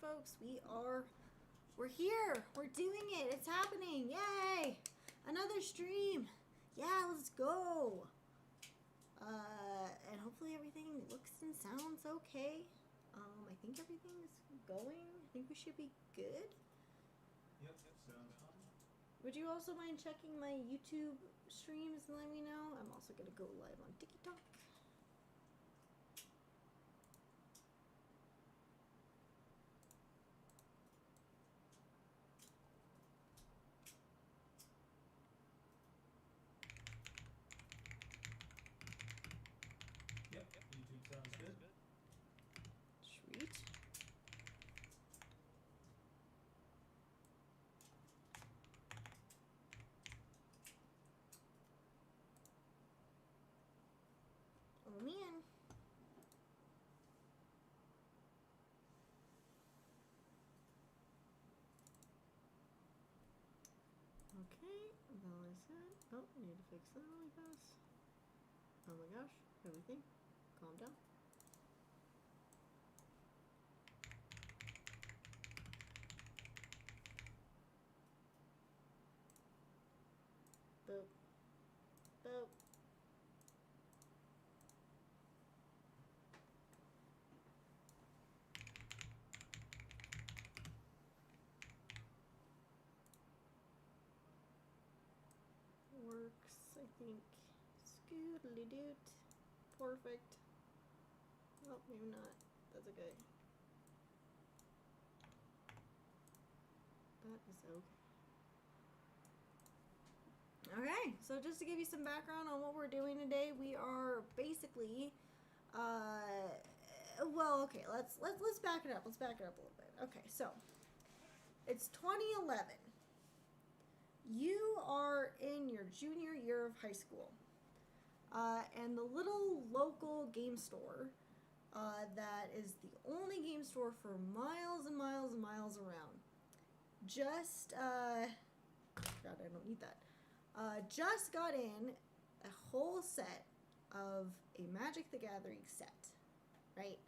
folks, we're here. We're doing it. It's happening. Yay! Another stream. Yeah, let's go. And hopefully everything looks and sounds okay. I think everything's going. I think we should be good. Yep, sounds fine. Would you also mind checking my YouTube streams and let me know? I'm also gonna go live on TikTok. Yep, YouTube sounds good. Sweet. Oh man. Okay, that was it. Oh, I need to fix that really fast. Oh my gosh, everything. Calm down. Boop. Boop. Works, I think. Scoodly doot. Perfect. Oh, maybe not. That's okay. That is okay. Okay, so just to give you some background on what we're doing today, we are basically, well, okay, let's back it up. Let's back it up a little bit. Okay, so it's 2011. You are in your junior year of high school. And the little local game store that is the only game store for miles and miles and miles around just, God, I don't need that, just got in a whole set of a Magic the Gathering set, right?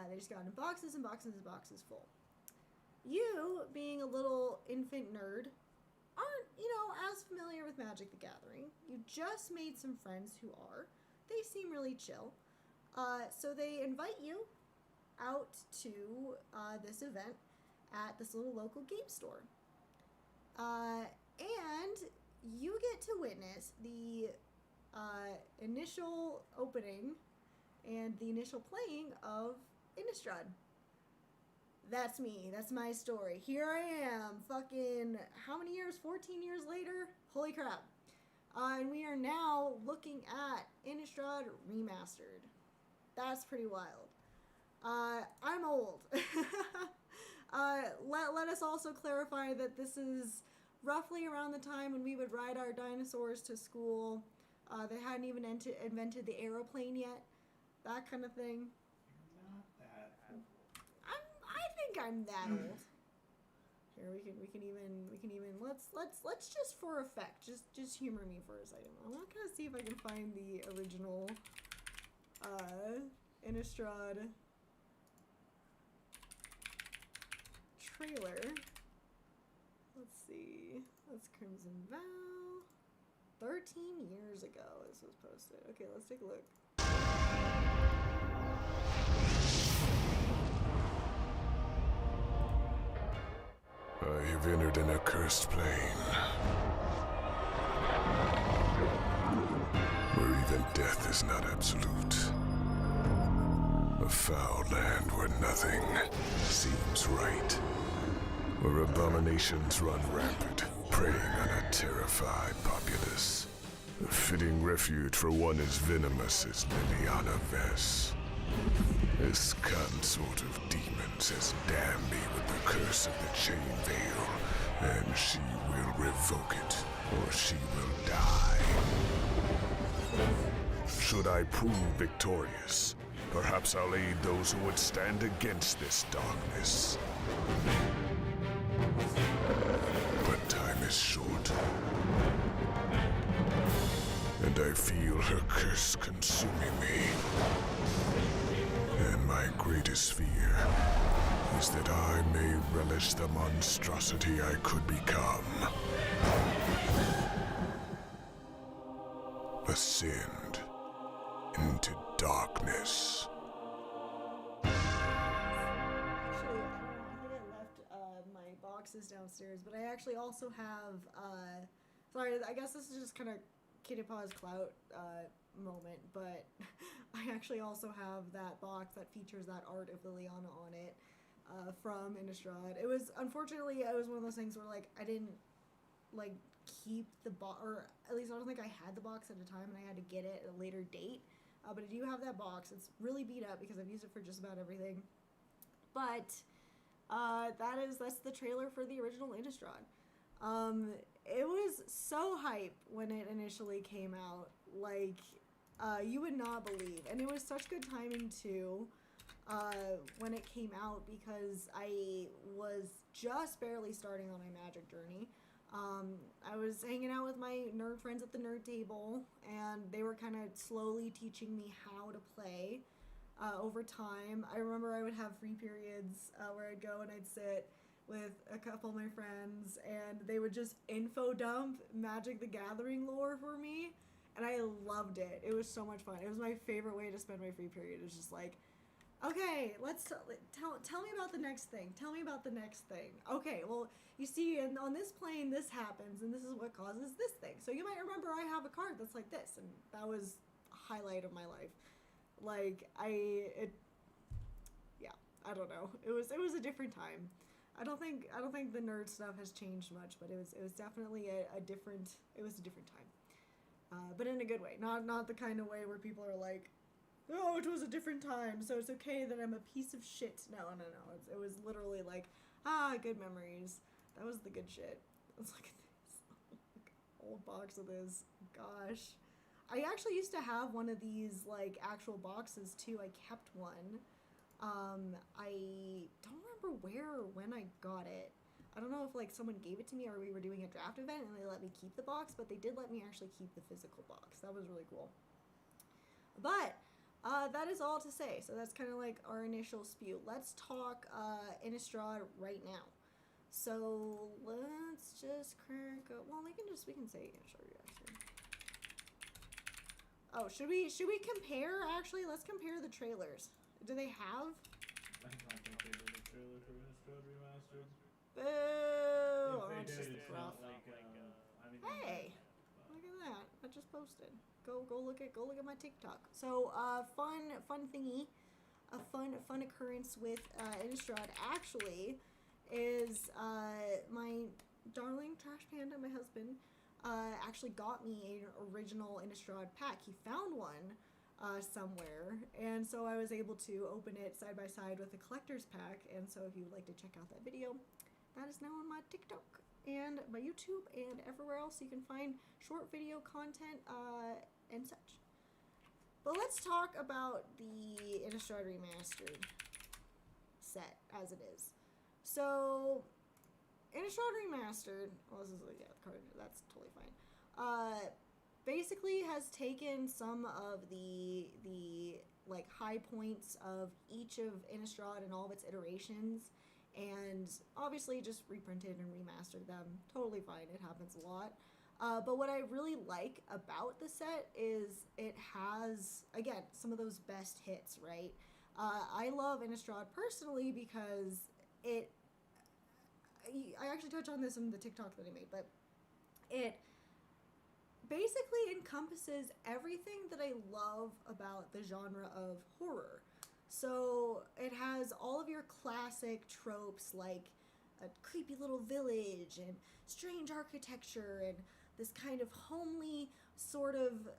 They just got in boxes and boxes and boxes full. You, being a little infant nerd, aren't, you know, as familiar with Magic the Gathering. You just made some friends who are. They seem really chill. So they invite you out to this event at this little local game store. And you get to witness the initial opening and the initial playing of Innistrad. That's me. That's my story. Here I am, fucking, how many years? 14 years later? Holy crap. And we are now looking at Innistrad Remastered. That's pretty wild. I'm old. Let us also clarify that this is roughly around the time when we would ride our dinosaurs to school. They hadn't even invented the aeroplane yet. That kind of thing. I'm that old. Here we can even let's just for effect just humor me for a second. I want to kind of see if I can find the original Innistrad trailer. Let's see. That's Crimson Vow. 13 years ago this was posted. Okay, let's take a look. I have entered an accursed plane, where even death is not absolute. A foul land where nothing seems right, where abominations run rampant, preying on a terrified populace. A fitting refuge for one as venomous as Liliana Vess. This consort of demons has damned me with the curse of the Chain Veil, and she will revoke it, or she will die. Should I prove victorious, perhaps I'll aid those who would stand against this darkness. But time is short, and I feel her curse consuming me. And my greatest fear is that I may relish the monstrosity I could become. Ascend into darkness. Actually, I think I left my boxes downstairs, but I actually also have, sorry, I guess this is just kind of KittehCult's clout moment, but I actually also have that box that features that art of Liliana on it from Innistrad. It was, unfortunately, it was one of those things where, like, I didn't, like, keep the box, or at least I don't think I had the box at the time, and I had to get it at a later date. But I do have that box. It's really beat up because I've used it for just about everything. But that's the trailer for the original Innistrad. It was so hype when it initially came out, like you would not believe, and it was such good timing too when it came out, because I was just barely starting on my Magic journey. I was hanging out with my nerd friends at the nerd table, and they were kind of slowly teaching me how to play over time. I remember I would have free periods where I'd go and I'd sit with a couple of my friends, and they would just info dump Magic the Gathering lore for me, and I loved it. It was so much fun. It was my favorite way to spend my free period. It was just like, okay, let's tell me about the next thing. Tell me about the next thing. Okay, well, you see, on this plane, this happens, and this is what causes this thing. So you might remember I have a card that's like this, and that was a highlight of my life. Like, yeah, I don't know. It was a different time. I don't think the nerd stuff has changed much, but it was definitely a different time. But in a good way, not the kind of way where people are like, oh, it was a different time, so it's okay that I'm a piece of shit. No. It was literally like, good memories. That was the good shit. Let's look at this. Old box of this. Gosh. I actually used to have one of these, like, actual boxes, too. I kept one. I don't remember where or when I got it. I don't know if, like, someone gave it to me or we were doing a draft event and they let me keep the box, but they did let me actually keep the physical box. That was really cool. But that is all to say. So that's kind of like our initial spew. Let's talk Innistrad right now. So let's just crank up. Well, we can say Innistrad Remastered. Oh, should we compare? Actually, let's compare the trailers. Do they have? I can't compare the trailer to Innistrad Remastered. Boo! If Oh, they it's did, just the it's gruff. not like anything Hey, bad, look at that! I just posted. Go look at my TikTok. So fun thingy, a fun occurrence with Innistrad actually is my darling Trash Panda, my husband, actually got me an original Innistrad pack. He found one somewhere, and so I was able to open it side by side with a collector's pack. And so if you would like to check out that video, that is now on my TikTok and my YouTube and everywhere else you can find short video content and such. But let's talk about the Innistrad Remastered set as it is. So Innistrad Remastered, well, this is, yeah, the card, that's totally fine. Basically has taken some of the like high points of each of Innistrad and all of its iterations, and obviously just reprinted and remastered them. Totally fine, it happens a lot. But what I really like about the set is it has, again, some of those best hits, right? I love Innistrad personally because I actually touch on this in the TikTok that I made, but it basically encompasses everything that I love about the genre of horror. So it has all of your classic tropes like a creepy little village and strange architecture and this kind of homely sort of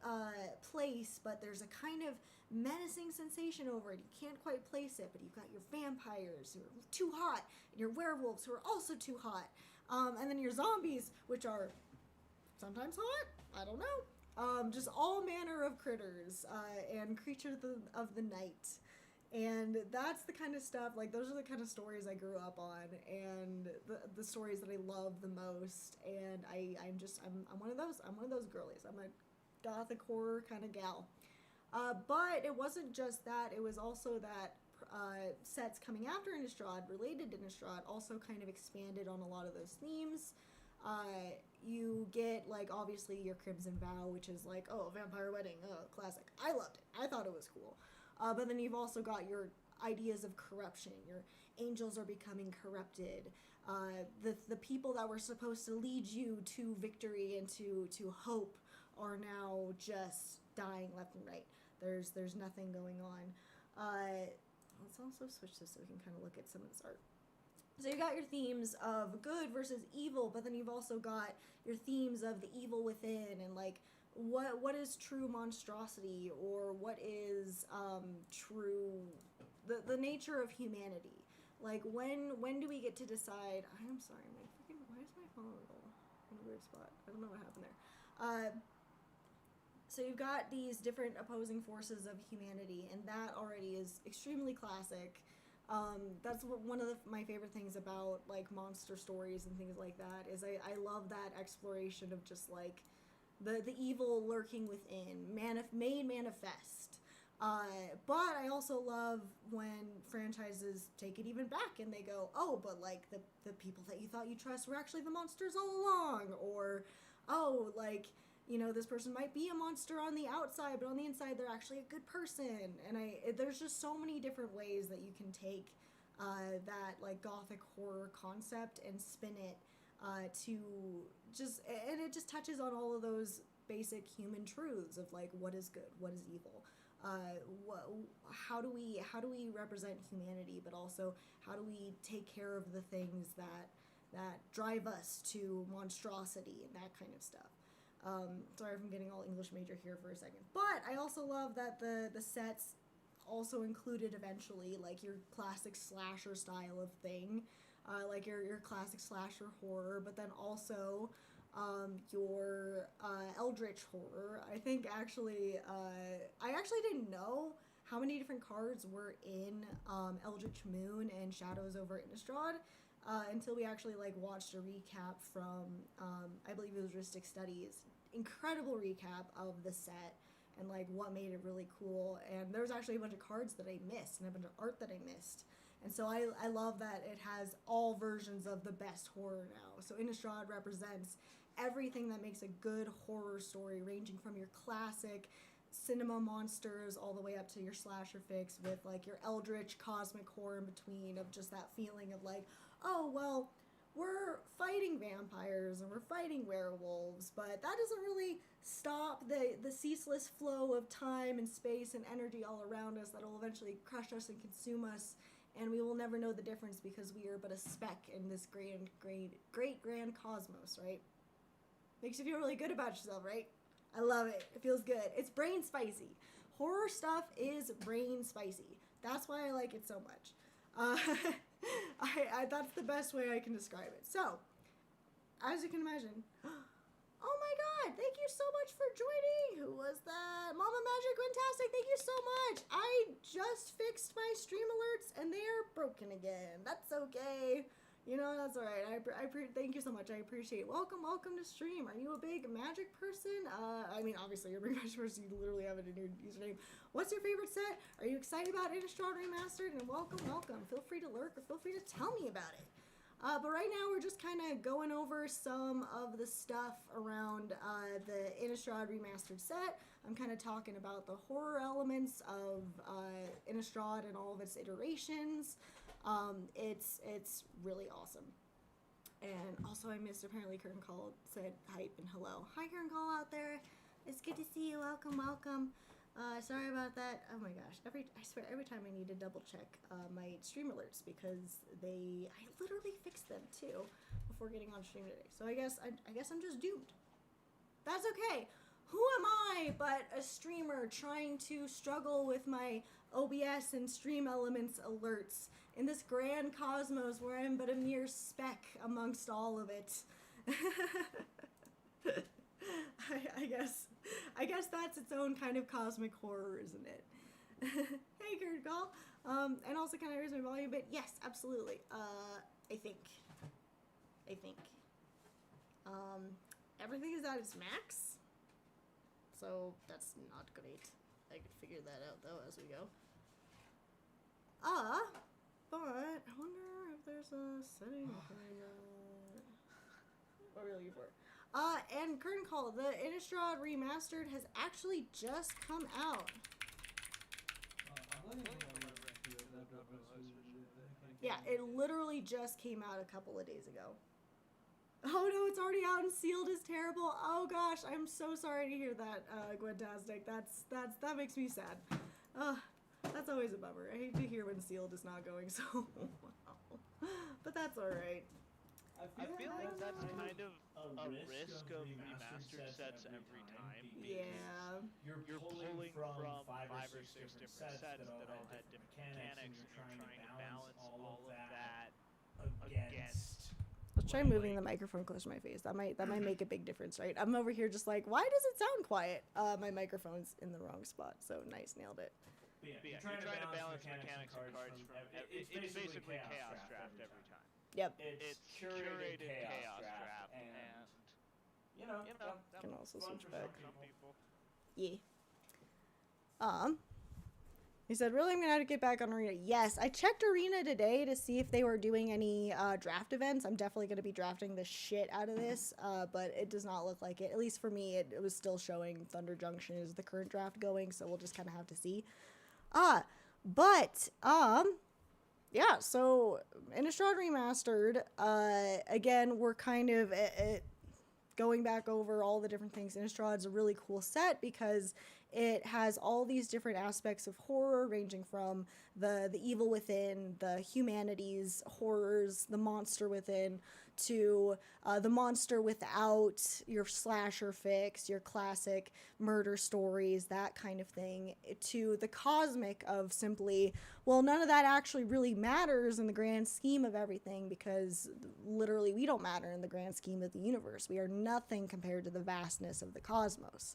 place, but there's a kind of menacing sensation over it. You can't quite place it, but you've got your vampires who are too hot and your werewolves who are also too hot. And then your zombies, which are sometimes hot, I don't know. Just all manner of critters and creatures of the night. And that's the kind of stuff, like, those are the kind of stories I grew up on, and the stories that I love the most. And I'm one of those girlies. I'm a gothic horror kind of gal. But it wasn't just that. It was also that sets coming after Innistrad, related to Innistrad, also kind of expanded on a lot of those themes. You get, like, obviously your Crimson Vow, which is like, oh, Vampire Wedding, classic. I loved it. I thought it was cool. But then you've also got your ideas of corruption. Your angels are becoming corrupted. The people that were supposed to lead you to victory and to hope are now just dying left and right. There's nothing going on. Let's also switch this so we can kind of look at some of this art. So you got your themes of good versus evil, but then you've also got your themes of the evil within, and like what is true monstrosity, or what is true the nature of humanity. Like when do we get to decide? I'm sorry, why is my phone in a weird spot? I don't know what happened there. So you've got these different opposing forces of humanity, and that already is extremely classic. That's one of my favorite things about, like, monster stories and things like that, is I love that exploration of just, like, the evil lurking within, made manifest. But I also love when franchises take it even back and they go, oh, but, like, the people that you thought you trust were actually the monsters all along, or, oh, like, you know, this person might be a monster on the outside, but on the inside they're actually a good person. And there's just so many different ways that you can take that, like, gothic horror concept and spin it to just, and it just touches on all of those basic human truths of, like, what is good, what is evil, how do we represent humanity, but also how do we take care of the things that drive us to monstrosity and that kind of stuff. Sorry if I'm getting all English major here for a second. But I also love that the sets also included eventually, like, your classic slasher style of thing, like your classic slasher horror, but then also your eldritch horror. I think actually, I actually didn't know how many different cards were in Eldritch Moon and Shadows over Innistrad until we actually, like, watched a recap from, I believe it was Ristic Studies. Incredible recap of the set and, like, what made it really cool. And there was actually a bunch of cards that I missed and a bunch of art that I missed. And so I love that it has all versions of the best horror now. So Innistrad represents everything that makes a good horror story, ranging from your classic cinema monsters all the way up to your slasher fix with, like, your eldritch cosmic horror in between, of just that feeling of, like, oh, well, we're fighting vampires and we're fighting werewolves, but that doesn't really stop the ceaseless flow of time and space and energy all around us that will eventually crush us and consume us, and we will never know the difference because we are but a speck in this great grand cosmos, right? Makes you feel really good about yourself, right? I love it. It feels good. It's brain spicy. Horror stuff is brain spicy. That's why I like it so much. That's the best way I can describe it. So, as you can imagine, oh my god, thank you so much for joining. Who was that? Mama Magic Fantastic, thank you so much. I just fixed my stream alerts and they are broken again. That's okay. You know, that's alright. Thank you so much. I appreciate it. Welcome to stream. Are you a big Magic person? I mean, obviously you're a big Magic person. You literally have it in your username. What's your favorite set? Are you excited about Innistrad Remastered? And welcome. Feel free to lurk or feel free to tell me about it. But right now we're just kind of going over some of the stuff around the Innistrad Remastered set. I'm kind of talking about the horror elements of Innistrad and all of its iterations. It's really awesome. And also I missed, apparently KittehCult said hype and hello. Hi KittehCult out there. It's good to see you. Welcome. Sorry about that. Oh my gosh. I swear every time I need to double check my stream alerts because I literally fixed them too before getting on stream today. So I guess I'm just doomed. That's okay. Who am I but a streamer trying to struggle with my OBS and Stream Elements alerts in this grand cosmos where I'm but a mere speck amongst all of it. I guess that's its own kind of cosmic horror, isn't it? Hey, KittehCult. And also, can I raise my volume a bit? Yes, absolutely. I think. Everything is at its max. So, that's not great. I could figure that out, though, as we go. setting. What are we looking for? And curtain call, the Innistrad Remastered has actually just come out. Yeah, it literally just came out a couple of days ago. Oh no, it's already out and sealed is terrible. Oh gosh, I'm so sorry to hear that, Gwentastic. That makes me sad. That's always a bummer. I hate to hear when sealed is not going so well. But that's alright. I feel like that's kind of a risk of remastered sets every time. Yeah. You're pulling from 5 or 6 different sets that all had different mechanics, and you're trying to balance all of that against. Let's try moving the microphone closer to my face. That might make a big difference, right? I'm over here just like, why does it sound quiet? My microphone's in the wrong spot, so nice, nailed it. But yeah, you're trying to balance mechanics and cards from it's basically chaos draft every time. Yep. It's curated chaos draft, and you know that Can also fun switch for back. some people. Yeah. He said, really, I'm gonna have to get back on Arena. Yes, I checked Arena today to see if they were doing any draft events. I'm definitely gonna be drafting the shit out of this, but it does not look like it. At least for me, it was still showing Thunder Junction is the current draft going, so we'll just kind of have to see. Yeah, so Innistrad Remastered, again, we're kind of going back over all the different things. Innistrad's a really cool set because it has all these different aspects of horror, ranging from the evil within, the humanities, horrors, the monster within, to the monster without, your slasher fix, your classic murder stories, that kind of thing, to the cosmic of simply, well, none of that actually really matters in the grand scheme of everything, because literally we don't matter in the grand scheme of the universe. We are nothing compared to the vastness of the cosmos.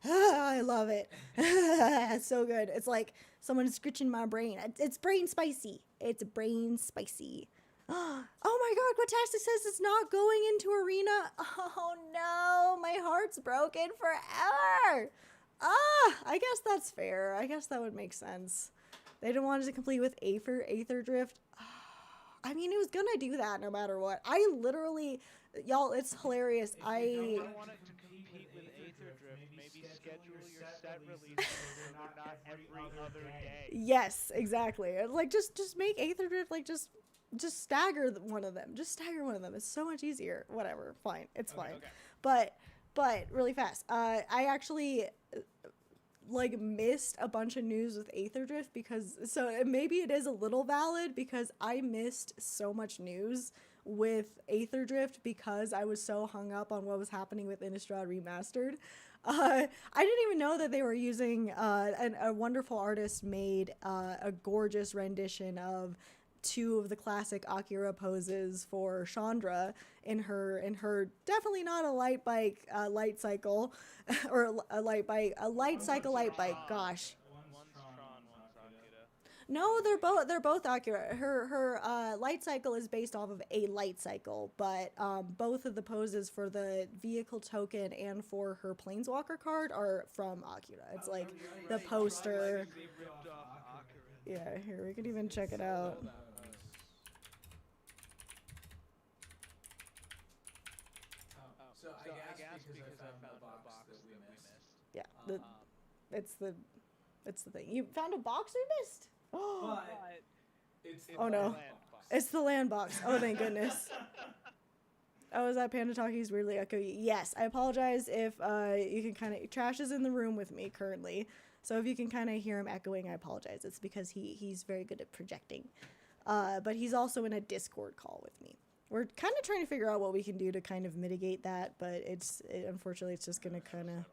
I love it. It's so good. It's like someone scritching my brain. It's brain spicy. It's brain spicy. Oh my god, Quatastic says it's not going into Arena. Oh no, my heart's broken forever. I guess that's fair. I guess that would make sense. They didn't want it to complete with Aether Drift. I mean, it was gonna do that no matter what. I literally, y'all, it's hilarious. If you don't want it to compete with Aether Drift, maybe schedule your set releases so they're not every other day. Yes, exactly. Like, just make Aether Drift, like, just stagger one of them. Just stagger one of them. It's so much easier. Whatever. Fine. It's fine. Okay. But really fast. I actually like missed a bunch of news with Aether Drift because maybe it is a little valid because I missed so much news with Aether Drift because I was so hung up on what was happening with Innistrad Remastered. I didn't even know that they were using a wonderful artist made a gorgeous rendition of 2 of the classic Akira poses for Chandra in her definitely not a light bike light cycle or a light cycle light bike. Gosh. One's Tron, one's Akira. No, they're both Akira. Her light cycle is based off of a light cycle, but both of the poses for the vehicle token and for her planeswalker card are from Akira. It's like the poster. Yeah, here we could even check it out. So I guess because I found the box that we missed. Yeah, it's the thing. You found a box we missed? But it's Oh no. It's the land box. Oh, thank goodness. Oh, is that Panda Talkie's weirdly echoey? Yes, I apologize if you can kind of... Trash is in the room with me currently, so if you can kind of hear him echoing, I apologize. It's because he's very good at projecting. But he's also in a Discord call with me. We're kind of trying to figure out what we can do to kind of mitigate that, but unfortunately it's just going to kind of...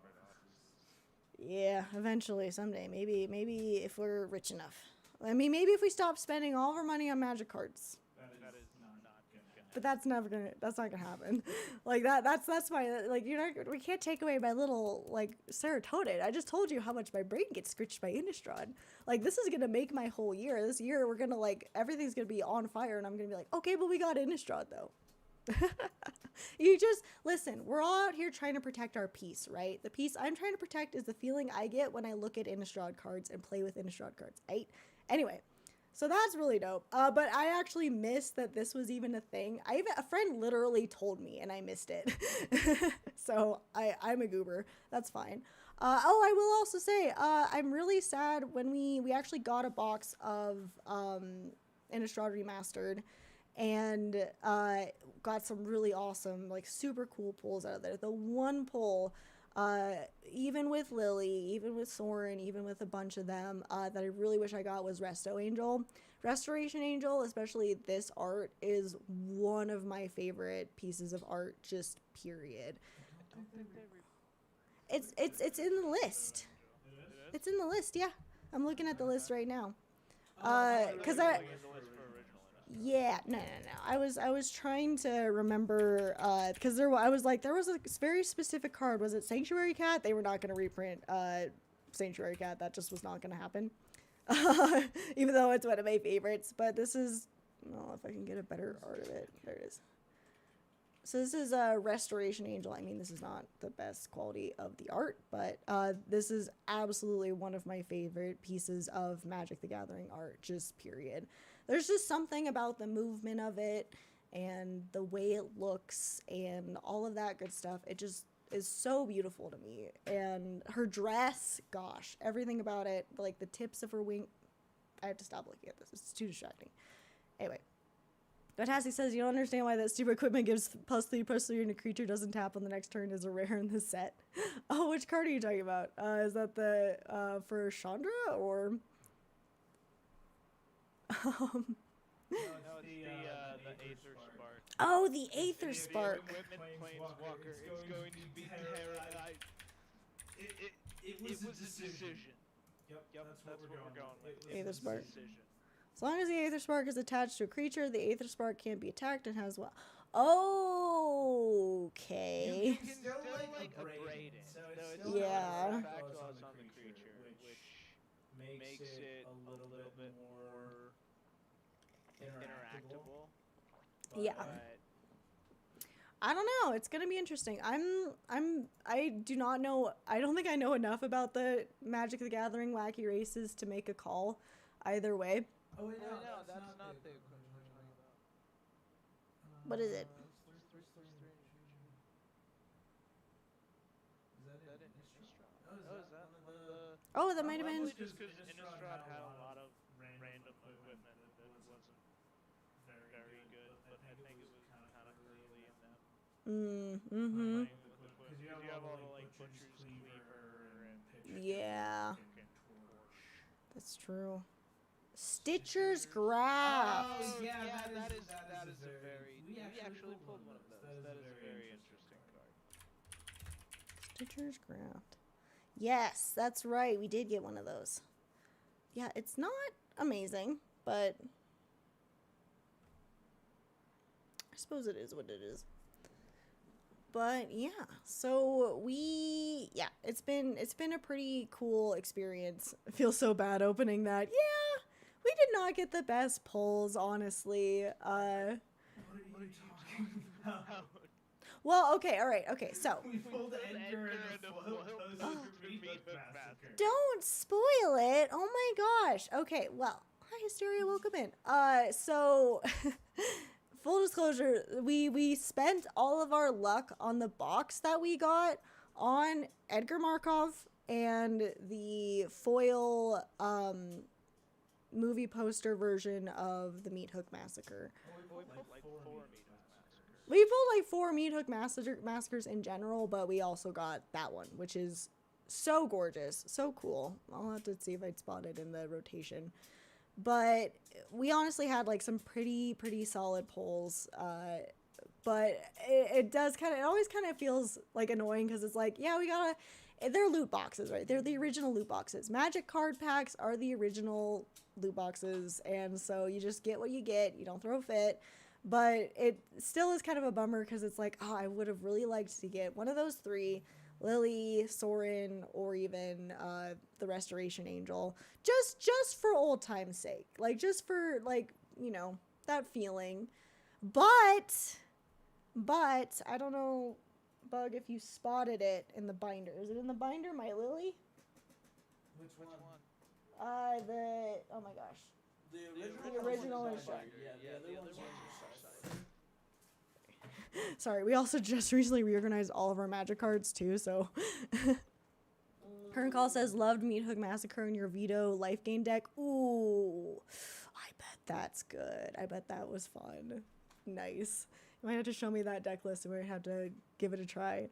Yeah, eventually, someday. Maybe if we're rich enough. I mean, maybe if we stop spending all of our money on magic cards. That is not gonna But that's not gonna happen. Like that's my, like, we can't take away my little, like, serotonin. I just told you how much my brain gets scritched by Innistrad. Like, this is gonna make my whole year. This year we're gonna, like, everything's gonna be on fire and I'm gonna be like, okay, but we got Innistrad though. You just listen, we're all out here trying to protect our peace, right? The peace I'm trying to protect is the feeling I get when I look at Innistrad cards and play with Innistrad cards, right? Anyway, So that's really dope. But I actually missed that this was even a thing. A friend literally told me and I missed it. So I'm a goober. That's fine. Oh, I will also say, I'm really sad when we actually got a box of Innistrad Remastered and got some really awesome, like super cool pulls out of there. The one pull, even with Lily, even with Soren, even with a bunch of them, that I really wish I got was Restoration Angel, especially this art, is one of my favorite pieces of art, just period. It's in the list. It's in the list, yeah. I'm looking at the list right now. Cause yeah, no. I was trying to remember, because there was a very specific card. Was it Sanctuary Cat? They were not going to reprint Sanctuary Cat. That just was not going to happen. Even though it's one of my favorites. But this is, well, if I can get a better art of it. There it is. So this is a Restoration Angel. I mean, this is not the best quality of the art, but this is absolutely one of my favorite pieces of Magic the Gathering art, just period. There's just something about the movement of it and the way it looks and all of that good stuff. It just is so beautiful to me. And her dress, gosh, everything about it, like the tips of her wing. I have to stop looking at this. It's too distracting. Anyway. Gotassi says, you don't understand why that stupid equipment gives +3/+3 and a creature doesn't tap on the next turn is a rare in this set. Oh, which card are you talking about? Is that the, for Chandra, or? No, it's the Aether Spark. Oh, the Aether Spark. Equipment Planeswalker. It's going to be terrorized. It was a decision. Yep, that's what we're going with. Aether Spark. As long as the Aether Spark is attached to a creature, the Aether Spark can't be attacked and has well. Okay. You can still like abrade it. So it's yeah. not backloss on the creature, which makes it a little bit more interactable. Yeah. I don't know. It's gonna be interesting. I do not know. I don't think I know enough about the Magic the Gathering wacky races to make a call either way. Oh, wait, no, that's not the equipment we're talking about. What is it? Is that Innistrad? Oh, is that one of the... Oh, that might have been... Just because Innistrad had a lot of random equipment that wasn't very good, but I think it was kind of early in that. Mm-hmm. Because you have all the, like, Butcher's Cleaver and Pitcher. Yeah. That's true. Stitcher's Graft. Oh, yeah, that is a very... We actually pulled one of those. That is a very interesting card. Stitcher's Graft. Yes, that's right. We did get one of those. Yeah, it's not amazing, but I suppose it is what it is. But yeah, so it's been a pretty cool experience. I feel so bad opening that. Yeah, we did not get the best pulls, honestly. What are you talking about? Well, okay, all right, okay, so. We pulled Edgar and the Foil Massacre. Don't spoil it. Oh my gosh. Okay, well, hi Hysteria, welcome in. So full disclosure, we spent all of our luck on the box that we got on Edgar Markov and the foil movie poster version of the Meat Hook Massacre. We pulled like 4 Meat Hook Massacres in general, but we also got that one, which is so gorgeous, so cool. I'll have to see if I'd spot it in the rotation. But we honestly had like some pretty solid pulls. But it always kind of feels like annoying because it's like, yeah, they're loot boxes, right? They're the original loot boxes. Magic card packs are the original loot boxes, and so you just get what you get. You don't throw a fit. But it still is kind of a bummer because it's like, oh, I would have really liked to get one of those 3, Lily, Soren, or even the Restoration Angel, just for old time's sake, like just for like, you know, that feeling. But I don't know, Bug, if you spotted it in the binder. Is it in the binder, my Lily? Which one? Oh my gosh. The original ones is are shiny. Yeah, the other ones are shiny. Sorry, we also just recently reorganized all of our magic cards too, so. Current Call says, loved Meat Hook Massacre in your Veto life gain deck. Ooh, I bet that's good. I bet that was fun. Nice. You might have to show me that deck list and we might have to give it a try.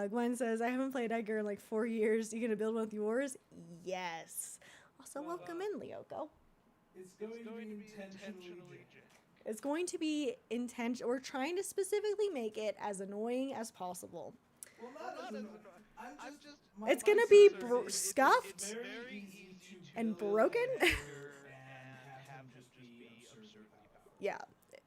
Gwen says, I haven't played Edgar in like 4 years. You gonna build one with yours? Yes. Also, welcome in, Lyoko. It's going to be intentionally It's going to be intentional. We're trying to specifically make it as annoying as possible. Well, not as annoying. I'm just. It's gonna be scuffed It's very easy to and build broken. an Edgar and have him just be absurdly powerful. Yeah.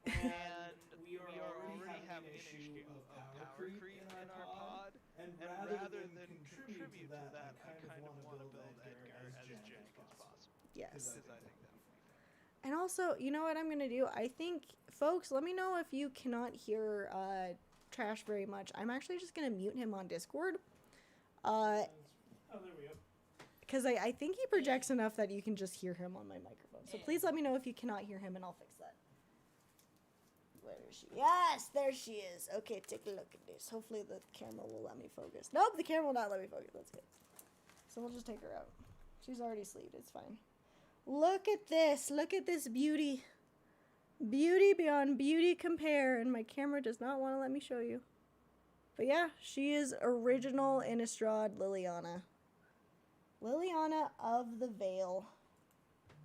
And we already have an issue of power creep in our pod, and rather than contribute to that, I kind of want to build Edgar as jank as possible. Yes. Because I think that would be fun. And also, you know what I'm gonna do? I think, folks, let me know if you cannot hear Trash very much. I'm actually just gonna mute him on Discord. Oh, there we go. Because I think he projects enough that you can just hear him on my microphone. So please let me know if you cannot hear him and I'll fix that. Where is she? Yes, there she is. Okay, take a look at this. Hopefully the camera will let me focus. Nope, the camera will not let me focus. That's good. So we'll just take her out. She's already asleep. It's fine. Look at this. Look at this beauty. Beauty beyond beauty compare. And my camera does not want to let me show you. But yeah, she is original Innistrad Liliana. Liliana of the Veil.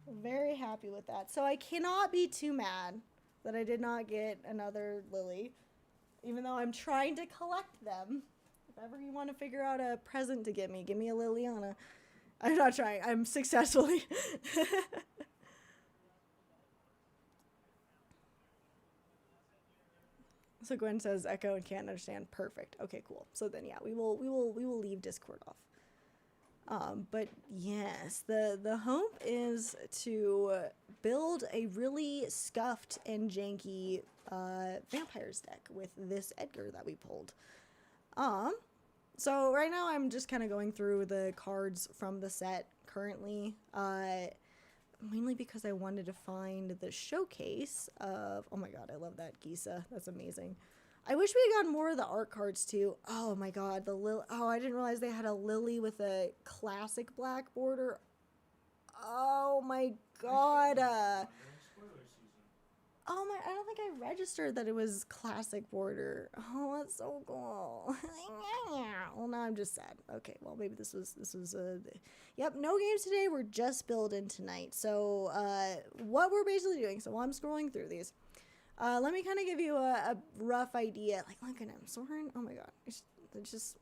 Very happy with that. So I cannot be too mad that I did not get another Lily. Even though I'm trying to collect them. If ever you want to figure out a present to give me a Liliana. I'm not trying. I'm successfully. So Gwen says echo and can't understand. Perfect. Okay, cool. So then yeah, we will leave Discord off. But yes, the hope is to build a really scuffed and janky vampires deck with this Edgar that we pulled. So right now I'm just kind of going through the cards from the set currently. Mainly because I wanted to find the showcase of, oh my god, I love that Gisa. That's amazing. I wish we had gotten more of the art cards too. Oh my god, the lily. Oh, I didn't realize they had a lily with a classic black border. Oh my god. Oh my, I don't think I registered that it was classic border. Oh, that's so cool. Well, now I'm just sad. Okay, well, maybe this was yep, no games today. We're just building tonight. So, what we're basically doing, so while I'm scrolling through these, let me kind of give you a rough idea. Like, look at him, Soren. Oh my god, it's just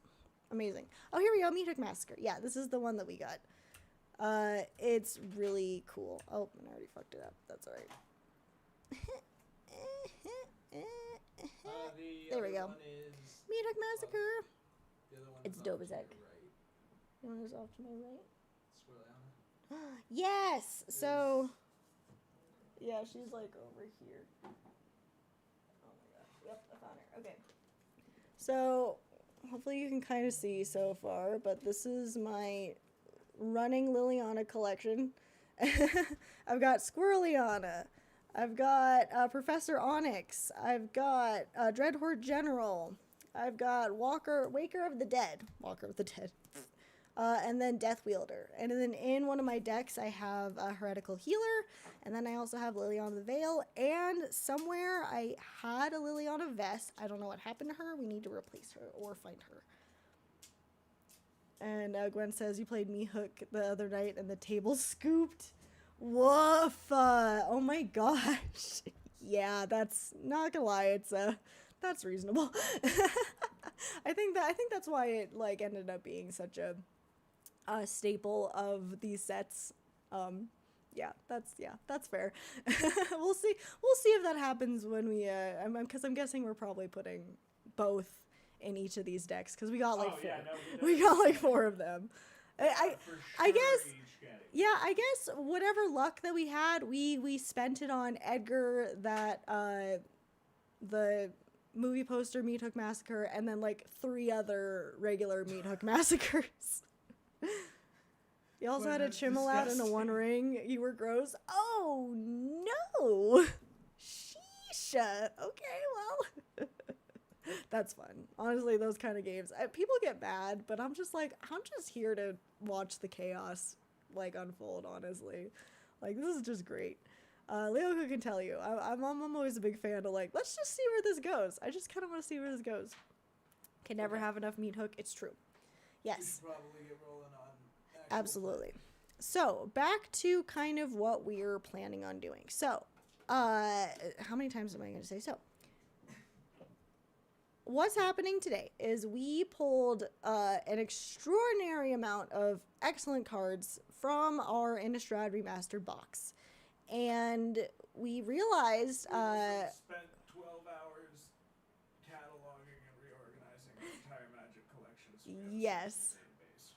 amazing. Oh, here we go, Meat Hook Massacre. Yeah, this is the one that we got. It's really cool. Oh, I already fucked it up. That's alright. There we go. Meat Hook Massacre. It's dope as heck. The one is off to my right. Yes. So. Yeah, she's like over here. Oh my god. Yep, I found her. Okay. So, hopefully you can kind of see so far, but this is my running Liliana collection. I've got Squirreliana. I've got Professor Onyx. I've got Dreadhorde General. I've got Waker of the Dead. And then Death Wielder. And then in one of my decks, I have a Heretical Healer. And then I also have Liliana the Veil. And somewhere I had a Liliana Vest. I don't know what happened to her. We need to replace her or find her. And Gwen says, you played Me Hook the other night and the table scooped. Woof! Oh my gosh. Yeah, that's not gonna lie. It's that's reasonable. I think that's why it like ended up being such a staple of these sets. Yeah, that's fair. We'll see if that happens when we because I'm guessing we're probably putting both in each of these decks because we got like we got like 4 of them. I guess. Yeah, I guess whatever luck that we had, we spent it on Edgar, that the movie poster Meat Hook Massacre, and then like 3 other regular Meat Hook Massacres. You also Well, had a that's Chimel out and a disgusting. One Ring. You were gross. Oh, no. Sheesha. Okay, well. That's fun. Honestly, those kind of games. People get mad, but I'm just like, I'm just here to watch the chaos, like, unfold, honestly. Like, this is just great. Leoko can tell you. I'm always a big fan of, like, let's just see where this goes. I just kind of want to see where this goes. Can never have enough meat hook. It's true. We Yes. should probably get rolling on actual Absolutely. So, back to kind of what we're planning on doing. So, how many times am I going to say so? What's happening today is we pulled an extraordinary amount of excellent cards from our Innistrad Remastered box. And we realized... We also spent 12 hours cataloging and reorganizing the entire Magic collection. So we have a Yes. central database.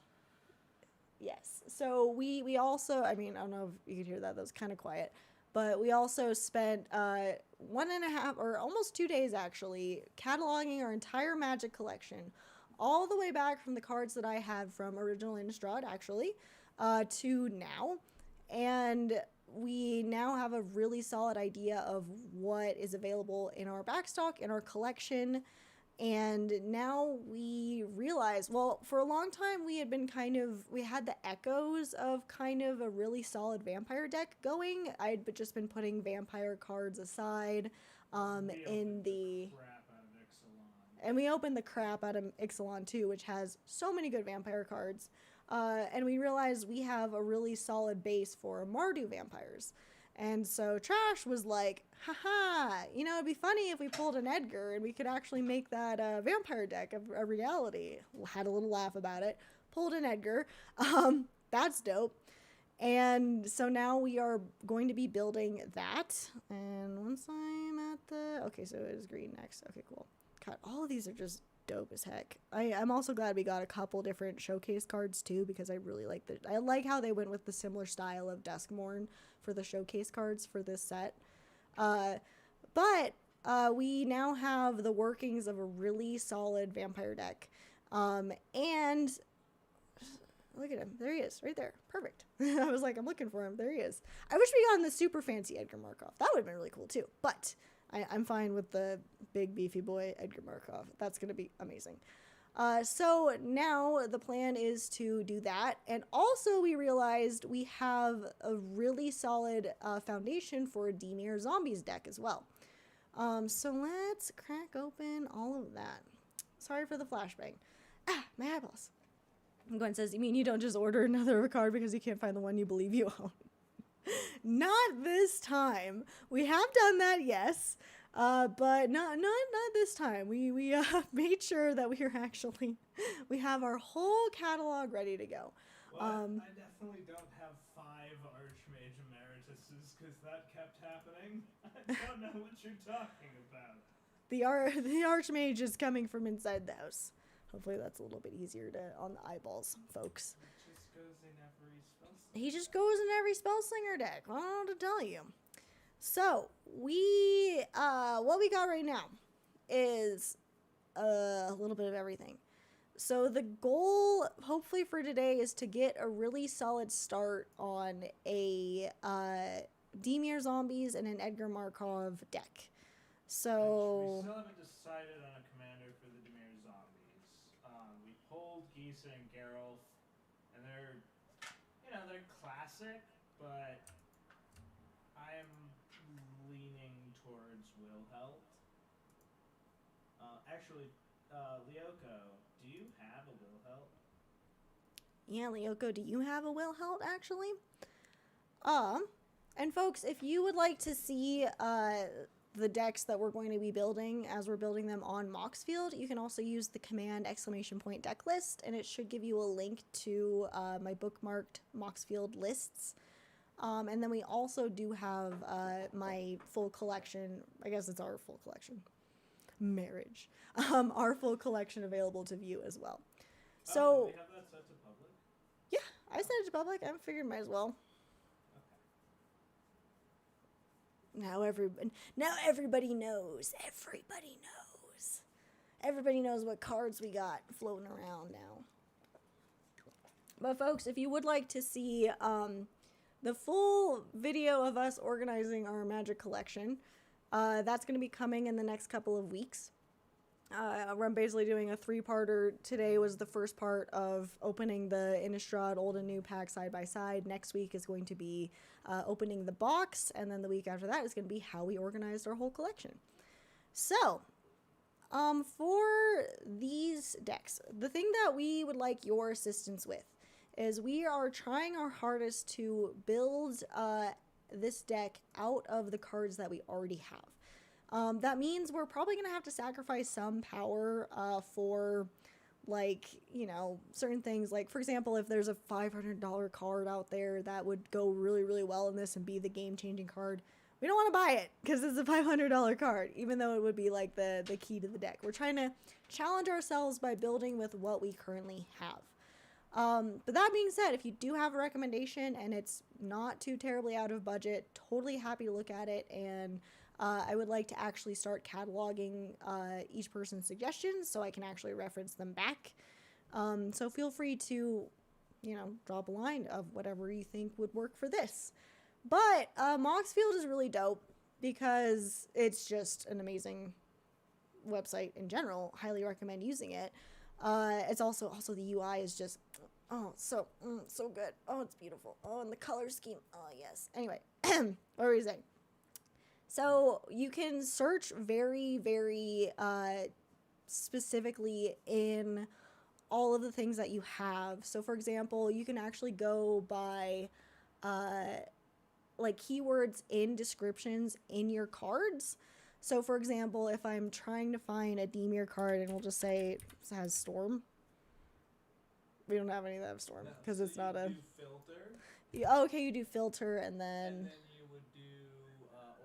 Yes. So we also, I mean, I don't know if you could hear that. That was kind of quiet. But we also spent 1.5 or almost 2 days actually cataloging our entire Magic collection, all the way back from the cards that I had from original Innistrad actually to now. And we now have a really solid idea of what is available in our backstock, in our collection. And now we realize, well, for a long time we had been we had the echoes of kind of a really solid vampire deck going. I'd just been putting vampire cards aside in the... Crap out of Ixalan. And we opened the crap out of Ixalan too, which has so many good vampire cards. And we realized we have a really solid base for Mardu vampires. And so Trash was like, haha, you know, it'd be funny if we pulled an Edgar and we could actually make that vampire deck a reality. Had a little laugh about it. Pulled an Edgar. That's dope. And so now we are going to be building that. And once I'm at the... Okay, so it is green next. Okay, cool. God, all of these are just dope as heck. I'm also glad we got a couple different showcase cards too, because I really like I like how they went with the similar style of Duskmourn for the showcase cards for this set. But we now have the workings of a really solid vampire deck. And look at him. There he is, right there. Perfect. I was like, I'm looking for him. There he is. I wish we got in the super fancy Edgar Markov. That would have been really cool too. But I'm fine with the big beefy boy Edgar Markov. That's going to be amazing. So now the plan is to do that. And also we realized we have a really solid foundation for a Dimir Zombies deck as well. So let's crack open all of that. Sorry for the flashbang. Ah, my eyeballs. Gwen says, you mean you don't just order another card because you can't find the one you believe you own? Not this time. We have done that, yes. But not this time. We made sure that we have our whole catalog ready to go. Well, I definitely don't have 5 Archmage Emerituses because that kept happening. I don't know what you're talking about. The Archmage is coming from inside the house. Hopefully that's a little bit easier on the eyeballs, folks. It just goes in every spell. He just goes in every Spellslinger deck. I don't know what to tell you. So, what we got right now is a little bit of everything. So the goal, hopefully for today, is to get a really solid start on a Dimir Zombies and an Edgar Markov deck. So... We still haven't decided on a commander for the Dimir Zombies. We pulled Gisa and Geralt, and they're classic, but I'm leaning towards Wilhelt. Actually, Leoko, do you have a Wilhelt? Yeah, Leoko, do you have a Wilhelt, actually? And folks, if you would like to see the decks that we're going to be building as we're building them on Moxfield, you can also use the command !decklist, and it should give you a link to my bookmarked Moxfield lists. And then we also do have my full collection. I guess it's our full collection. Marriage. Our full collection available to view as well. So, do we have that set to public? yeah, I sent it to public. I figured might as well. Okay. Now everybody knows. Everybody knows what cards we got floating around now. But folks, if you would like to see the full video of us organizing our Magic collection, that's going to be coming in the next couple of weeks. I'm basically doing a 3-parter. Today was the first part of opening the Innistrad old and new pack side by side. Next week is going to be opening the box, and then the week after that is going to be how we organized our whole collection. So, for these decks, the thing that we would like your assistance with is we are trying our hardest to build this deck out of the cards that we already have. That means we're probably going to have to sacrifice some power for, like, you know, certain things. Like, for example, if there's a $500 card out there that would go really, really well in this and be the game-changing card, we don't want to buy it because it's a $500 card, even though it would be, like, the key to the deck. We're trying to challenge ourselves by building with what we currently have. But that being said, if you do have a recommendation and it's not too terribly out of budget, totally happy to look at it, and I would like to actually start cataloging each person's suggestions so I can actually reference them back. So feel free to, you know, drop a line of whatever you think would work for this. But Moxfield is really dope because it's just an amazing website in general. Highly recommend using it. It's also the UI is just, oh, so good. Oh, it's beautiful. Oh, and the color scheme. Oh, yes. Anyway, what were you saying? So you can search very, very specifically in all of the things that you have. So, for example, you can actually go by like keywords in descriptions in your cards. So, for example, if I'm trying to find a Demir card and we'll just say it has Storm. We don't have any that have Storm because so it's not a... do filter. Yeah, okay, you do filter and then you would do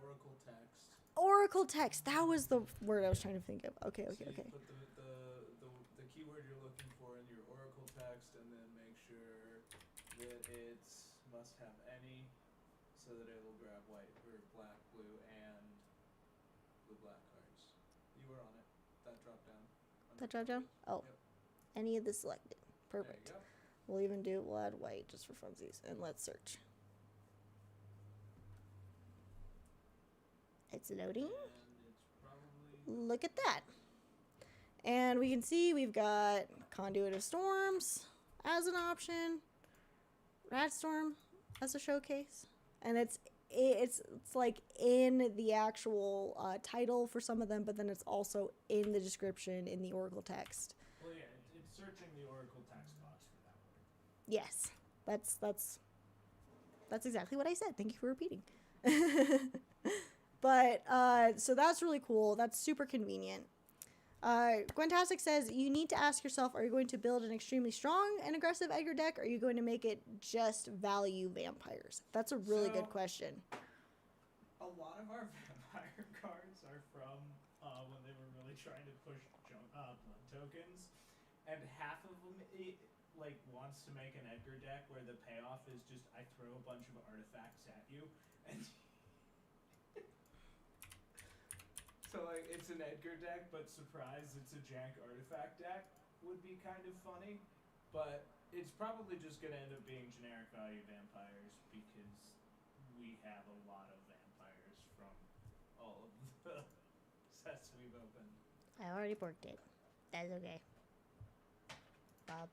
Oracle text. Oracle text. That was the word I was trying to think of. Okay. So you put the keyword you're looking for in your Oracle text, and then make sure that it's must have any, so that it will grab white or black, blue, and blue black cards. You were on it. That drop down. That drop down? Oh, Yep. any of the selected. Perfect. There you go. We'll add white just for funsies, and let's search. It's loading. And it's probably Look at that. And we can see we've got Conduit of Storms as an option, Radstorm as a showcase, and it's like in the actual title for some of them, but then it's also in the description in the Oracle text. well, yeah. It's searching the Oracle text box for that word. Yes, that's exactly what I said. Thank you for repeating. But so that's really cool. That's super convenient. Gwentastic says you need to ask yourself: are you going to build an extremely strong and aggressive Edgar deck, or are you going to make it just value vampires? That's a really good question. A lot of our vampire cards are from when they were really trying to push blood tokens, and half of them like wants to make an Edgar deck where the payoff is just I throw a bunch of artifacts at you, and so like it's an Edgar deck, but surprise, it's a jank artifact deck would be kind of funny, but it's probably just gonna end up being generic value vampires because we have a lot of vampires from all of the sets we've opened. I already worked it. That's okay. Bob.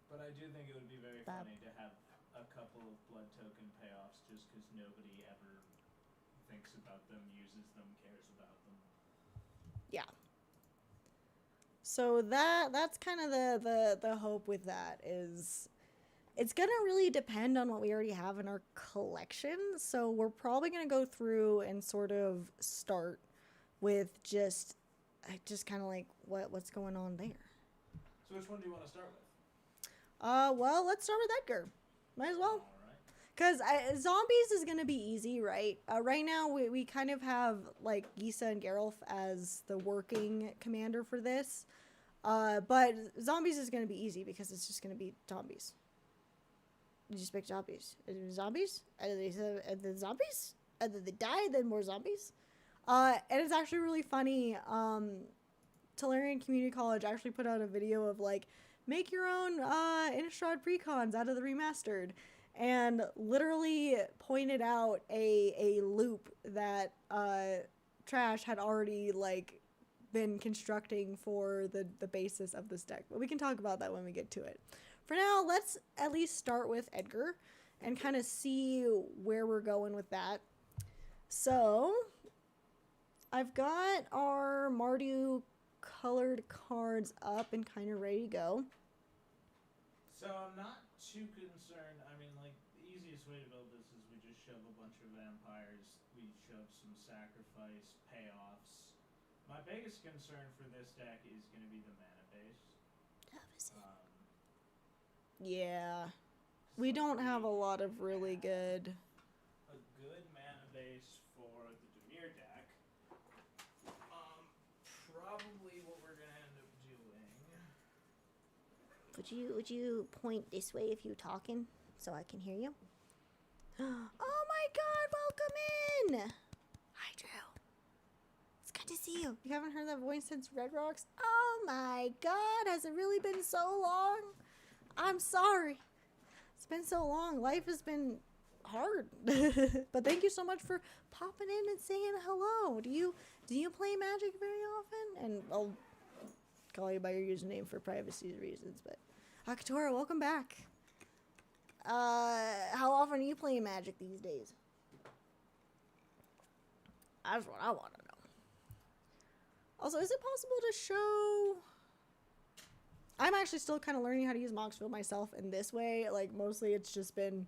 But I do think it would be very Bob. funny to have a couple of blood token payoffs just because nobody ever thinks about them, uses them, cares about them. Yeah. So that's kind of the hope with that is it's going to really depend on what we already have in our collection. So we're probably going to go through and sort of start with just kind of like what's going on there. So which one do you want to start with? Well, let's start with Edgar. Might as well. All right. Because zombies is going to be easy, right? Right now, we kind of have, like, Gisa and Geralf as the working commander for this. But zombies is going to be easy because it's just going to be zombies. You just pick zombies. Zombies? And then zombies? And then they die, then more zombies. And it's actually really funny. Tolarian Community College actually put out a video of, like, make your own Innistrad precons out of the remastered, and literally pointed out a loop that Trash had already like been constructing for the basis of this deck. But we can talk about that when we get to it. For now, let's at least start with Edgar and kind of see where we're going with that. So I've got our Mardu colored cards up and kind of ready to go. So I'm not too concerned. I mean, like, the easiest way to build this is we just shove a bunch of vampires. We shove some sacrifice payoffs. My biggest concern for this deck is going to be the mana base. Yeah. We don't have a lot of really good... A good mana base for the Dimir deck. Probably what we're going to end up doing... Would you point this way if you're talking so I can hear you? Oh my god, welcome in! Hi, Drew. It's good to see you. You haven't heard that voice since Red Rocks? Oh my god, has it really been so long? I'm sorry. It's been so long. Life has been hard. But thank you so much for popping in and saying hello. Do you play Magic very often? And I'll call you by your username for privacy reasons, but Akatora, welcome back. How often are you playing Magic these days? That's what I want to know. Also, is it possible to show... I'm actually still kind of learning how to use Moxfield myself in this way. Like, mostly it's just been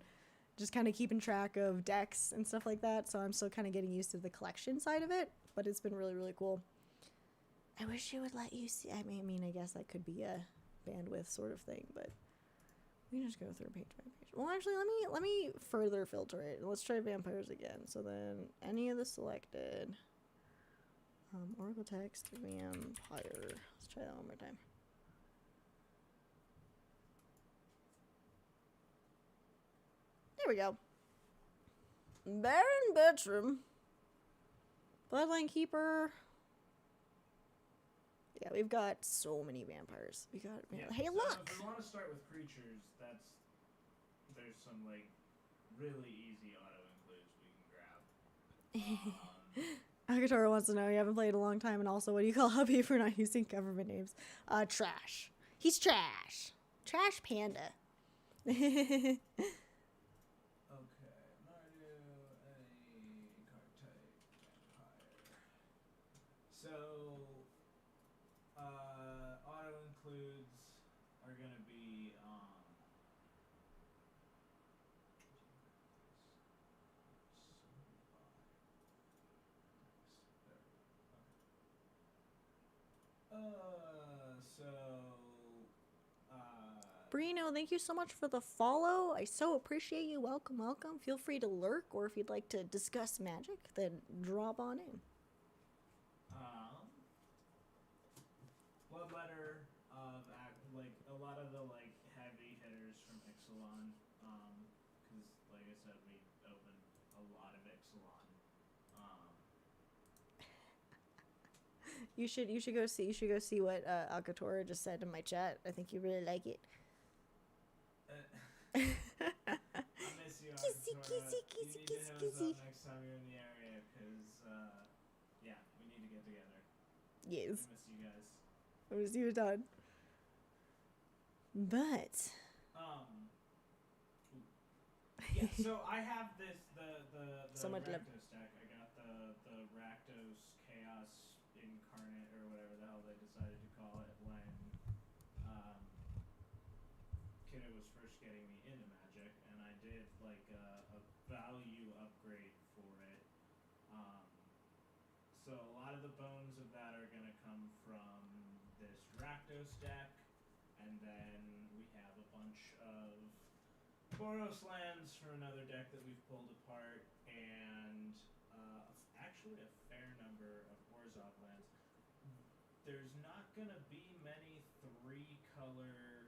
just kind of keeping track of decks and stuff like that. So I'm still kind of getting used to the collection side of it. But it's been really, really cool. I wish it would let you see. I mean, I guess that could be a bandwidth sort of thing. But we can just go through page by page. Well, actually, let me further filter it. Let's try vampires again. So then any of the selected. Oracle text, vampire. Let's try that one more time. There we go. Baron Bertram. Bloodline Keeper. Yeah, we've got so many vampires. We got... Yeah, hey, so look! if we want to start with creatures, there's some, like, really easy auto-includes we can grab. Akatora wants to know, you haven't played in a long time, and also, what do you call hubby for not using government names? Trash. He's trash. Trash Panda. So, auto-includes are going to be, Brino, thank you so much for the follow. I so appreciate you. Welcome, welcome. Feel free to lurk, or if you'd like to discuss Magic, then drop on in. Bloodletter of like a lot of the like heavy hitters from Ixalan, because like I said, we opened a lot of Ixalan. You should go see what Akatora just said in my chat. I think you really like it. I miss you, Kissy, Akatora. kissy, You need kissy, to hit us kissy. up next time you're in the area, because yeah, we need to get together. Yes. I miss you guys. I was you done. But yeah, so I have the So much love. Rakdos deck. I got the Rakdos Chaos Incarnate, or whatever the hell they decided to call it, when Kitteh was first getting me into Magic, and I did like a value upgrade for it. So a lot of the bones of that are gonna come from this Rakdos deck, and then we have a bunch of Boros lands from another deck that we've pulled apart, and actually a fair number of Orzhov lands. There's not gonna be many 3-color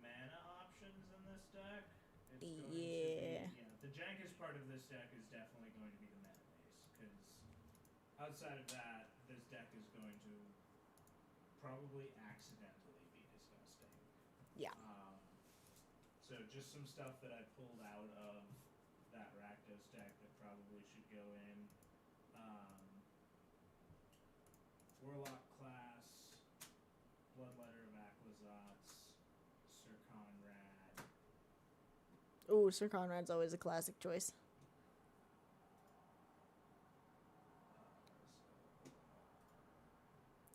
mana options in this deck. It's going to be, the jankest part of this deck is definitely going to be the mana base, because outside of that, this deck is going to probably accidentally be Yeah. So just some stuff that I pulled out of that Rakdos deck that probably should go in. Warlock class, Bloodletter of Aquazotz, Sir Conrad. Ooh, Sir Conrad's always a classic choice.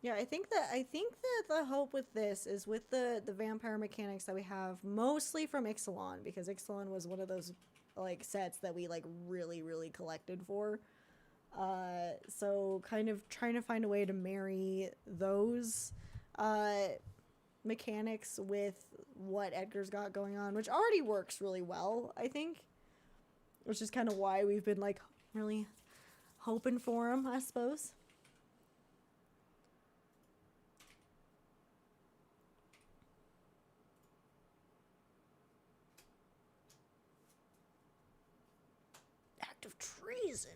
Yeah, I think that the hope with this is with the vampire mechanics that we have mostly from Ixalan, because Ixalan was one of those like sets that we like really collected for. So kind of trying to find a way to marry those mechanics with what Edgar's got going on, which already works really well, I think. Which is kind of why we've been like really hoping for him, I suppose. Act of treason.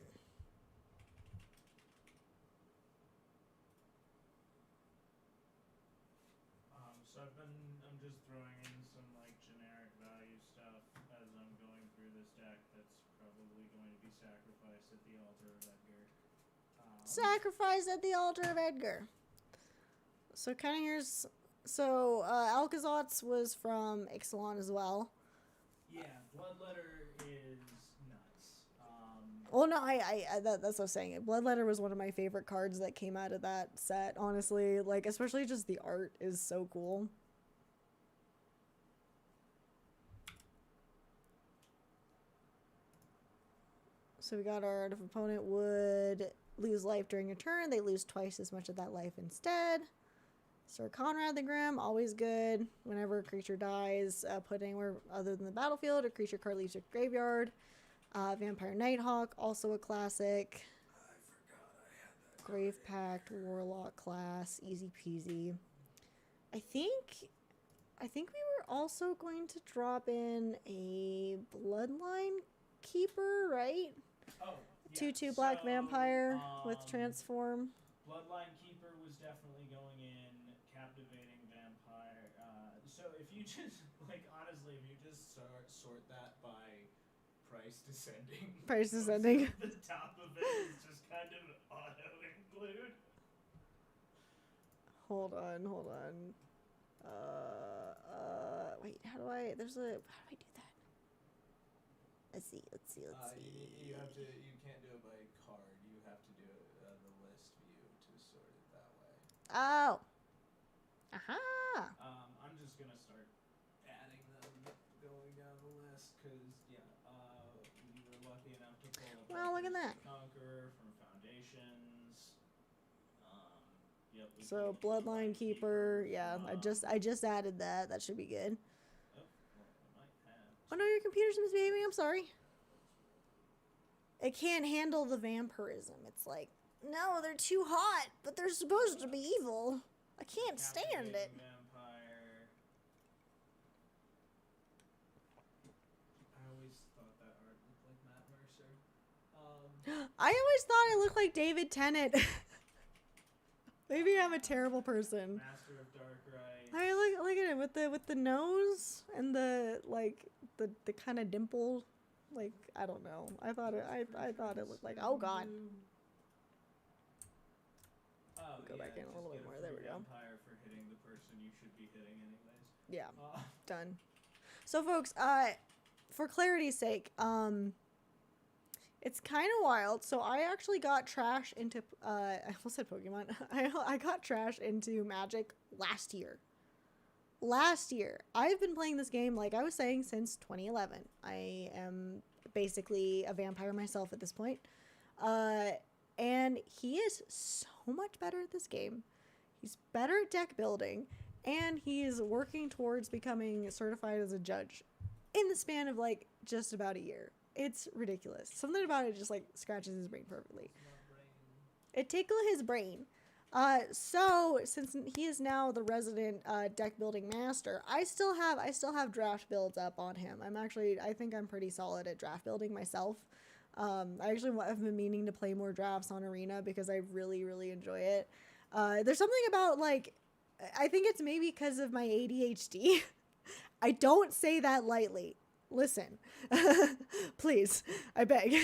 So I'm just throwing in some like generic value stuff as I'm going through this deck that's probably going to be sacrificed at the altar of Edgar. Sacrifice at the altar of Edgar. So kind of here's, so Alcazotz was from Ixalan as well. Yeah, Bloodletter is nuts. Well, no, that's what I was saying. Bloodletter was one of my favorite cards that came out of that set, honestly. Like, especially just the art is so cool. So we got our, if opponent would lose life during a turn, they lose twice as much of that life instead. Sir Conrad the Grim, always good. Whenever a creature dies, put anywhere other than the battlefield, a creature card leaves your graveyard. Vampire Nighthawk, also a classic. I forgot I had that. Grave Pact, Warlock class, easy peasy. I think we were also going to drop in a Bloodline Keeper, right? Oh, yeah. 2/2 black So, vampire with transform. Bloodline Keeper was definitely going in, captivating vampire. So if you just, like, honestly, if you just sort that by price descending. Price descending. The top of it is just kind of auto-include. Hold on. Wait, how do I do that? Let's see. You have to. You can't do it by card. You have to do it the list view to sort it that way. Oh. Aha. I'm just gonna start adding them, going down the list, because we were lucky enough to pull up. Well, look at that. Conqueror from Foundations. Yep. So Bloodline Keeper, yeah, I just added that. That should be good. Oh, well, I might have. Oh no, your computer's misbehaving. I'm sorry. It can't handle the vampirism. It's like, no, they're too hot, but they're supposed to be evil. I can't stand it. Vampire. I always thought that art looked like Matt Mercer. I always thought it looked like David Tennant. Maybe I'm a terrible person. Master of Dark Rites. I look at it with the nose and the kind of dimple. Like, I don't know. I thought it looked like, oh god. Oh, Go back in a little bit more. There we go. Vampire for hitting the person you should be hitting anyways. Yeah, done. So folks, for clarity's sake, it's kind of wild. So I actually got trash into I almost said Pokemon. I got trash into Magic last year. I've been playing this game, like I was saying, since 2011. I am basically a vampire myself at this point. And he is so much better at this game. He's better at deck building, and he's working towards becoming certified as a judge in the span of like just about a year. It's ridiculous. Something about it just like scratches his brain perfectly. It tickled his brain. So since he is now the resident deck building master, I still have draft builds up on him. I think I'm pretty solid at draft building myself. I've been meaning to play more drafts on Arena because I really enjoy it. There's something about like, I think it's maybe because of my ADHD. I don't say that lightly. Listen, please, I beg.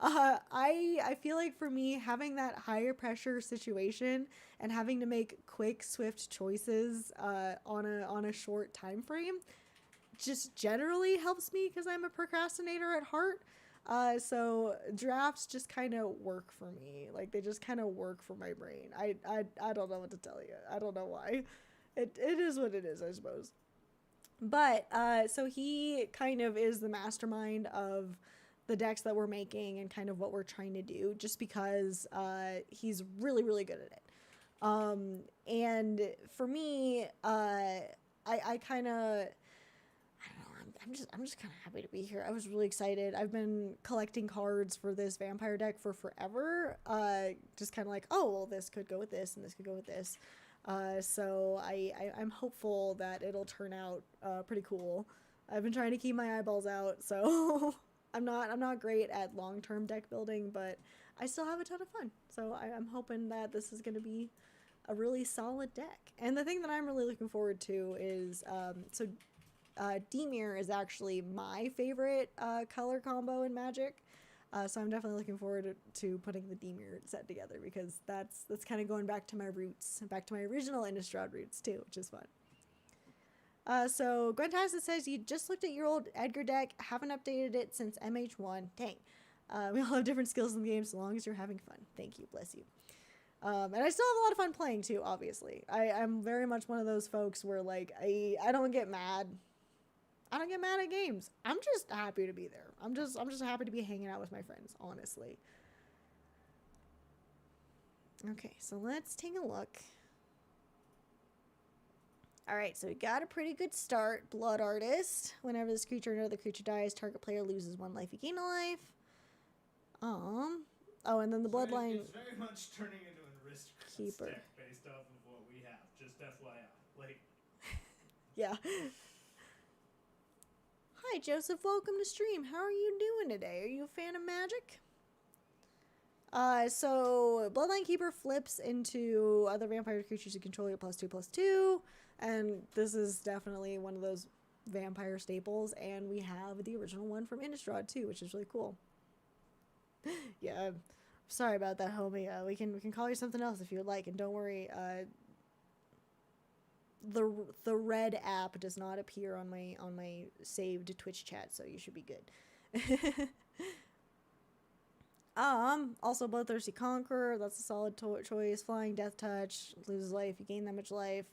I feel like for me, having that higher pressure situation and having to make quick, swift choices on a short time frame just generally helps me because I'm a procrastinator at heart. So drafts just kind of work for me. Like, they just kind of work for my brain. I don't know what to tell you. I don't know why. It is what it is, I suppose. But, so he kind of is the mastermind of the decks that we're making and kind of what we're trying to do, just because, he's really, really good at it. And for me, I kind of, I'm just kind of happy to be here. I was really excited. I've been collecting cards for this vampire deck for forever. Just kind of like, oh, well, this could go with this and this could go with this. So I'm hopeful that it'll turn out pretty cool. I've been trying to keep my eyeballs out, so I'm not great at long-term deck building, but I still have a ton of fun. So I'm hoping that this is going to be a really solid deck. And the thing that I'm really looking forward to is Dimir is actually my favorite color combo in Magic. So I'm definitely looking forward to putting the Dimir set together, because that's kind of going back to my roots, back to my original Innistrad roots too, which is fun. So Gwentasset says, you just looked at your old Edgar deck, haven't updated it since MH1. Dang. We all have different skills in the game, so long as you're having fun. Thank you, bless you. And I still have a lot of fun playing too, obviously. I'm very much one of those folks where, like, I don't get mad. I don't get mad at games. I'm just happy to be there. I'm just happy to be hanging out with my friends, honestly. Okay, so let's take a look. Alright, so we got a pretty good start. Blood Artist. Whenever this creature or another creature dies, target player loses 1 life, you gain a life. Oh, and then the Bloodline... It's very much turning into an aristocrat Keeper. deck based off of what we have. Just FYI. Like... Yeah. Hi, Joseph. Welcome to stream. How are you doing today? Are you a fan of Magic? So Bloodline Keeper flips into other vampire creatures you control, get +2/+2, and this is definitely one of those vampire staples, and we have the original one from Innistrad too, which is really cool. Yeah, sorry about that, homie. We can call you something else if you would like, and don't worry, the red app does not appear on my saved Twitch chat, so you should be good. Also Bloodthirsty Conqueror, that's a solid choice. Flying Death Touch, loses life, you gain that much life.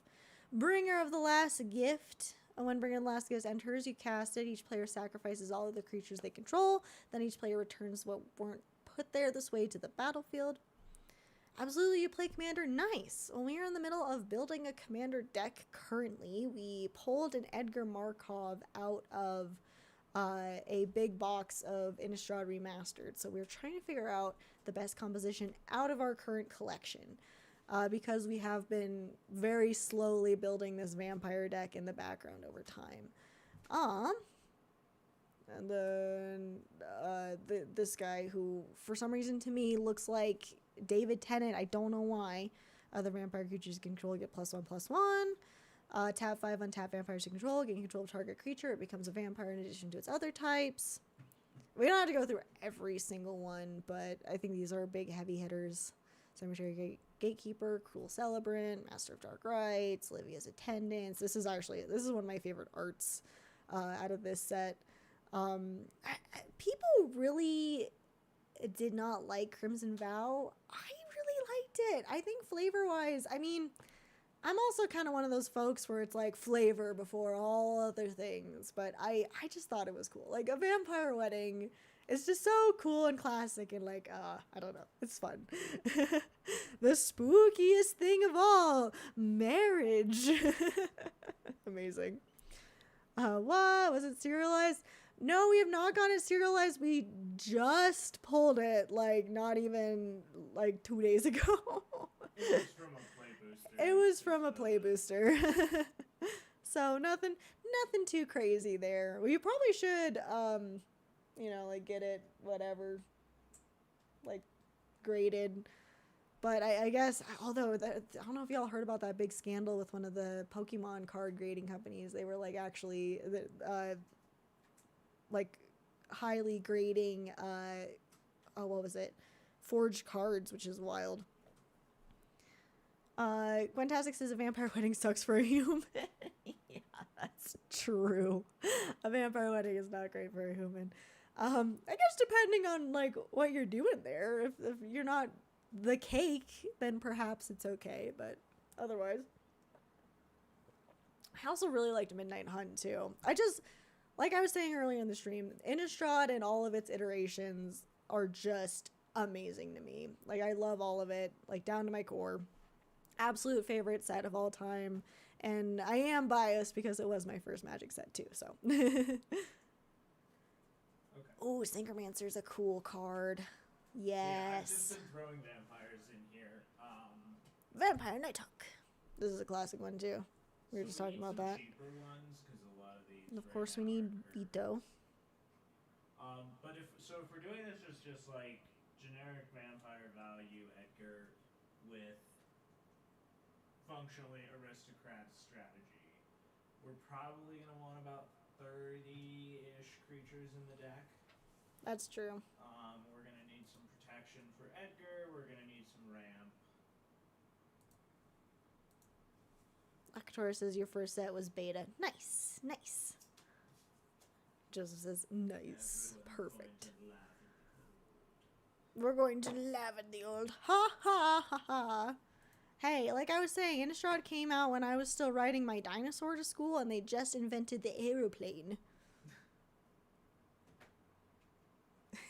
Bringer of the Last Gift. When Bringer of the Last Gift enters, you cast it. Each player sacrifices all of the creatures they control. Then each player returns what weren't put there this way to the battlefield. Absolutely, you play Commander. Nice. When we are in the middle of building a Commander deck currently, we pulled an Edgar Markov out of a big box of Innistrad Remastered. So we're trying to figure out the best composition out of our current collection, because we have been very slowly building this vampire deck in the background over time. And then this guy who, for some reason to me, looks like David Tennant. I don't know why. Other vampire creatures you control get +1/+1. Tap 5 untap vampires you control. Gain control of target creature. It becomes a vampire in addition to its other types. We don't have to go through every single one, but I think these are big heavy hitters. Cemetery Gatekeeper, Cruel Celebrant, Master of Dark Rites, Livia's Attendants. This is one of my favorite arts out of this set. People really did not like Crimson Vow. I really liked it. I think flavor-wise, I mean, I'm also kind of one of those folks where it's like flavor before all other things, but I just thought it was cool. Like, a vampire wedding is just so cool and classic, and like, I don't know, it's fun. The spookiest thing of all, marriage. Amazing. What? Was it serialized? No, we have not gotten it serialized. We just pulled it, like, not even, like, 2 days ago. It was from a play booster. So nothing too crazy there. We probably should, you know, like, get it, whatever, like, graded. But I guess, although, I don't know if y'all heard about that big scandal with one of the Pokemon card grading companies. They were, like, actually, like, highly grading, what was it? Forged cards, which is wild. Gwentastic says a vampire wedding sucks for a human. Yeah, that's true. A vampire wedding is not great for a human. I guess depending on, like, what you're doing there. If you're not the cake, then perhaps it's okay, but otherwise. I also really liked Midnight Hunt, too. Like I was saying earlier in the stream, Innistrad and all of its iterations are just amazing to me. Like, I love all of it, like, down to my core. Absolute favorite set of all time. And I am biased because it was my first Magic set, too, so. Okay. Oh, Synchromancer's a cool card. Yes. Yeah, I've just been throwing vampires in here. Vampire Nighthawk. This is a classic one, too. We were just talking about that. Cheaper ones, 'cause a lot of these And of course, we need Vito. But if we're doing this as just like generic vampire value Edgar with functionally aristocrat strategy, we're probably gonna want about 30-ish creatures in the deck. That's true. We're gonna need some protection for Edgar. We're gonna need some ramp. Akator says your first set was beta. Nice, nice. Joseph says nice, perfect. We're going to laugh at the old ha ha ha ha. Hey, like I was saying, Innistrad came out when I was still riding my dinosaur to school, and they just invented the aeroplane.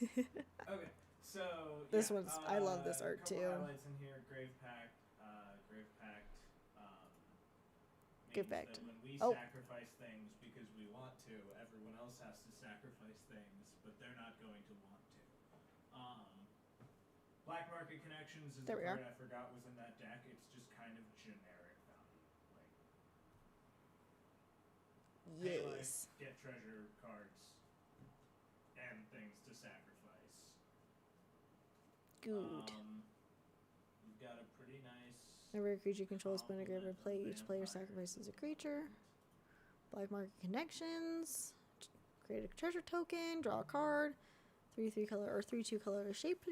Okay, so this one's I love this art too. Highlights in here: Grave Pact, Grave Pact. Grave Pact. When we sacrifice things because we want to, everyone else has to sacrifice things, but they're not going to want to. Black Market Connections is the card I forgot was in that deck. It's just kind of generic value. Like, yes. Pay life, get treasure cards, and things to sacrifice. Good. We've got a pretty nice. Every creature controls spin a grave or play. Each player sacrifices a creature. Black Market Connections. Create a treasure token. Draw a card. 3/3 color or 3/2 color shifter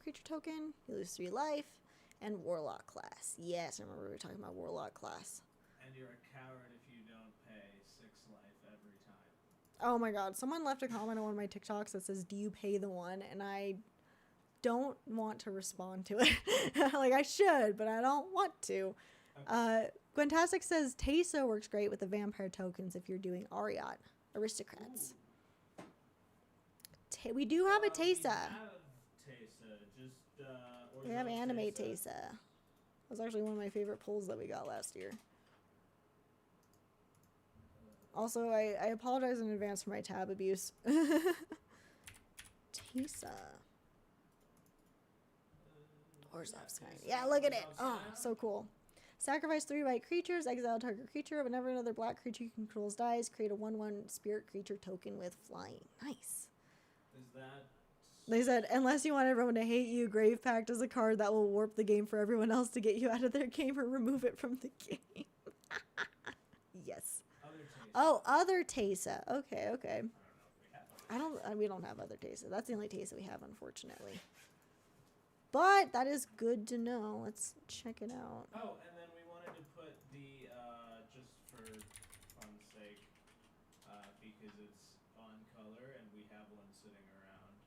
creature token. You lose 3 life. And Warlock class. Yes, I remember we were talking about Warlock class. And you're a coward if you don't pay 6 life every time. Oh my god, someone left a comment on one of my TikToks that says, "Do you pay the one?" And I don't want to respond to it. Like, I should, but I don't want to. Okay. Gwentastic says Teysa works great with the vampire tokens if you're doing Ariat aristocrats. We do have a Teysa. We have Animate Teysa. That was actually one of my favorite pulls that we got last year. Also, I apologize in advance for my tab abuse. Teysa. Yeah, look at it. Oh, so cool. Sacrifice 3 white creatures, exile target creature. Whenever another black creature you controls dies, create a 1/1 spirit creature token with flying. Nice. Is that... They said, unless you want everyone to hate you, Grave Pact is a card that will warp the game for everyone else to get you out of their game or remove it from the game. Yes. Other Teysa. Okay. We don't have other Teysa. That's the only Teysa we have, unfortunately. But that is good to know. Let's check it out. Oh, and then we wanted to put the, just for fun's sake, because it's on color and we have one sitting around.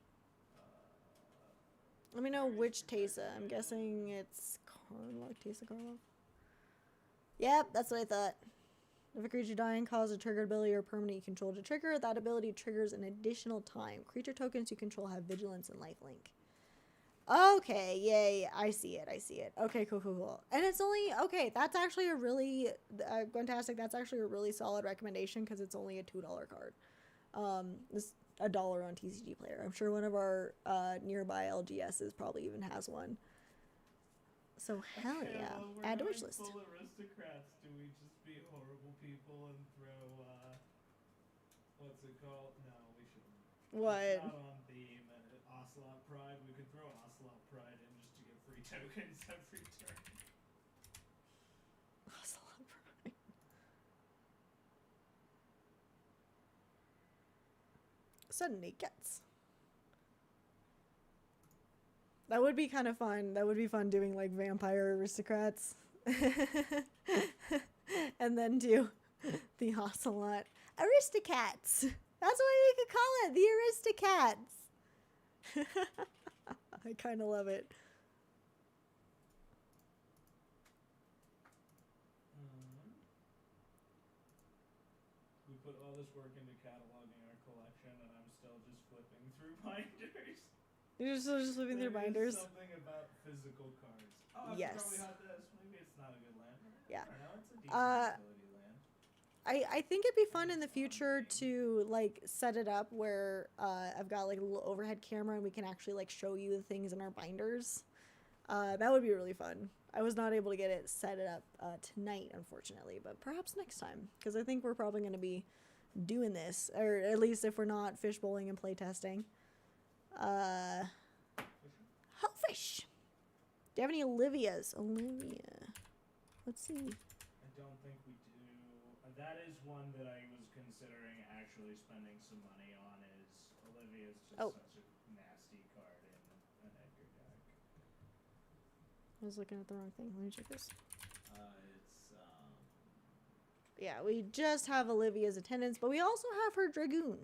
Let me know which Teysa. I'm guessing it's Karlov. Teysa Karlov? Yep, that's what I thought. If a creature dying causes a triggered ability or permanent you control to trigger, that ability triggers an additional time. Creature tokens you control have vigilance and lifelink. Okay, yay, I see it. Okay, cool. And it's only, okay, that's actually a really, Gwentastic, that's actually a really solid recommendation because it's only a $2 card. It's $1 on TCG Player. I'm sure one of our nearby LGSs probably even has one. So, hell yeah. Add to wish list. Full aristocrats, do we just be horrible people and throw, what's it called? No, we shouldn't. What? It's not on theme. Ocelot Pride, we could throw Ocelot Pride in just to get free tokens every turn. Ocelot Prime. Suddenly gets. That would be kind of fun. That would be fun doing like vampire aristocrats. And then do the Ocelot Aristocats. That's what we could call it. The Aristocats. I kind of love it. We put all this work into cataloging our collection, and I'm still just flipping through binders. You're just flipping through binders? Something about physical cards. Oh, I yes. probably had this. Maybe it's not a good land. Yeah. I don't know. It's a decent utility land. I think it'd be fun in the future to like set it up where I've got like a little overhead camera and we can actually like show you the things in our binders. That would be really fun. I was not able to get it set up tonight, unfortunately, but perhaps next time, because I think we're probably going to be doing this, or at least if we're not fish bowling and play testing. Hellfish. Do you have any Olivias? Olivia. Let's see. I don't think we do. That is one that I was considering actually spending some money on. Is Olivia's just such a nasty card in an Edgar deck. I was looking at the wrong thing. Let me check this. It's Yeah, we just have Olivia's attendance, but we also have her Dragoon.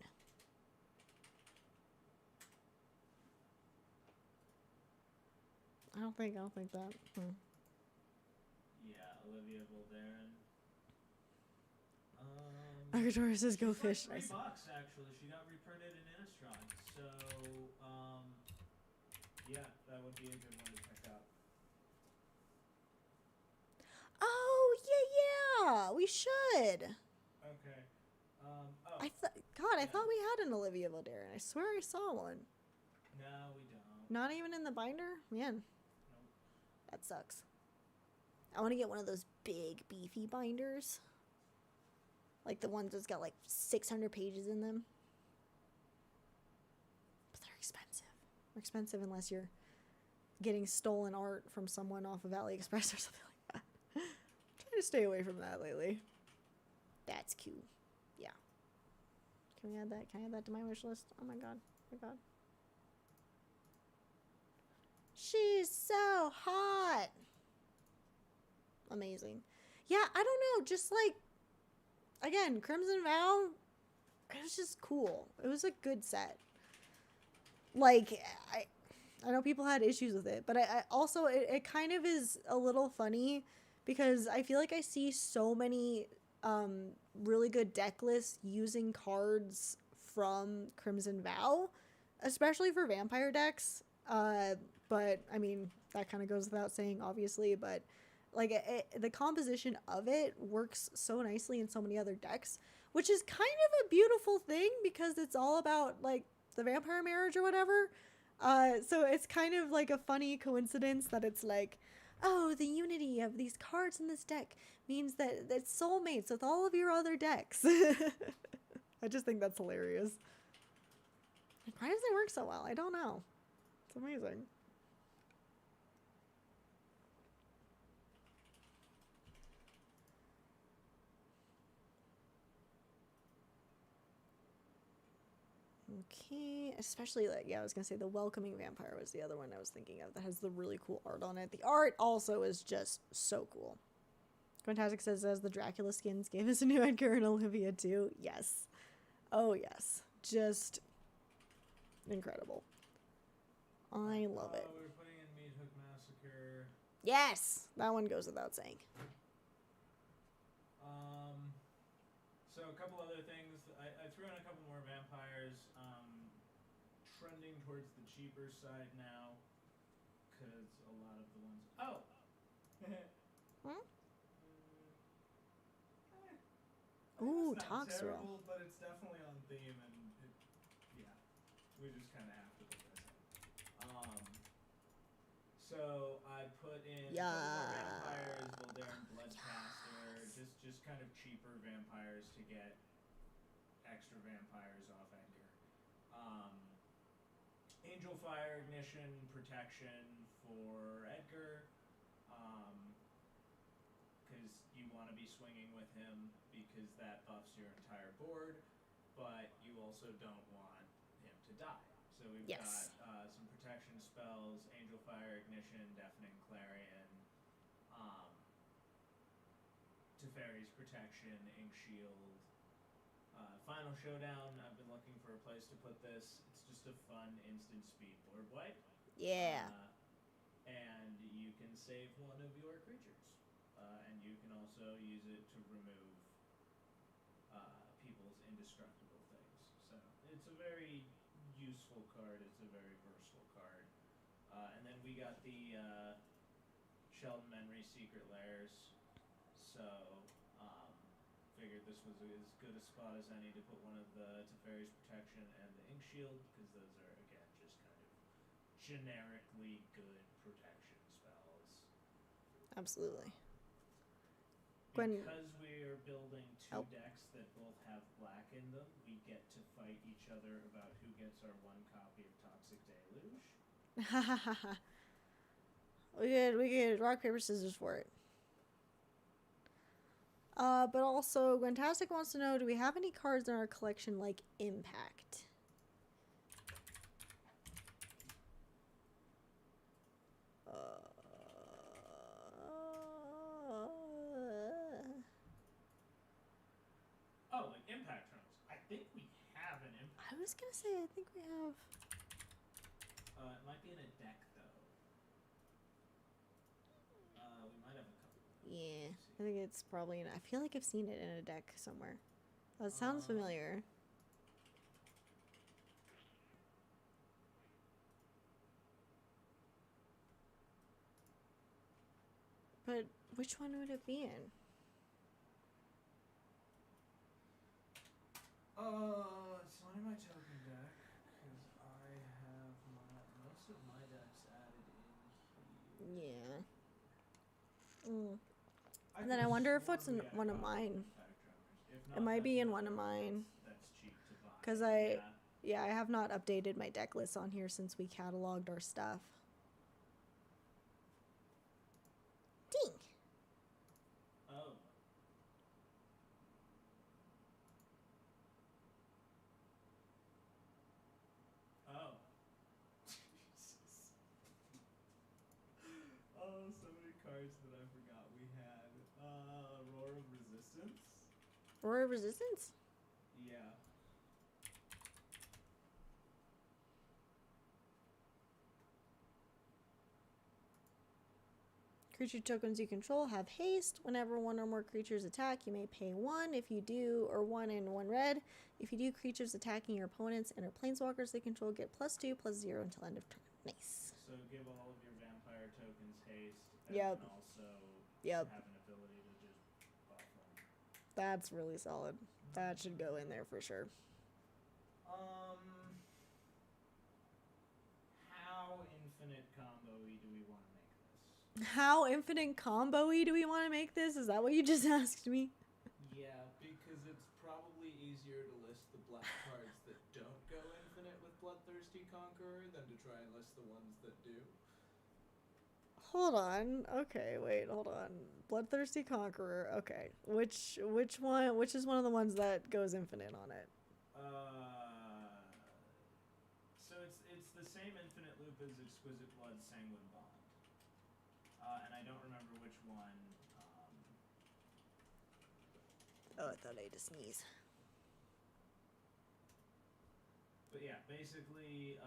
I don't think that. Yeah, Olivia Voldarin. Agadora says go fish. Like $3 actually. She got reprinted in Innistrad, so yeah, that would be a good one to check out. Oh yeah, we should. Okay. I thought we had an Olivia Voldarin. I swear I saw one. No, we don't. Not even in the binder? Man. Nope. That sucks. I want to get one of those big, beefy binders. Like the ones that's got like 600 pages in them. But they're expensive. They're expensive unless you're getting stolen art from someone off of AliExpress or something like that. Trying to stay away from that lately. That's cute. Yeah. Can we add that? Can I add that to my wish list? Oh my god. Oh my god. She's so hot. Amazing. Yeah, I don't know. Just like, again, Crimson Vow, it was just cool. It was a good set. Like, I know people had issues with it, but I also, it kind of is a little funny because I feel like I see so many really good deck lists using cards from Crimson Vow, especially for vampire decks. But I mean, that kind of goes without saying, obviously, but like the composition of it works so nicely in so many other decks, which is kind of a beautiful thing because it's all about like the vampire marriage or whatever. So it's kind of like a funny coincidence that it's like, oh, the unity of these cards in this deck means that it's soulmates with all of your other decks. I just think that's hilarious. Like, why does it work so well? I don't know. It's amazing. Okay, especially like, yeah, I was gonna say the Welcoming Vampire was the other one I was thinking of that has the really cool art on it. The art also is just so cool. Quintastic says, as the Dracula skins gave us a new Edgar and Olivia too. Yes. Oh yes. Just incredible. I love it. We're putting in Meat Hook Massacre. Yes! That one goes without saying. So a couple other things. I threw in a couple more vampires. Trending towards the cheaper side now, because a lot of the ones. Oh. Hmm? Ooh, it's not Toxrill. terrible, but it's definitely on theme, and yeah, we just kind of have to put this in. So I put in a couple more vampires, Voldarin Bloodcaster, just kind of cheaper vampires to get extra vampires off Edgar. Angel Angel Fire Ignition protection for Edgar, because you want to be swinging with him because that buffs your entire board, but you also don't want him to die. So we've got some protection spells: Angel Fire Ignition, Deafening Clarion, Teferi's Protection, Ink Shield. Final Showdown, I've been looking for a place to put this. It's just a fun instant speed board wipe. Yeah. And you can save one of your creatures. And you can also use it to remove people's indestructible things. So it's a very useful card. It's a very versatile card. And then we got the Sheldon Menry Secret Lairs. So figured this was as good a spot as any to put one of the Teferi's Protection and the Ink Shield, because those are, again, just kind of generically good protection spells. Absolutely. Because we are building two decks that both have black in them, we get to fight each other about who gets our one copy of Toxic Deluge. we could rock, paper, scissors for it. But also, Gwentastic wants to know, do we have any cards in our collection like Impact? Oh, like Impact Trunks. I think we have an Impact. I was gonna say, I think we have. It might be in a deck, though. We might have a couple. Yeah, I think it's probably in. I feel like I've seen it in a deck somewhere. That sounds familiar. But which one would it be in? It's not in my token deck, because I have most of my decks added in here. Yeah. And then I wonder if it's in one of mine. It might be in one of mine. That's cheap to buy. Because I have not updated my deck list on here since we cataloged our stuff. Ding! Oh. Oh. Jesus. Oh, so many cards that I forgot we had. Roar of Resistance? Roar of Resistance? Yeah. Creature tokens you control have haste. Whenever one or more creatures attack, you may pay 1 if you do, or 1 and 1 red. If you do, creatures attacking your opponents and or planeswalkers they control get +2/+0 until end of turn. Nice. So give all of your vampire tokens haste, and Yep. then also Yep. have an ability to just buff them. That's really solid. That should go in there for sure. How infinite combo-y do we want to make this? How infinite combo-y do we want to make this? Is that what you just asked me? Yeah, because it's probably easier to list the black cards that don't go infinite with Bloodthirsty Conqueror than to try and list the ones that do. Hold on. Okay, wait, hold on. Bloodthirsty Conqueror. Okay. Which one, which is one of the ones that goes infinite on it? So it's the same infinite loop as Exquisite Blood, Sanguine Bond. And I don't remember which one. Oh, I thought I had to sneeze. But yeah, basically,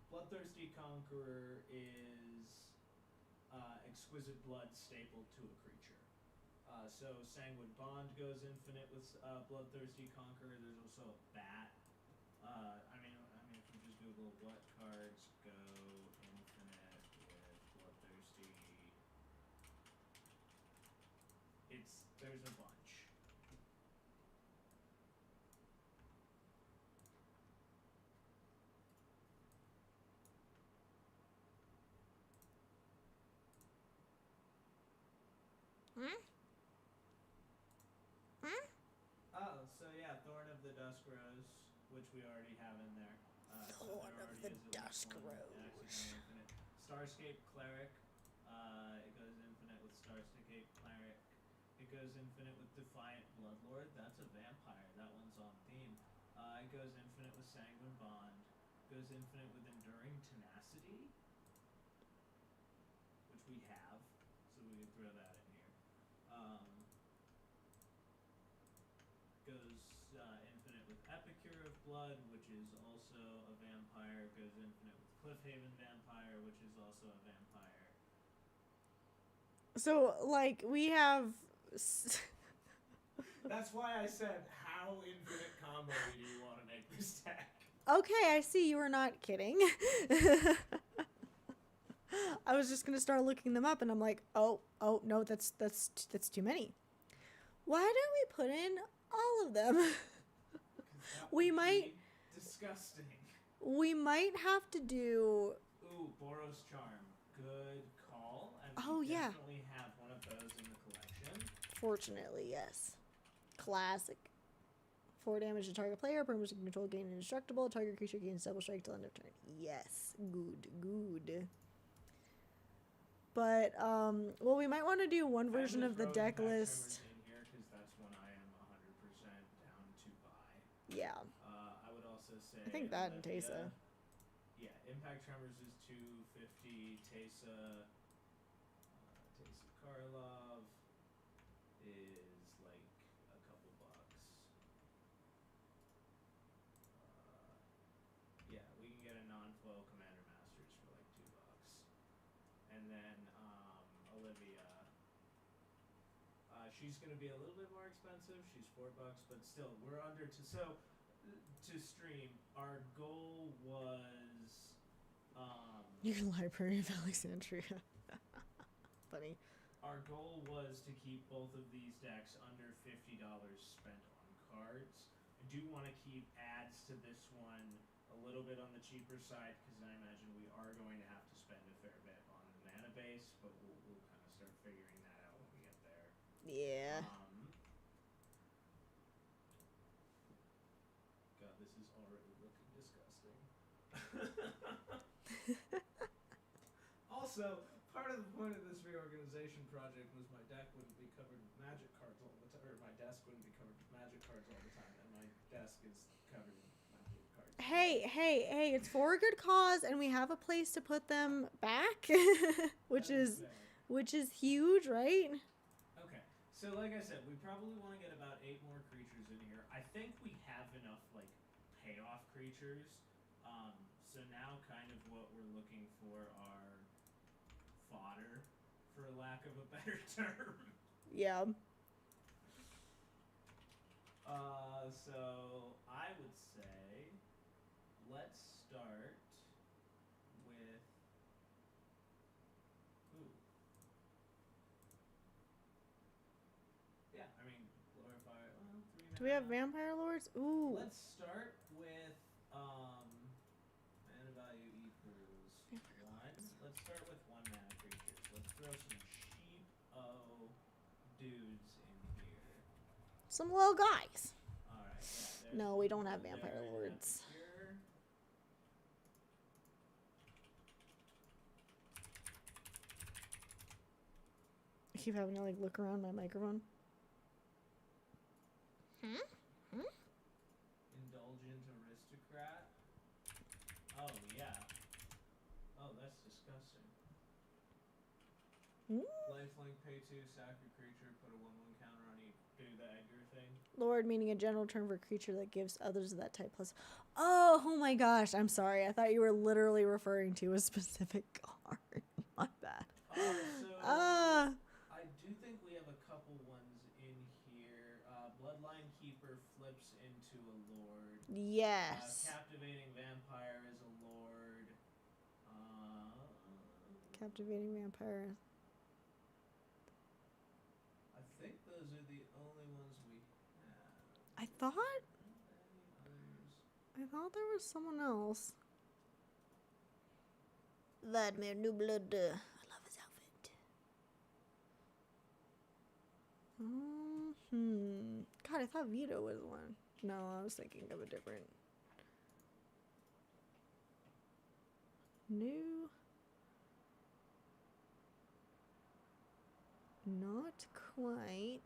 Bloodthirsty Conqueror is Exquisite Blood stapled to a creature. So Sanguine Bond goes infinite with Bloodthirsty Conqueror. There's also a bat. I mean, if you just Google what cards go infinite with Bloodthirsty, there's a bunch. the Dusk Rose, which we already have in there. Lord of the Dusk Rose. Infinite. Starscape Cleric. It goes infinite with Starscape Cleric. It goes infinite with Defiant Bloodlord. That's a vampire. That one's on theme. It goes infinite with Sanguine Bond. Goes infinite with Enduring Tenacity, which we have, so we can throw that in here. Goes infinite with Epicure of Blood, which is also a vampire. Goes infinite with Cliffhaven Vampire, which is also a vampire. So, like, we have... That's why I said, how infinite combo do you want to make this deck? Okay, I see you were not kidding. I was just gonna start looking them up, and I'm like, oh no, that's too many. Why don't we put in all of them? We might. Disgusting. We might have to do. Ooh, Boros Charm, good call. And Oh, we yeah. definitely have one of those in the collection. Fortunately, yes. Classic. 4 damage to target player. Permanent control gain indestructible. Target creature gains double strike till end of turn. Yes. Good. But, well, we might want to do one version of the deck list. In here, because that's one I am 100% down to buy. Yeah. I would also say. I think that and Olivia. Teysa. Yeah, Impact Tremors is 250. Teysa Karlov is like a couple bucks. Yeah, we can get a non-flow Commander Masters for like $2. And then Olivia, she's gonna be a little bit more expensive. She's $4, but still, we're under to. So to stream, our goal was Your Library of Alexandria. Funny. our goal was to keep both of these decks under $50 spent on cards. I do want to keep adds to this one a little bit on the cheaper side, because I imagine we are going to have to spend a fair bit on the mana base, but we'll kind of start figuring that out when we get there. Yeah. God, this is already looking disgusting. Also, part of the point of this reorganization project was my deck wouldn't be covered with magic cards all the time, or my desk wouldn't be covered with magic cards all the time, and my desk is covered with magic cards. Hey, it's for a good cause, and we have a place to put them back, which is huge, right? Okay, so like I said, we probably want to get about 8 more creatures in here. I think we have enough, like, payoff creatures. So now kind of what we're looking for are fodder, for lack of a better term. Yeah. So I would say let's start with yeah, I mean glorify. Do we have Vampire Lords? Ooh. Let's start with mana value equals 1. Let's start with 1 mana creatures. Let's throw some cheap dudes in here. Some little guys. Alright, yeah. No, we don't have Vampire Lords. I keep having to like look around my microphone. Indulgent Aristocrat. Oh, yeah. Oh, that's disgusting. Lifelink, pay 2, sack a creature, put a 1/1 counter on each. Do the Edgar thing. Lord, meaning a general term for a creature that gives others of that type plus. Oh my gosh, I'm sorry. I thought you were literally referring to a specific card. My bad. I do think we have a couple ones in here. Bloodline Keeper flips into a lord. Yes. Captivating Vampire is a lord. Captivating Vampire. I think those are the only ones we have. I thought Any others? there was someone else. Vladimir New Blood. I love his outfit. God, I thought Veto was one. No, I was thinking of a different. New. Not quite.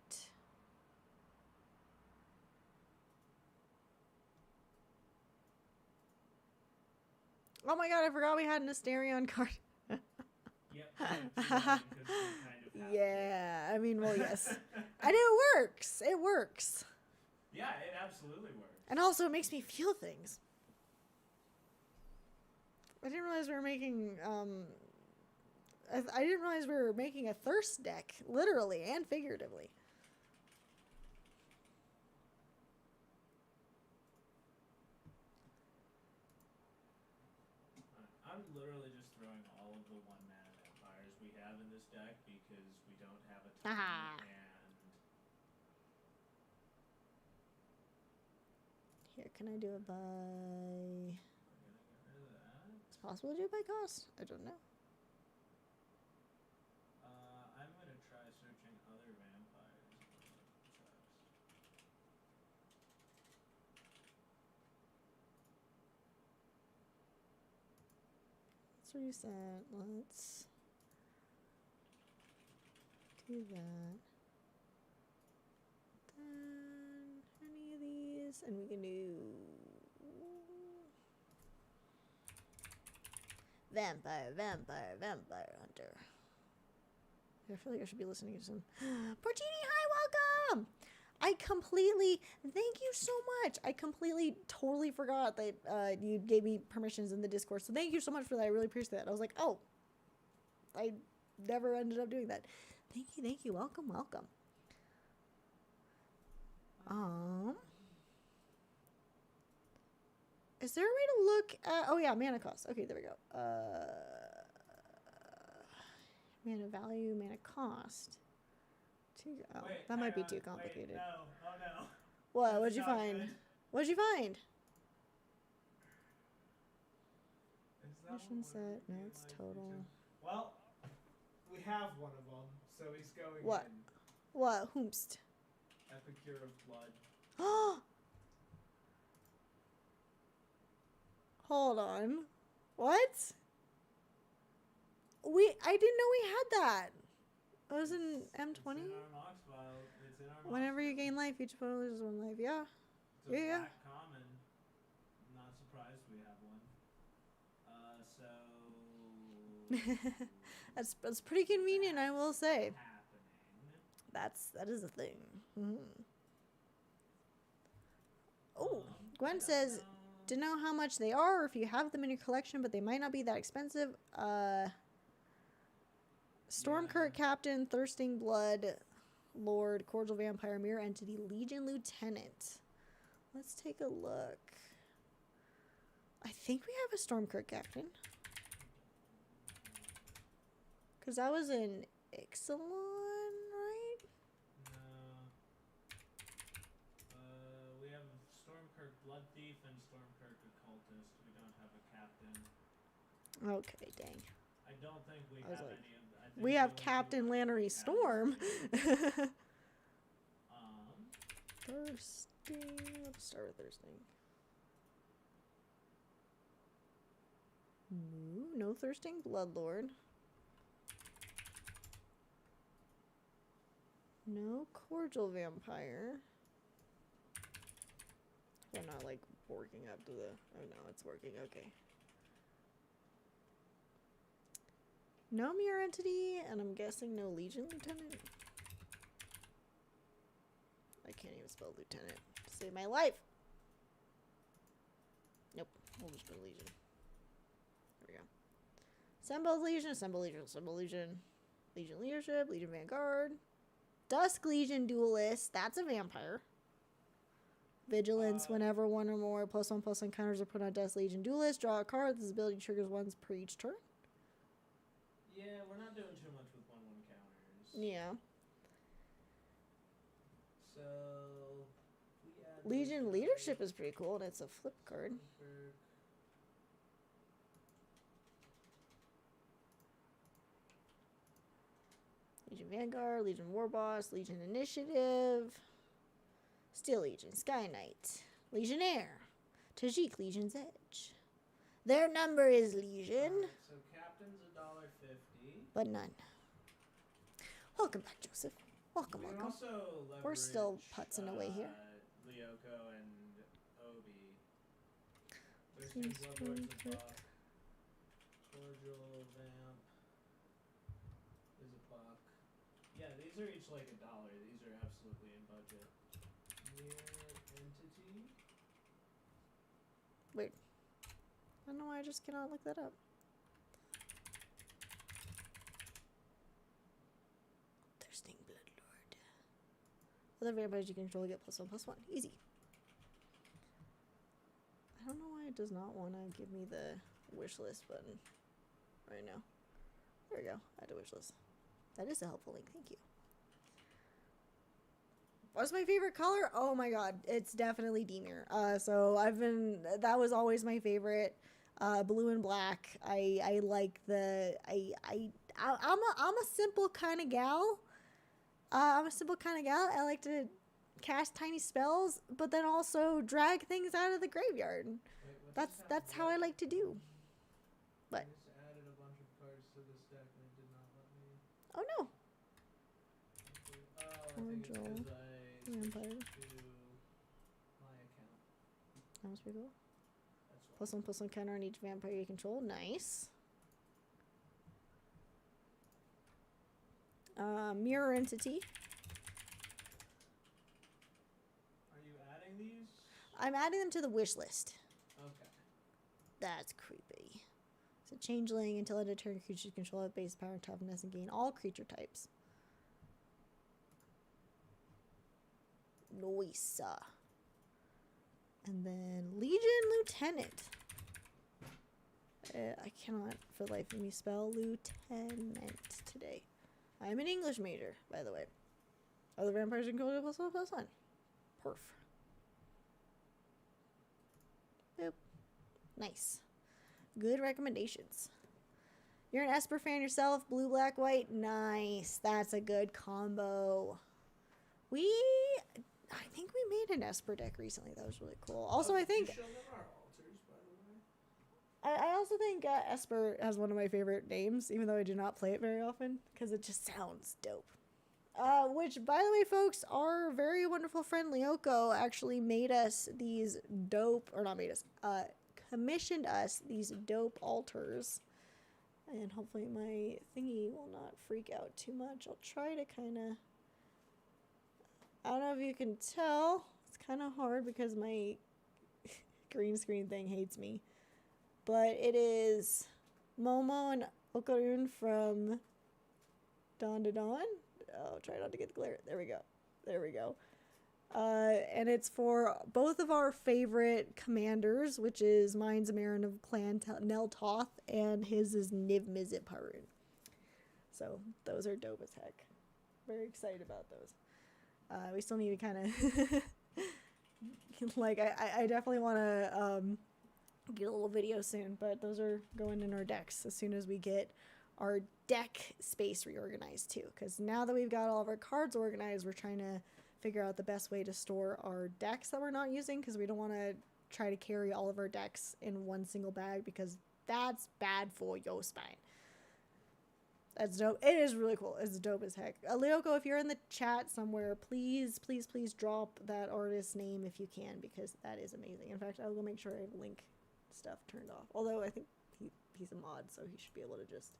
Oh my God, I forgot we had an Asterion card. Yep. Because we kind of have Yeah, I mean, well, yes. And it works. It works. Yeah, it absolutely works. And also, it makes me feel things. I didn't realize we were making, I didn't realize we were making a thirst deck, literally and figuratively. I'm literally just throwing all of the 1-mana vampires we have in this deck because we don't have a ton, Ah. and Here, can I do it by... we're gonna get rid of that. It's possible to do it by cost? I don't know. I'm gonna try searching other vampires in the chest. Let's reset. Let's do that. Then any of these, and we can do vampire, vampire, vampire hunter. I feel like I should be listening to some. Portini, hi, welcome. I completely, thank you so much. I completely, totally forgot that you gave me permissions in the Discord. So thank you so much for that. I really appreciate that. I was like, oh, I never ended up doing that. Thank you. Welcome, welcome. Is there a way to look at, oh yeah, mana cost. Okay, there we go. Mana value, mana cost. Oh, Wait, that might be hang too on. complicated. Wait, no. Oh no. What? That's What'd you not find? good. What'd you find? Is that Mission one set. No, would it's be like total. region? Well, we have one of them, so he's going What? in. What? Whomst? Epicure of Blood. Hold on. What? I didn't know we had that. It was in M20? It's in our Mox file. It's in our Whenever Mox you gain life, each opponent loses 1 life. Yeah. It's a Yeah. black common. Not surprised we have one. That's pretty convenient, I will say. Happening. That is a thing. Oh, Um, Gwen I don't says, know. to know how much they are, or if you have them in your collection, but they might not be that expensive. Stormkirk Captain, Thirsting Blood, Lord, Cordial Vampire, Mirror Entity, Legion Lieutenant. Let's take a look. I think we have a Stormkirk Captain. Because that was in Ixalan, right? No. We have Stormkirk Blood Thief and Stormkirk Occultist. We don't have a captain. Okay, dang. I don't think we I was have like, any of I think We the have only Captain two Lannery we Storm. have- Thirsting. Let's start with Thirsting. No Thirsting Bloodlord. No Cordial Vampire. We're not like working up to the. Oh no, it's working. Okay. No Mirror Entity, and I'm guessing no Legion Lieutenant. I can't even spell Lieutenant to save my life. Nope, we'll just put Legion. There we go. Assemble Legion, Assemble Legion, Assemble Legion. Legion Leadership, Legion Vanguard. Dusk Legion Duelist, that's a vampire. Vigilance, whenever one or more +1/+1 counters are put on Dusk Legion Duelist, draw a card. This ability triggers once per each turn. Yeah, we're not doing too much with 1/1 counters. Yeah. So we add Legion those Leadership guys. is pretty cool, and it's a flip card. Stormkirk. Legion Vanguard, Legion Warboss, Legion Initiative. Steel Legion, Sky Knight, Legionnaire, Tajik, Legion's Edge. Their number is Legion, Alright, so captain's $1.50. but none. Welcome back, Joseph. Welcome, We can welcome. also We're still leverage, putzing away here. Lyoko and Obi. There's Seems Bloodlord's a good. buck. Cordial Vamp is a buck. Yeah, these are each like $1. These are absolutely in budget. Mere Entity. Wait. I don't know why I just cannot look that up. Thirsting Bloodlord. Other vampires you control get +1/+1. Easy. I don't know why it does not want to give me the wish list button right now. There we go. Add to wish list. That is a helpful link. Thank you. What's my favorite color? Oh my god, it's definitely Demir. So that was always my favorite. Blue and black. I like I'm a simple kind of gal. I'm a simple kind of gal. I like to cast tiny spells, but then also drag things out of the graveyard. Wait, what just That's happened? how I like to do. I What? just added a bunch of cards to this deck and it did not let me. Oh no. Oh, I think it's Cordial. because I switched Vampire. to my account. That was pretty cool. That's why. +1/+1 counter on each vampire you control. Nice. Mirror Entity. Are you adding these? I'm adding them to the wish list. Okay. That's creepy. So changeling until end of turn, creatures control have base power and toughness and gain all creature types. Nice. And then Legion Lieutenant. I cannot for the life of me spell Lieutenant today. I'm an English major, by the way. Other vampires can go to +1/+1. Perf. Boop. Nice. Good recommendations. You're an Esper fan yourself. Blue, black, white. Nice. That's a good combo. I think we made an Esper deck recently. That was really cool. Also, I think... You show them our altars, by the way. I also think Esper has one of my favorite names, even though I do not play it very often, because it just sounds dope. Which, by the way, folks, our very wonderful friend Lyoko actually made us these dope, or not made us, commissioned us these dope altars. And hopefully my thingy will not freak out too much. I'll try to kind of... I don't know if you can tell. It's kind of hard because my green screen thing hates me. But it is Momo and Okarun from Dawn to Dawn. Oh, try not to get the glare. There we go. There we go. And it's for both of our favorite commanders, which is mine's Meren of Clan Neltoth, and his is Niv Mizzet Parun. So those are dope as heck. Very excited about those. We still need to kind of like I definitely want to get a little video soon, but those are going in our decks as soon as we get our deck space reorganized too, because now that we've got all of our cards organized, we're trying to figure out the best way to store our decks that we're not using, because we don't want to try to carry all of our decks in one single bag, because that's bad for your spine. That's dope. It is really cool. It's dope as heck. Lyoko, if you're in the chat somewhere, please, please, please drop that artist's name if you can, because that is amazing. In fact, I'll go make sure I have link stuff turned off. Although I think he's a mod, so he should be able to just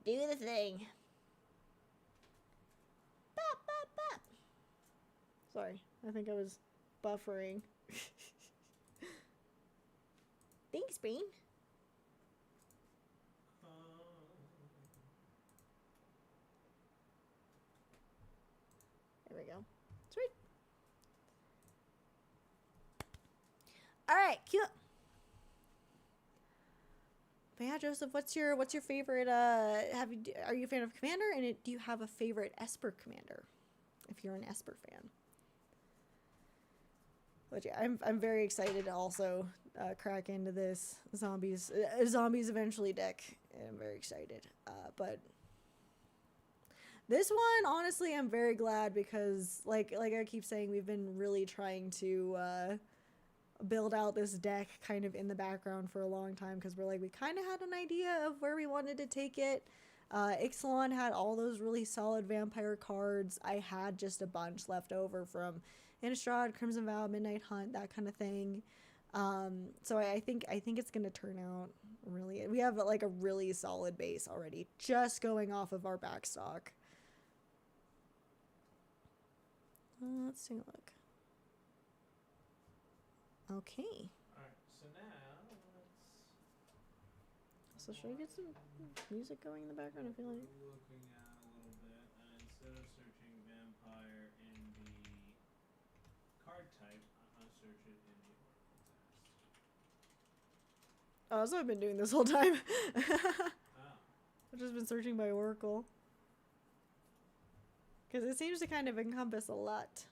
do the thing. Bop, bop, bop. Sorry, I think I was buffering. Thanks, Bean. There we go. Sweet. All right, cute. But yeah, Joseph, what's your favorite? Are you a fan of Commander? And do you have a favorite Esper Commander? If you're an Esper fan. But yeah, I'm very excited to also crack into this zombies eventually deck. I'm very excited. But This one, honestly, I'm very glad because, like I keep saying, we've been really trying to build out this deck kind of in the background for a long time because we kind of had an idea of where we wanted to take it. Ixalan had all those really solid vampire cards. I had just a bunch left over from Innistrad, Crimson Vow, Midnight Hunt, that kind of thing. So I think it's gonna turn out really. We have like a really solid base already, just going off of our backstock. Let's take a look. Okay. Alright, so now let's... So should we get some music going in the background? I feel like... Looking at a little bit, and instead of searching vampire in the card type, I'm going to search it in the oracle text. Oh, that's what I've been doing this whole time. Oh. I've just been searching by oracle. Because it seems to kind of encompass a lot.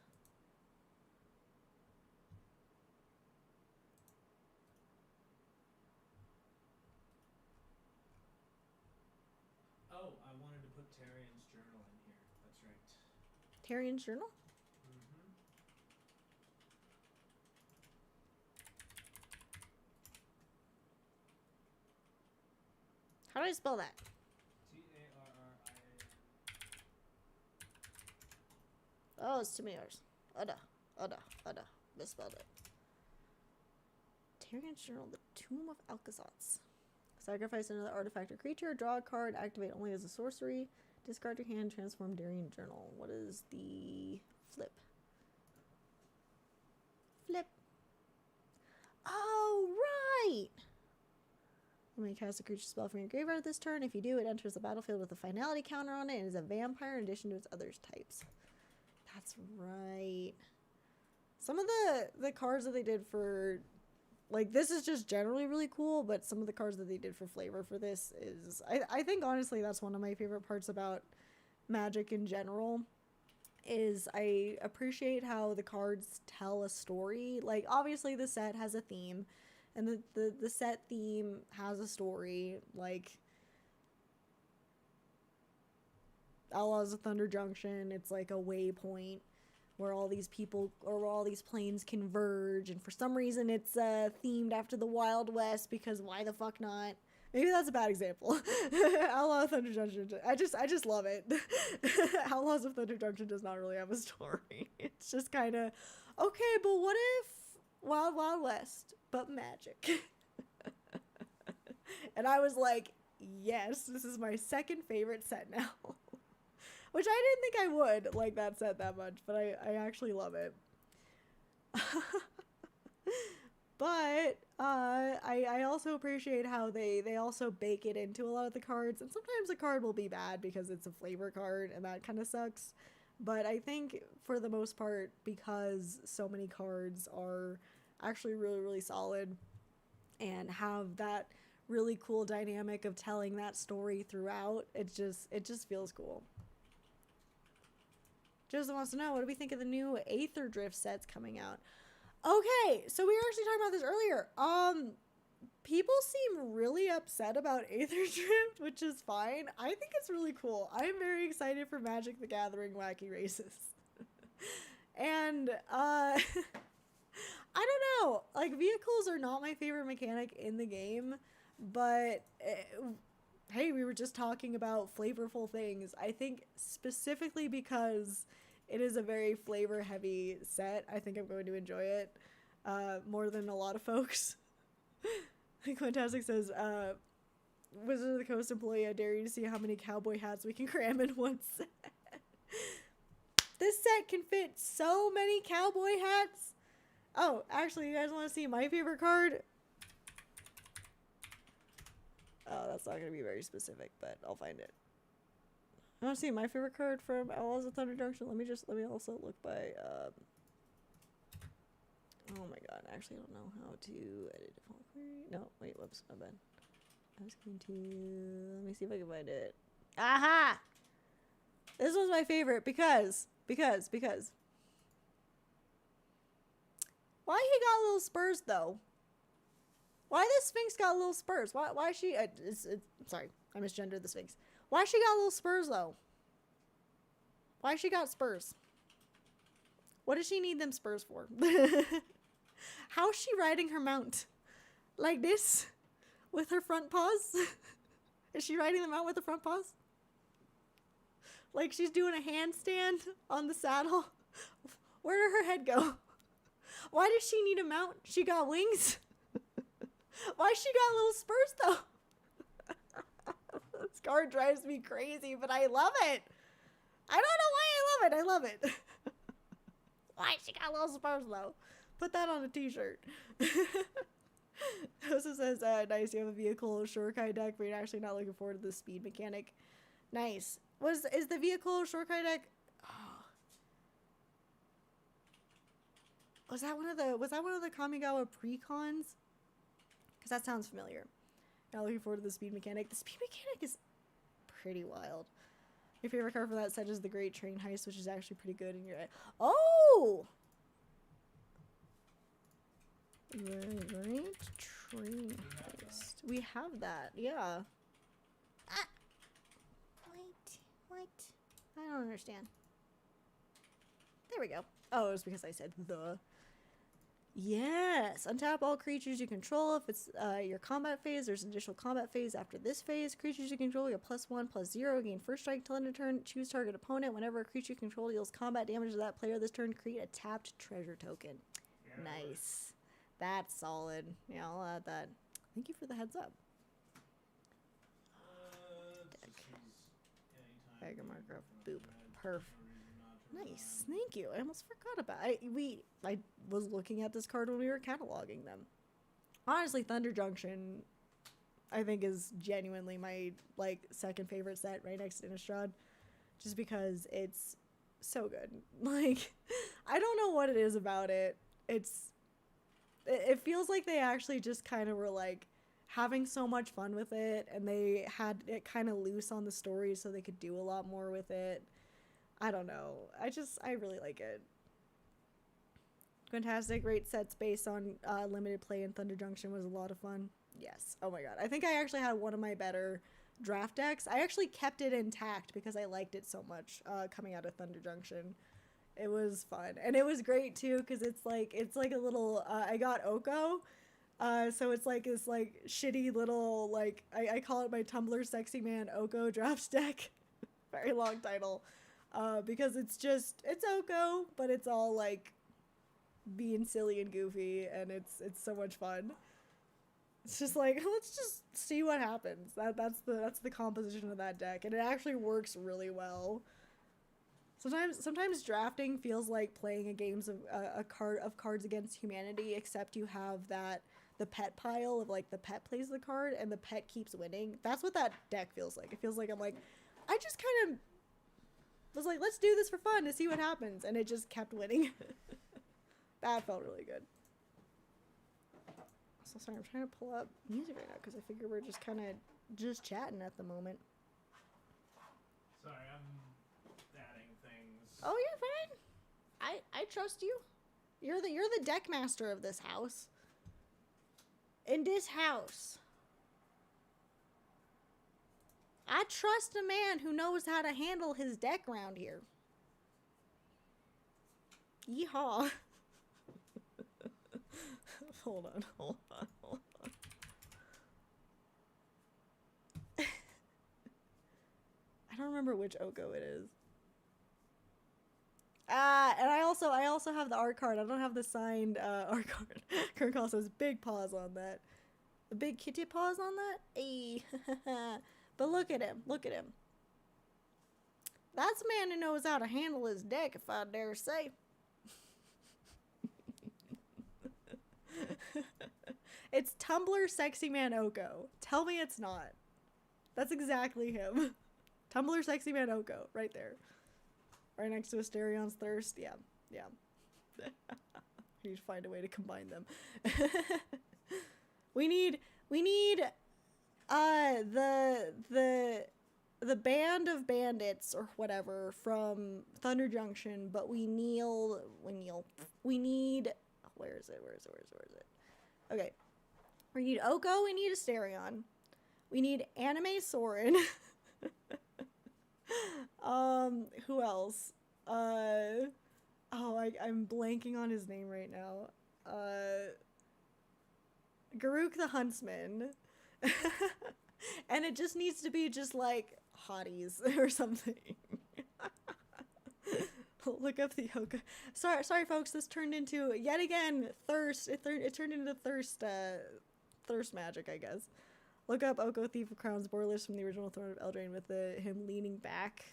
Oh, I wanted to put Tarian's journal in here. That's right. Tarian's journal? Mm-hmm. How do I spell that? T-A-R-R-I-A-N. Oh, it's tomatoes. Udda. Misspelled it. Tarian's journal, the Tomb of Alcazats. Sacrifice another artifact or creature, draw a card, activate only as a sorcery, discard your hand, transform Darien Journal. What is the flip? Flip. Oh, right! You may cast a creature spell from your graveyard this turn. If you do, it enters the battlefield with a finality counter on it and is a vampire in addition to its other types. That's right. Some of the cards that they did for... Like, this is just generally really cool, but some of the cards that they did for flavor for this is... I think, honestly, that's one of my favorite parts about Magic in general, is I appreciate how the cards tell a story. Like, obviously, the set has a theme, and the set theme has a story. Like, Outlaws of Thunder Junction, it's like a waypoint where all these people or where all these planes converge, and for some reason it's themed after the Wild West because why the fuck not? Maybe that's a bad example. Outlaw of Thunder Junction, I just love it. Outlaws of Thunder Junction does not really have a story. It's just kind of okay, but what if Wild Wild West but magic? And I was like, yes, this is my second favorite set now. Which I didn't think I would like that set that much, but I actually love it. But I also appreciate how they also bake it into a lot of the cards, and sometimes a card will be bad because it's a flavor card, and that kind of sucks. But I think for the most part, because so many cards are actually really, really solid and have that really cool dynamic of telling that story throughout, it just feels cool. Joseph wants to know, what do we think of the new Aether Drift sets coming out? Okay, so we were actually talking about this earlier. People seem really upset about Aether Drift, which is fine. I think it's really cool. I'm very excited for Magic the Gathering Wacky Races. And, I don't know. Like, vehicles are not my favorite mechanic in the game, but... hey, we were just talking about flavorful things. I think specifically because it is a very flavor-heavy set, I think I'm going to enjoy it more than a lot of folks. Quintastic says, Wizards of the Coast employee, I dare you to see how many cowboy hats we can cram in one set. This set can fit so many cowboy hats. Oh, actually, you guys want to see my favorite card? Oh, that's not going to be very specific, but I'll find it. I want to see my favorite card from Outlaws of Thunder Junction. Let me also look by, oh my god, I actually don't know how to edit default query. No, wait, whoops, my bad. I was going to, let me see if I can find it. Aha! This was my favorite because. Why he got little spurs, though? Why the Sphinx got little spurs? Why she... sorry, I misgendered the Sphinx. Why she got little spurs, though? Why she got spurs? What does she need them spurs for? How's she riding her mount? Like this? With her front paws? Is she riding them out with the front paws? Like she's doing a handstand on the saddle? Where did her head go? Why does she need a mount? She got wings? Why she got little spurs though? This card drives me crazy, but I love it. I don't know why I love it. I love it. Why she got little spurs though? Put that on a t-shirt. Also says, nice, you have a vehicle Shurikai deck, but you're actually not looking forward to the speed mechanic. Nice. Is the vehicle Shurikai deck? Oh. Was that one of the Kamigawa precons? Because that sounds familiar. Not looking forward to the speed mechanic. The speed mechanic is pretty wild. Your favorite card for that set is the Great Train Heist, which is actually pretty good in your... Oh! Great Train Heist. We have that, yeah. Ah! What? I don't understand. There we go. Oh, it was because I said the... Yes! Untap all creatures you control. If it's your combat phase, there's an additional combat phase after this phase. Creatures you control, you have +1/+0. Gain first strike till end of turn. Choose target opponent. Whenever a creature you control deals combat damage to that player this turn, create a tapped treasure token. Yeah, nice. That's solid. Yeah, I'll add that. Thank you for the heads up. Edgar Markov. Boop. Perf. Nice. Thank you. I almost forgot about it. I was looking at this card when we were cataloging them. Honestly, Thunder Junction, I think, is genuinely my, like, second favorite set right next to Innistrad. Just because it's so good. Like, I don't know what it is about it. It feels like they actually just kind of were, like, having so much fun with it, and they had it kind of loose on the story so they could do a lot more with it. I don't know. I really like it. Fantastic. Great sets based on limited play, and Thunder Junction was a lot of fun. Yes. Oh my god. I think I actually had one of my better draft decks. I actually kept it intact because I liked it so much coming out of Thunder Junction. It was fun. And it was great too because it's like a little... I got Oko. So it's like this like shitty little like... I call it my Tumblr Sexy Man Oko draft deck. Very long title. Because it's Oko, but it's all like being silly and goofy, and it's so much fun. It's just like, let's just see what happens. That's the composition of that deck, and it actually works really well. Sometimes drafting feels like playing a games of Cards Against Humanity, except you have the pet pile of like the pet plays the card and the pet keeps winning. That's what that deck feels like. It feels like I just kind of was like, let's do this for fun to see what happens, and it just kept winning. That felt really good. So sorry, I'm trying to pull up music right now because I figure we're just kind of just chatting at the moment. Sorry, I'm adding things. Oh, you're fine. I trust you. You're the deck master of this house. In this house, I trust a man who knows how to handle his deck around here. Yeehaw. Hold on. I don't remember which Oko it is. And I also have the art card. I don't have the signed art card. Kurt Call says big paws on that. The big kitty paws on that? Ayy. But look at him. Look at him. That's a man who knows how to handle his deck, if I dare say. It's Tumblr Sexy Man Oko. Tell me it's not. That's exactly him. Tumblr Sexy Man Oko. Right there. Right next to Astarion's Thirst. Yeah. Yeah. I need to find a way to combine them. We need the band of bandits or whatever from Thunder Junction, but we need where is it? Okay. We need Oko, we need Astarion. We need Anime Soren. Who else? I'm blanking on his name right now. Garuk the Huntsman. And it just needs to be just like hotties or something. Look up the Oko. Sorry folks, this turned into, yet again, thirst. It turned into thirst magic, I guess. Look up Oko, Thief of Crowns, borderless from the original Throne of Eldraine with him leaning back.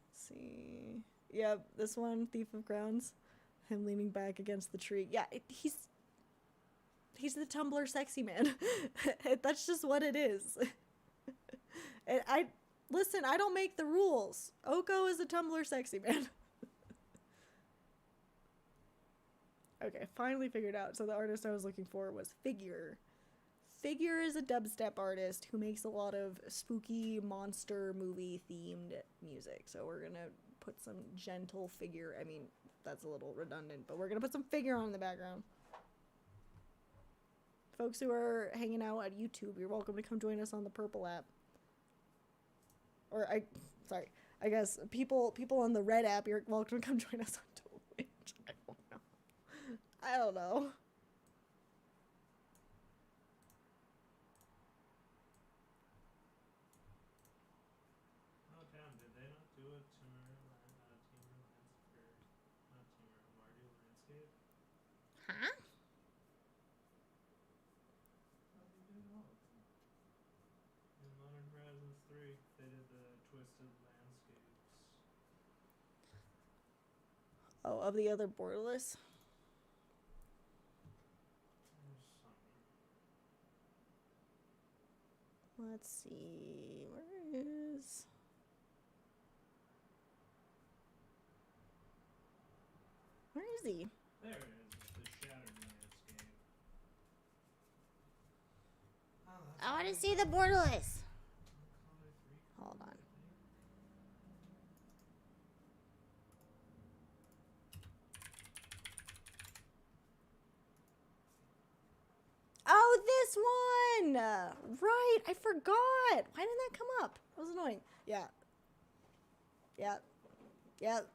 Let's see. Yep, this one, Thief of Crowns. Him leaning back against the tree. Yeah, he's the Tumblr sexy man. That's just what it is. Listen, I don't make the rules. Oko is a Tumblr sexy man. Okay, finally figured out. So the artist I was looking for was Figure. Figure is a dubstep artist who makes a lot of spooky monster movie themed music. So we're gonna put some gentle Figure. I mean, that's a little redundant, but we're gonna put some Figure on in the background. Folks who are hanging out at YouTube, you're welcome to come join us on the Purple app. Or I guess people on the Red app, you're welcome to come join us on Twitch. I don't know. Oh damn, did they not do a Timur landscape? Not Timur, Mardu landscape? Huh? How did they do all of them? In Modern Horizons 3, they did the Twisted Landscapes. Oh, of the other borderless? There's some. Let's see. Where is... Where is he? There it is, the Shattered Landscape. I want to see the borderless. Hold on. Oh, this one! Right, I forgot. Why didn't that come up? That was annoying. Yeah. Yep. Yep.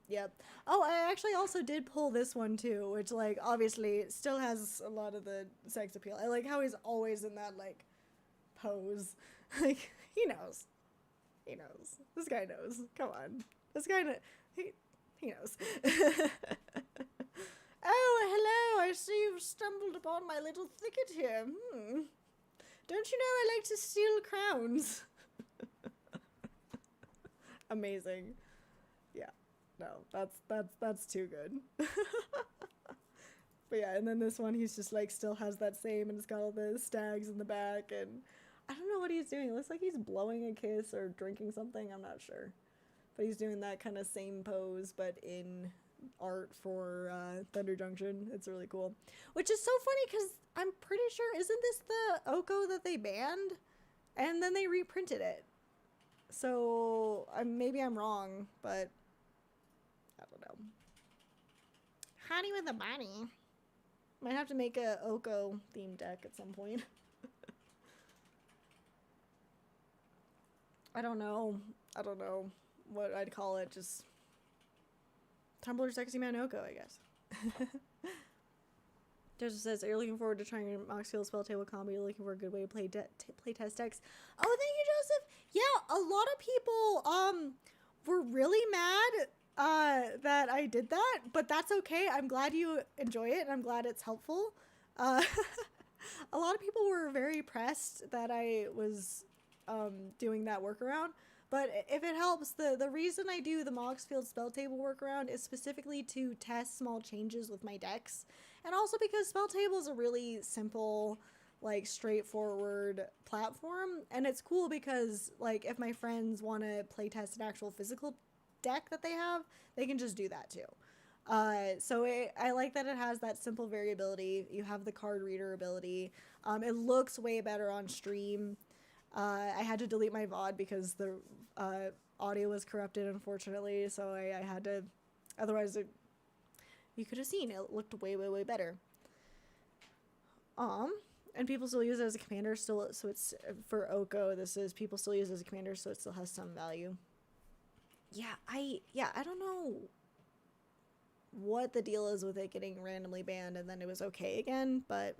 Yep. Oh, I actually also did pull this one too, which, like, obviously still has a lot of the sex appeal. I like how he's always in that, like, pose. Like, he knows. He knows. This guy knows. Come on. This guy, he knows. Oh, hello. I see you've stumbled upon my little thicket here. Don't you know I like to steal crowns? Amazing. Yeah. No, that's too good. But yeah, and then this one, he's just like still has that same, and it's got all the stags in the back, and I don't know what he's doing. It looks like he's blowing a kiss or drinking something. I'm not sure, but he's doing that kind of same pose, but in art for Thunder Junction. It's really cool, which is so funny because I'm pretty sure, isn't this the Oko that they banned, and then they reprinted it? So maybe I'm wrong, but I don't know. Hottie with a body. Might have to make a Oko themed deck at some point. I don't know what I'd call it. Just Tumblr Sexy Man Oko, I guess. Joseph says, are you looking forward to trying your Moxfield Spelltable combo? You're looking for a good way to play test decks. Oh, thank you, Joseph. Yeah, a lot of people were really mad that I did that, but that's okay. I'm glad you enjoy it, and I'm glad it's helpful. A lot of people were very pressed that I was doing that workaround. But if it helps, the reason I do the Moxfield Spelltable workaround is specifically to test small changes with my decks. And also because Spelltable is a really simple, like, straightforward platform. And it's cool because, like, if my friends want to play test an actual physical deck that they have, they can just do that too. So I like that it has that simple variability. You have the card reader ability. It looks way better on stream. I had to delete my VOD because the audio was corrupted, unfortunately, so I had to, otherwise you could have seen it looked way, way, way better. And people still use it as a commander, still, so it's for Oko. This is people still use it as a commander, so it still has some value. Yeah, I don't know what the deal is with it getting randomly banned and then it was okay again, but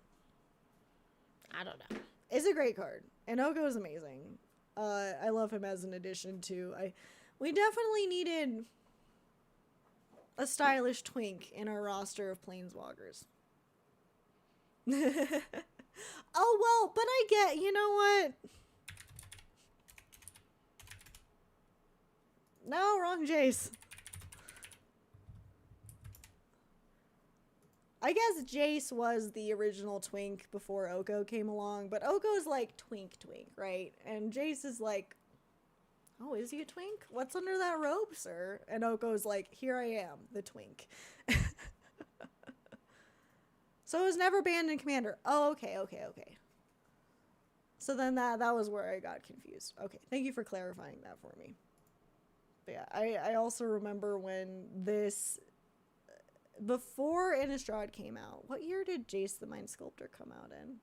I don't know. It's a great card, and Oko is amazing. I love him as an addition to. We definitely needed a stylish twink in our roster of planeswalkers. Oh, well, but I get, you know what? No, wrong Jace. I guess Jace was the original twink before Oko came along, but Oko's like twink, right? And Jace is like, oh, is he a twink? What's under that robe, sir? And Oko's like, here I am, the twink. So it was never banned in Commander. Oh, okay. So then that was where I got confused. Okay, thank you for clarifying that for me. But yeah, I also remember when this, before Innistrad came out, what year did Jace the Mind Sculptor come out in?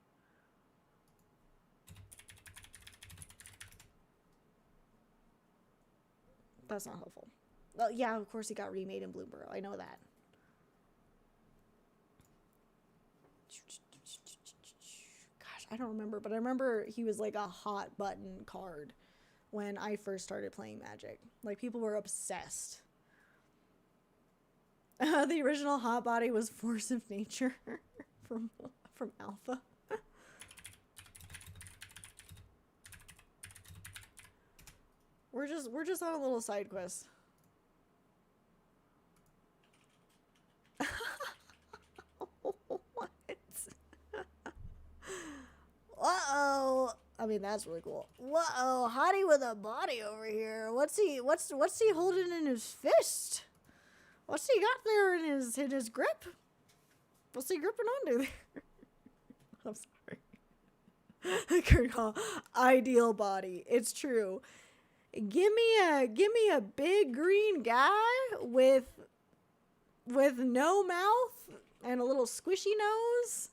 That's not helpful. Well, yeah, of course he got remade in Bloomborough. I know that. Gosh, I don't remember, but I remember he was like a hot button card when I first started playing Magic. Like, people were obsessed. The original hot body was Force of Nature from Alpha. We're just on a little side quest. What? Uh-oh. I mean, that's really cool. Whoa, hottie with a body over here. What's he holding in his fist? What's he got there in his grip? What's he gripping onto there? I'm sorry. Good call. Ideal body. It's true. Give me a big green guy with no mouth and a little squishy nose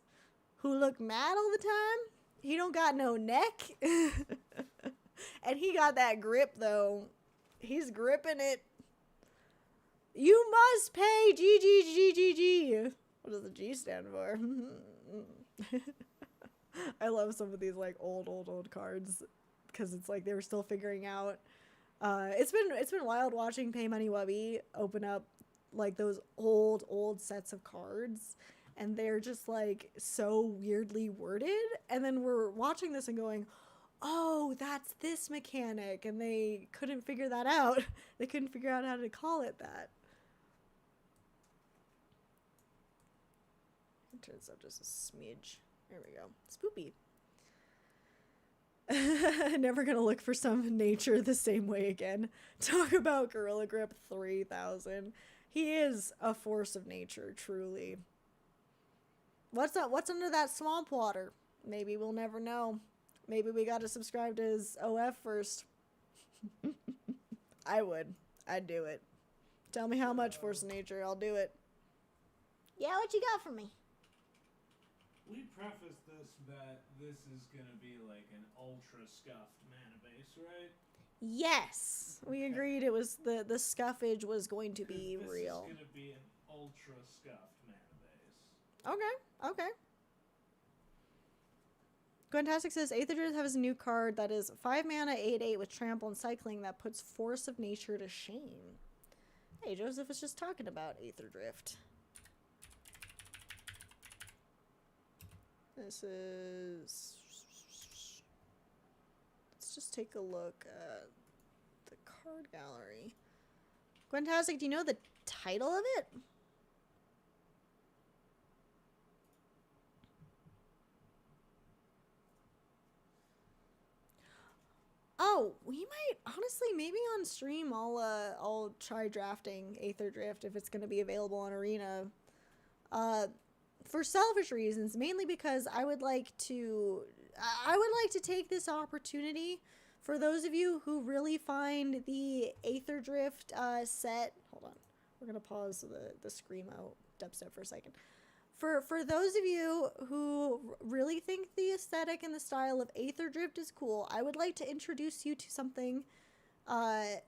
who look mad all the time. He don't got no neck. And he got that grip though. He's gripping it. You must pay GGGGG. What does the G stand for? I love some of these like old cards because it's like they were still figuring out. It's been wild watching Pay Money Wubby open up like those old sets of cards, and they're just like so weirdly worded. And then we're watching this and going, oh, that's this mechanic, and they couldn't figure that out. They couldn't figure out how to call it that. It turns out just a smidge. There we go. Spoopy. Never gonna look for some nature the same way again. Talk about Gorilla Grip 3000. He is a force of nature, truly. What's up? What's under that swamp water? Maybe we'll never know. Maybe we gotta subscribe to his OF first. I would. I'd do it. Tell me how much, force of nature. I'll do it. Yeah, what you got for me? We preface this that this is gonna be like an ultra scuffed mana base, right? Yes, we agreed it was the scuffage was going to be real. This is gonna be an ultra scuffed mana base. Okay. Gwentastic says Aether has a new card that is 5 mana, 8/8 with trample and cycling that puts Force of Nature to shame. Hey, Joseph was just talking about Aether Drift. This is... Let's just take a look at the card gallery. Gwentastic, do you know the title of it? Oh, we might, honestly, maybe on stream I'll try drafting Aether Drift if it's going to be available on Arena. For selfish reasons, mainly because I would like to take this opportunity for those of you who really find the Aether Drift set. Hold on, we're gonna pause the scream out dubstep for a second. For those of you who really think the aesthetic and the style of Aether Drift is cool, I would like to introduce you to something that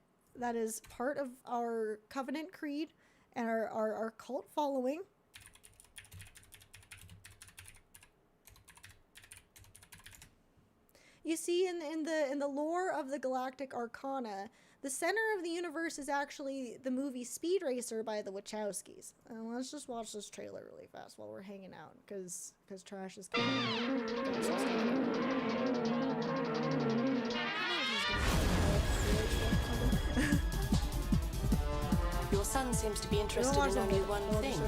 is part of our Covenant Creed and our cult following. You see, in the lore of the Galactic Arcana, the center of the universe is actually the movie Speed Racer by the Wachowskis. Let's just watch this trailer really fast while we're hanging out, because Trash is coming. Your son seems to be interested in only one thing.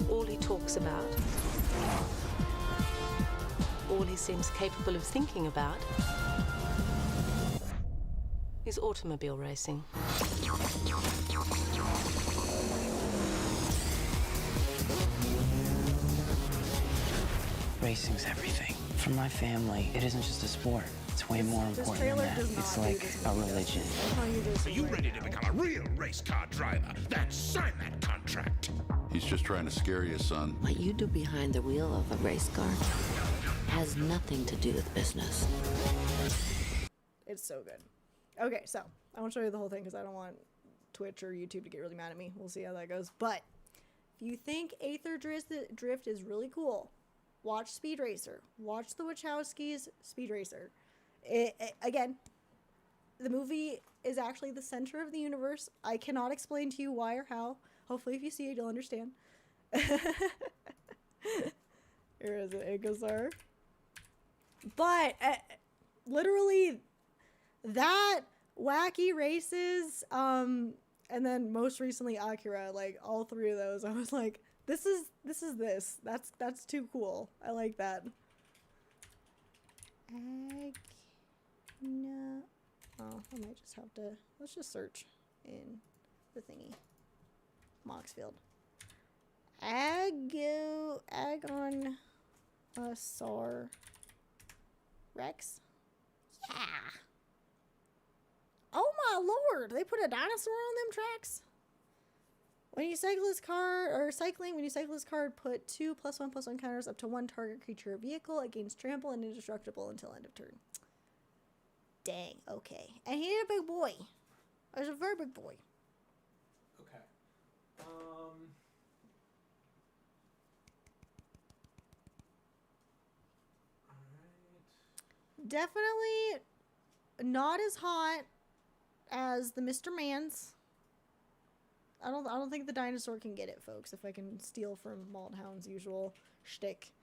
All he talks about, all he seems capable of thinking about, is automobile racing. Racing's everything. For my family, it isn't just a sport. It's way more important than that. It's like a religion. Are you ready to become a real race car driver? Then sign that contract. He's just trying to scare you, son. What you do behind the wheel of a race car has nothing to do with business. It's so good. Okay, so I won't show you the whole thing because I don't want Twitch or YouTube to get really mad at me. We'll see how that goes. But if you think Aether Drift is really cool, watch Speed Racer. Watch the Wachowskis' Speed Racer. Again, the movie is actually the center of the universe. I cannot explain to you why or how. Hopefully, if you see it, you'll understand. Here is it, Egazar. But literally, that wacky races, and then most recently Akira, like all three of those, I was like, this is this. That's too cool. I like that. No. Oh, I might just have to. Let's just search in the thingy. Moxfield. Agon. Sar. Rex. Yeah. Oh my lord! They put a dinosaur on them tracks. When you cycle this card, when you cycle this card, put 2 +1/+1 counters up to 1 target creature or vehicle. It gains trample and indestructible until end of turn. Dang, okay. And he is a big boy. He's a very big boy. Okay. Definitely not as hot as the Mr. Mans. I don't think the dinosaur can get it, folks. If I can steal from Malthound's usual shtick,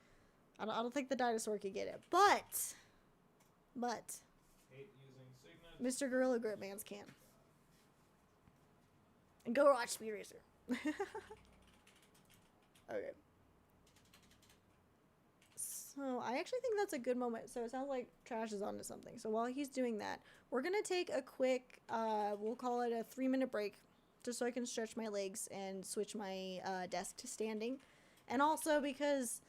I don't think the dinosaur can get it. But Mr. Gorilla Grip Mans can. And go watch Speed Racer. Okay. So I actually think that's a good moment. So it sounds like Trash is onto something. So while he's doing that, we're gonna take a quick, we'll call it a 3-minute break, just so I can stretch my legs and switch my desk to standing. And also because,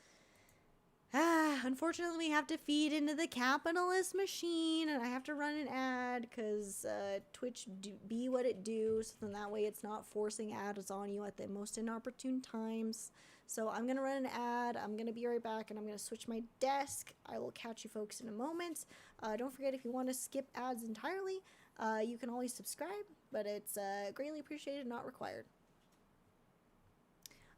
unfortunately, we have to feed into the capitalist machine, and I have to run an ad because Twitch be what it do, so then that way it's not forcing ads on you at the most inopportune times. So I'm going to run an ad, I'm going to be right back, and I'm going to switch my desk. I will catch you folks in a moment. Don't forget, if you want to skip ads entirely, you can always subscribe, but it's greatly appreciated, not required.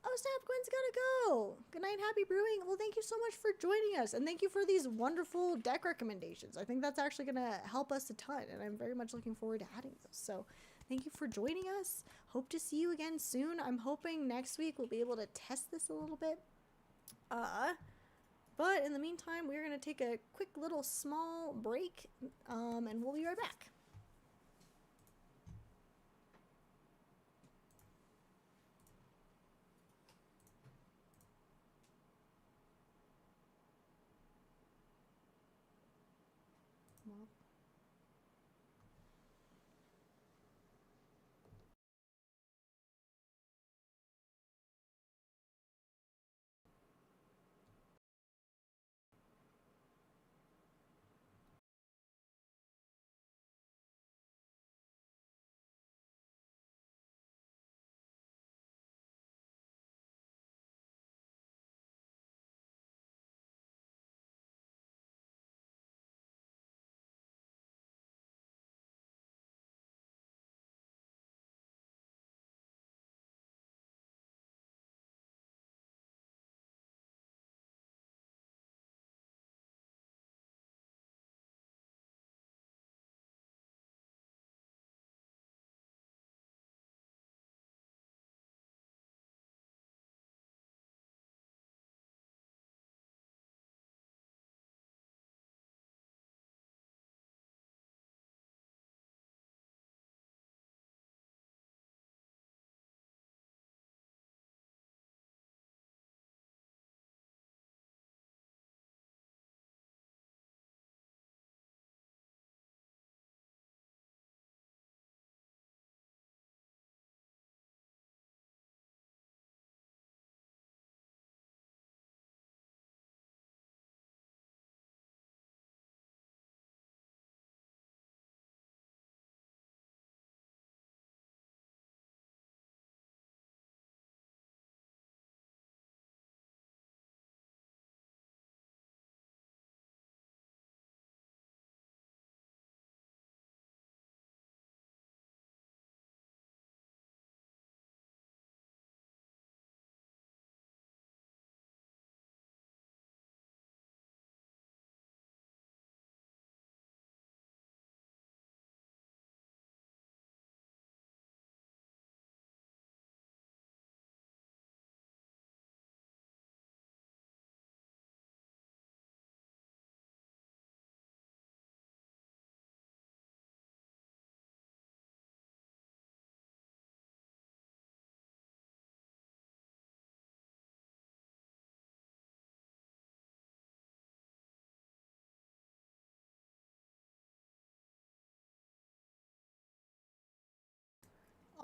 Oh snap, Gwen's gotta go. Good night, happy brewing. Well, thank you so much for joining us, and thank you for these wonderful deck recommendations. I think that's actually gonna help us a ton, and I'm very much looking forward to adding those. So thank you for joining us. Hope to see you again soon. I'm hoping next week we'll be able to test this a little bit. But in the meantime, we're gonna take a quick little small break, and we'll be right back.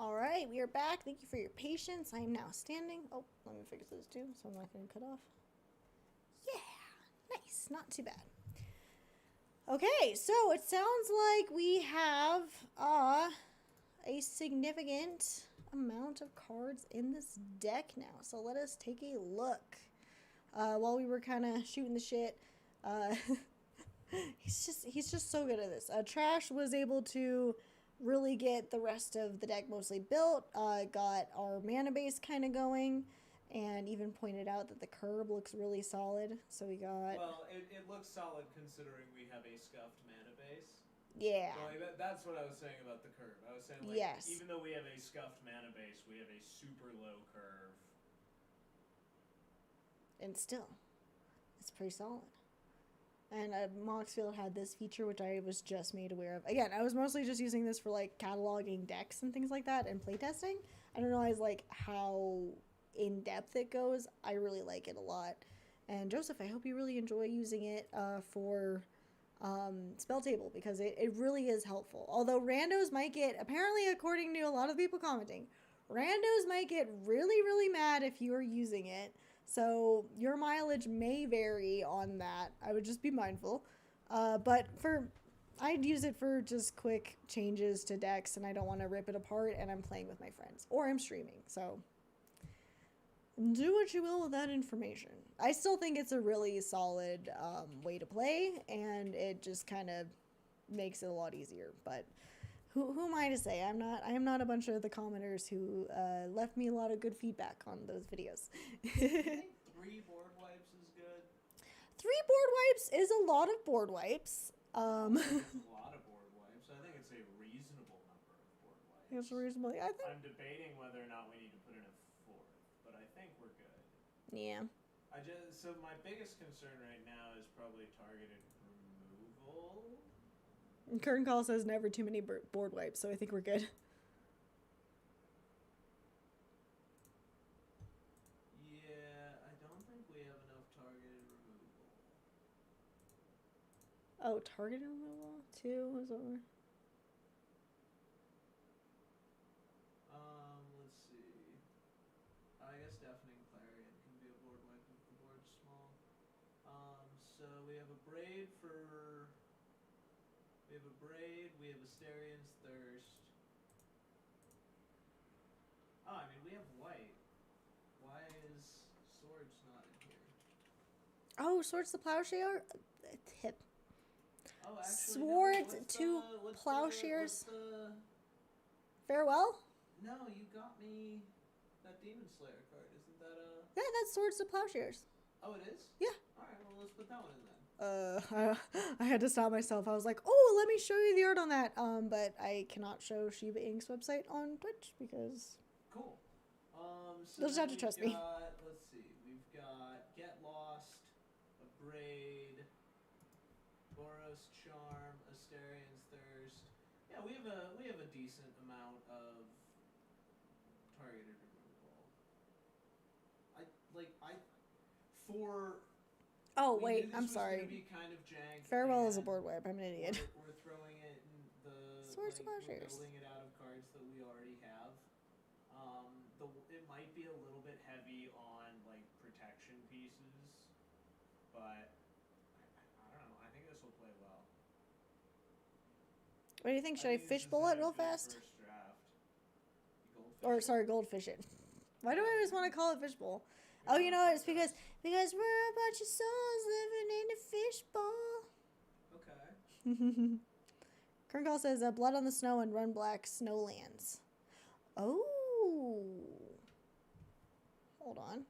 All right, we are back. Thank you for your patience. I am now standing. Oh, let me fix this too, so I'm not going to cut off. Yeah, nice. Not too bad. Okay, so it sounds like we have a significant amount of cards in this deck now. So let us take a look. While we were kind of shooting the shit, he's just so good at this. Trash was able to really get the rest of the deck mostly built, got our mana base kind of going, and even pointed out that the curb looks really solid. So we got... Well, it looks solid considering we have a scuffed mana base. Yeah. So like, that's what I was saying about the curve. I was saying, like, yes. Even though we have a scuffed mana base, we have a super low curve. And still, it's pretty solid. And Moxfield had this feature, which I was just made aware of. Again, I was mostly just using this for, like, cataloging decks and things like that and playtesting. I don't realize, like, how in-depth it goes. I really like it a lot. And Joseph, I hope you really enjoy using it for Spelltable, because it really is helpful. Although randos might get, apparently according to a lot of people commenting, randos might get really, really mad if you are using it. So your mileage may vary on that. I would just be mindful. But I'd use it for just quick changes to decks, and I don't want to rip it apart, and I'm playing with my friends. Or I'm streaming, so do what you will with that information. I still think it's a really solid way to play, and it just kind of makes it a lot easier. But who am I to say? I am not a bunch of the commenters who left me a lot of good feedback on those videos. I think 3 board wipes is good. 3 board wipes is a lot of board wipes. It's a lot of board wipes. I think it's a reasonable number of board wipes. It's reasonable. I think. I'm debating whether or not we need to put in a 4th, but I think we're good. Yeah. So my biggest concern right now is probably targeted removal. Curtain Call says never too many board wipes, so I think we're good. Yeah, I don't think we have enough targeted removal. Oh, targeted removal? 2 is over. Let's see. I guess Deafening Clarion can be a board wipe if the board's small. So we have a braid for... We have a braid, we have Astarion's Thirst. Oh, I mean, we have white. Why is Swords not in here? Oh, Swords to Plowshare? Tip. Oh, actually, Swords no, to Plowshares? Farewell? No, you got me that Demon Slayer card. Isn't that a... Yeah, that's Swords to Plowshares. Oh, it is? Yeah. Alright, well, let's put that one in then. I had to stop myself. I was like, oh, let me show you the art on that. But I cannot show Shiba Inc.'s website on Twitch because... Cool. So you'll just have to trust me. Let's see. We've got Get Lost, a Braid, Boros Charm, Astarion's Thirst. Yeah, we have a decent amount of targeted removal. Oh, wait, I'm sorry. Be kind of jank, Farewell is a board wipe. I'm an idiot. We're throwing it in the... Swords to we're Plowshares. building it out of cards that we already have. It might be a little bit heavy on, like, protection pieces, but I don't know. I think this will play well. What do you think? Should I fishbowl it real fast? Or, sorry, goldfish it. Why do I always want to call it fishbowl? Oh, you know what? It's because we're a bunch of souls living in a fishbowl. Okay. Kerngall says, blood on the snow and run black snowlands. Oh. Hold on.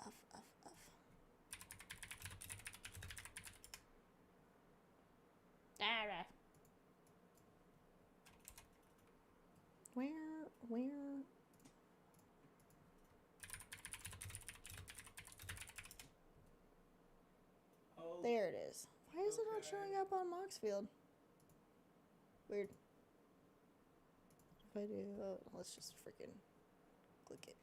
Uff. Where? Oh, There it is. Why is it not showing up on Moxfield? Weird. If I do, let's just freaking click it.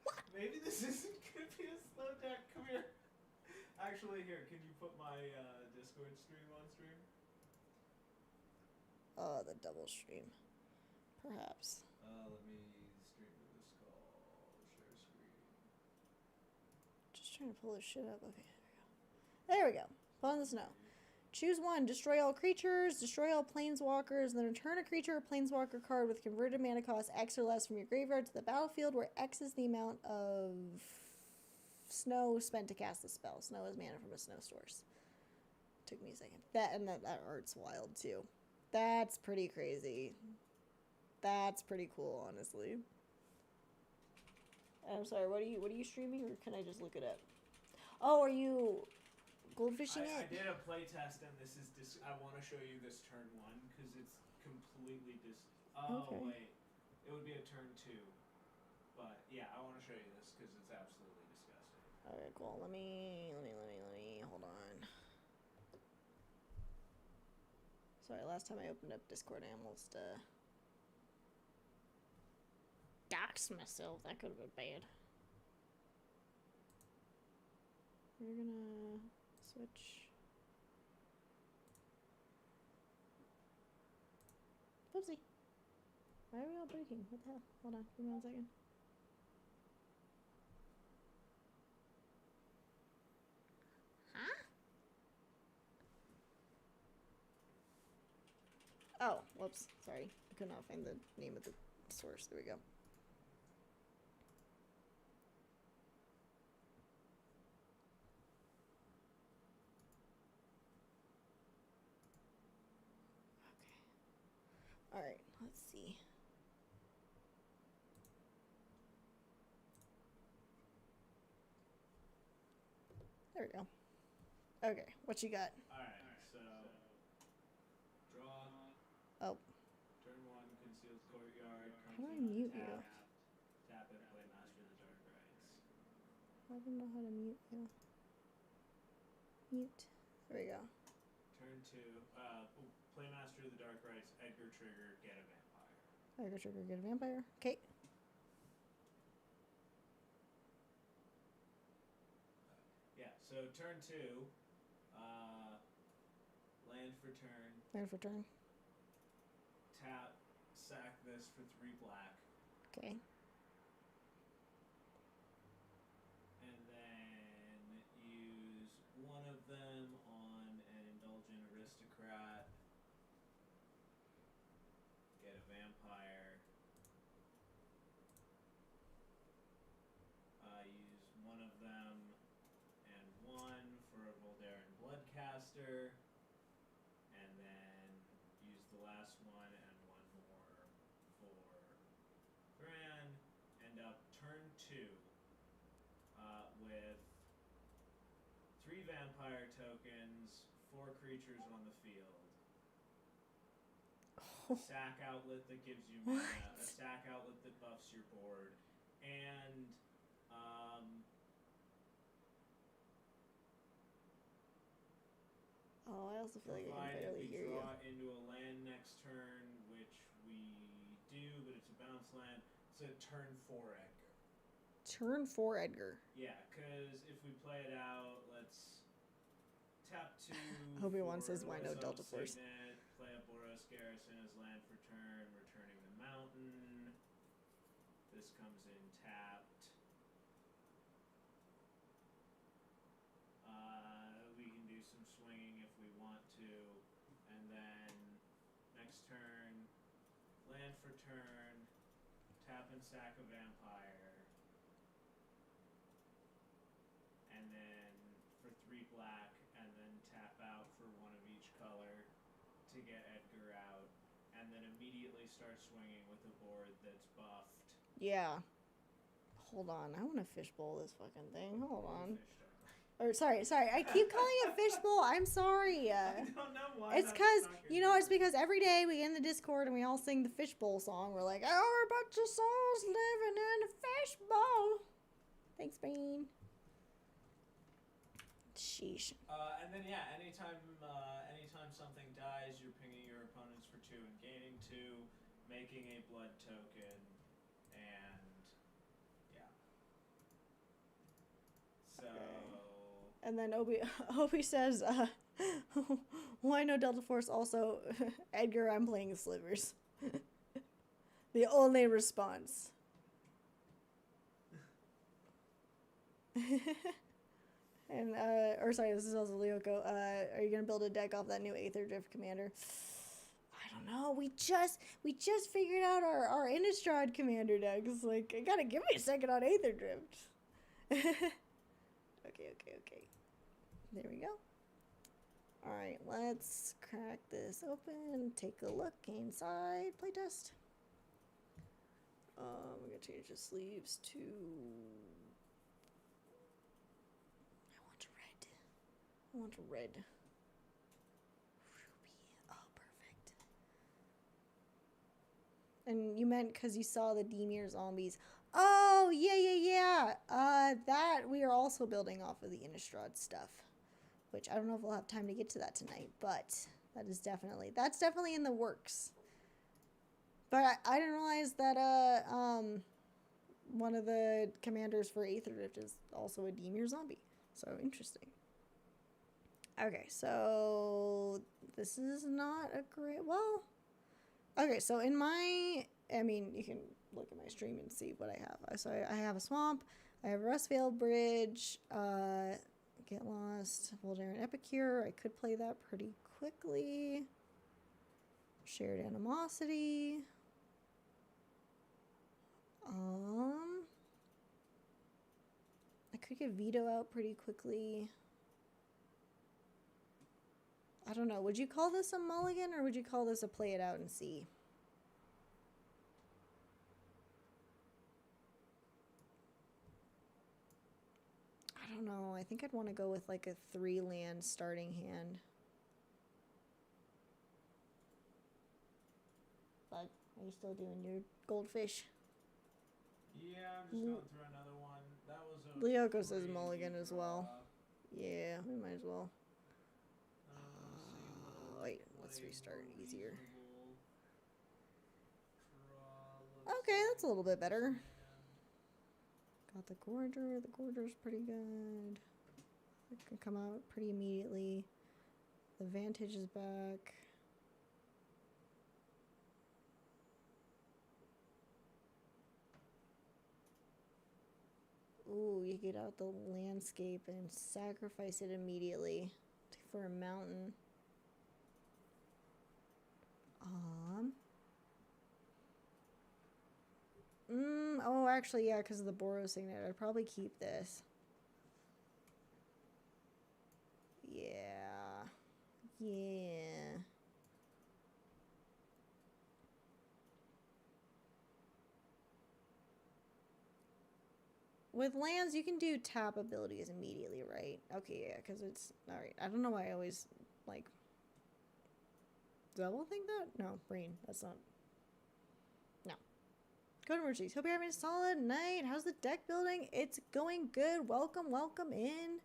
What? maybe this isn't gonna be a slow deck. Come here. Actually, here, can you put my Discord stream on stream? the double stream. Perhaps. Let me stream to this call. Share screen. Just trying to pull this shit up. Okay, there we go. Fall in the snow. Choose one. Destroy all creatures. Destroy all planeswalkers. Then return a creature or planeswalker card with converted mana cost X or less from your graveyard to the battlefield, where X is the amount of snow spent to cast the spell. Snow is mana from a snow source. Took me a second. That art's wild too. That's pretty crazy. That's pretty cool, honestly. I'm sorry. What are you streaming, or can I just look it up? Oh, are you goldfishing it? I did a playtest, and this is I want to show you this turn 1 because it's completely Oh okay. wait, it would be a turn 2, but yeah, I want to show you this because it's absolutely disgusting. All right, cool. Let me hold on. Sorry, last time I opened up Discord, I almost doxed myself. That could have been bad. We're gonna switch. Oopsie. Why are we all breaking? What the hell? Hold on, give me 1 second. Huh? Oh, whoops. Sorry. I could not find the name of the source. There we go. Okay. Alright, let's see. There we go. Okay, what you got? Alright, so draw. Oh. Turn 1, concealed courtyard. How do I mute you? Tap it, play Master of the Dark Rites. I don't know how to mute you. Mute. There we go. Turn 2, play Master of the Dark Rites, Edgar trigger, get a vampire. Edgar trigger, get a vampire. Okay. Yeah, so turn 2, land for turn. Land for turn. Tap, sack this for 3 black. Okay. And then use one of them on an indulgent aristocrat. Get a vampire. Use one of them and one for a Voldaren Bloodcaster. And then use the last one and one more for Gran. End up turn 2 with 3 vampire tokens, 4 creatures on the field. A sack outlet that gives you mana, a sack outlet that buffs your board, and oh, I also feel like I can barely hear you. draw into a land next turn, which we do, but it's a bounce land. It's a turn 4 Edgar. Turn 4 Edgar. Yeah, because if we play it out, let's tap 2. Obi-Wan for says, why no Boros Delta Force? Signet, play a Boros Garrison as land for turn, returning the mountain. This comes in tapped. We can do some swinging if we want to. And then next turn, land for turn, tap and sack a vampire. And then for 3 black, and then tap out for 1 of each color to get Edgar out. And then immediately start swinging with a board that's buffed. Yeah. Hold on. I want to fishbowl this fucking thing. Hold on. Or sorry. I keep calling it fishbowl. I'm sorry. I don't know why. It's because, it's because every day we get in the Discord and we all sing the fishbowl song. We're like, oh, we're a bunch of souls living in a fishbowl. Thanks, Bean. Sheesh. And then anytime something dies, you're pinging your opponents for 2 and gaining 2, making a blood token, and yeah. So. And then Obi says, Why no Delta Force? Also, Edgar, I'm playing Slivers. The only response. And, or sorry, this is also Lyoko. Are you gonna build a deck off that new Aether Drift commander? I don't know. We just figured out our Innistrad commander decks. Like, I gotta give me a second on Aether Drift. Okay. There we go. Alright, let's crack this open. Take a look inside. Playtest. We're gonna change the sleeves to... I want red. Ruby. Oh, perfect. And you meant because you saw the Demir zombies. Oh, yeah. That we are also building off of the Innistrad stuff. Which I don't know if we'll have time to get to that tonight, but that's definitely in the works. But I didn't realize that one of the commanders for Aether Drift is also a Demir zombie. So interesting. Okay, so this is not a great, well, okay, so in my, I mean, you can look at my stream and see what I have. So I have a swamp, I have a Rustveil Bridge, Get Lost, Voldaren Epicure. I could play that pretty quickly. Shared Animosity. I could get Veto out pretty quickly. I don't know. Would you call this a mulligan or would you call this a play it out and see? I don't know. I think I'd want to go with like a 3-land starting hand. Bug, are you still doing your goldfish? Yeah, I'm just going through another one. That was a Lyoko says mulligan as well. Yeah, we might as well. Wait, let's restart easier. Okay, that's a little bit better. Got the Gorger. The Gorger's pretty good. It can come out pretty immediately. The Vantage is back. Ooh, you get out the landscape and sacrifice it immediately for a mountain. Oh, actually, yeah, because of the Boros Signet. I'd probably keep this. Yeah. With lands, you can do tap abilities immediately, right? Okay, yeah, because it's... Alright, I don't know why I always, like... Double think that? No, brain. That's not... No. Go to Mercies. Hope you're having a solid night. How's the deck building? It's going good. Welcome in.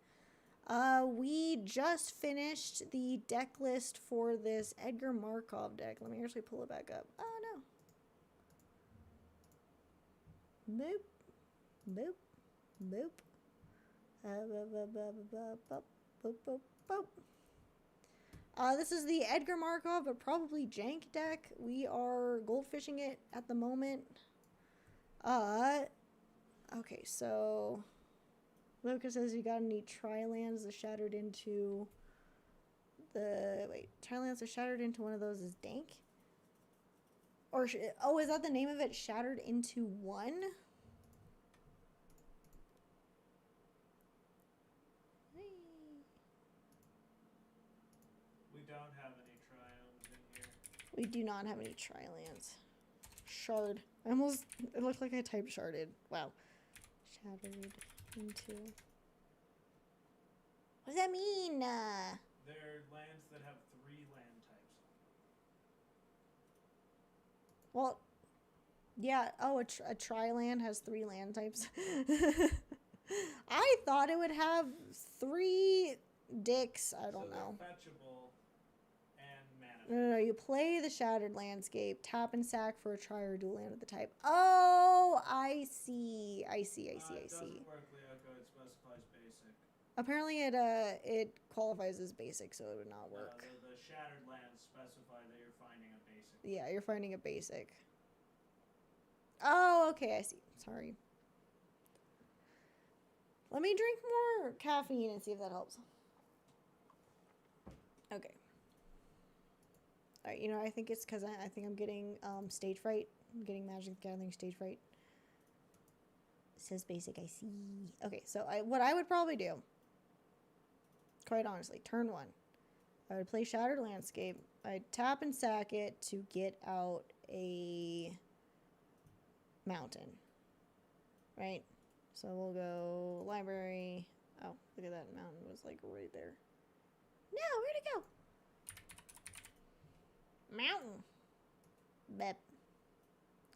We just finished the deck list for this Edgar Markov deck. Let me actually pull it back up. Oh, no. Boop. Boop. This is the Edgar Markov, but probably jank deck. We are goldfishing it at the moment. Okay, so Lucas says you got any tri-lands that shattered into the... Wait, tri-lands that shattered into one of those is dank? Or, oh, is that the name of it? Shattered into one? Don't have any triomes in here. We do not have any tri-lands. Shard. It looked like I typed sharded. Wow. Shattered into... What does that mean? They're lands that have 3 land types on them. Well, yeah. Oh, a tri-land has 3 land types. I thought it would have 3 dicks. I don't know. Fetchable. And No, you play the Shattered Landscape, tap and sack for a tri or dual land of the type. Oh, I see. It doesn't work, Lyoko. It specifies basic. Apparently it qualifies as basic, so it would not work. The shattered lands specify that you're finding a basic. Yeah, you're finding a basic. Oh, okay, I see. Sorry. Let me drink more caffeine and see if that helps. Okay. Alright, you know, I think it's because I think I'm getting stage fright. I'm getting Magic the Gathering stage fright. It says basic, I see. Okay, so what I would probably do, quite honestly, turn 1. I would play Shattered Landscape. I'd tap and sack it to get out a mountain. Right? So we'll go library. Oh, look at that mountain was like right there. No, where'd it go? Mountain. Bep.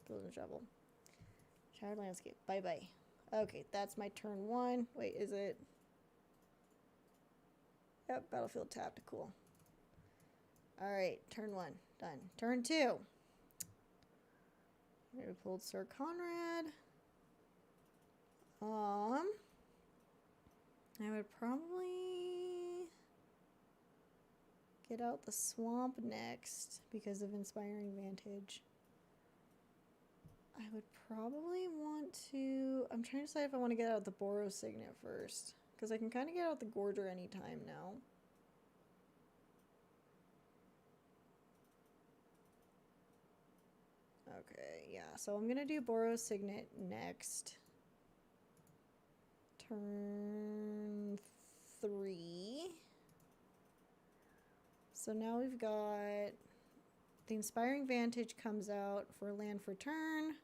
Goes in trouble. Shattered Landscape. Bye-bye. Okay, that's my turn 1. Wait, is it? Yep, battlefield tapped. Cool. Alright, turn 1. Done. Turn 2. We pulled Sir Conrad. I would probably get out the swamp next because of Inspiring Vantage. I would probably want to... I'm trying to decide if I want to get out the Boros Signet first. Because I can kind of get out the Gorger anytime now. Okay, yeah. So I'm going to do Boros Signet next. Turn 3. So now we've got... The Inspiring Vantage comes out for land for turn.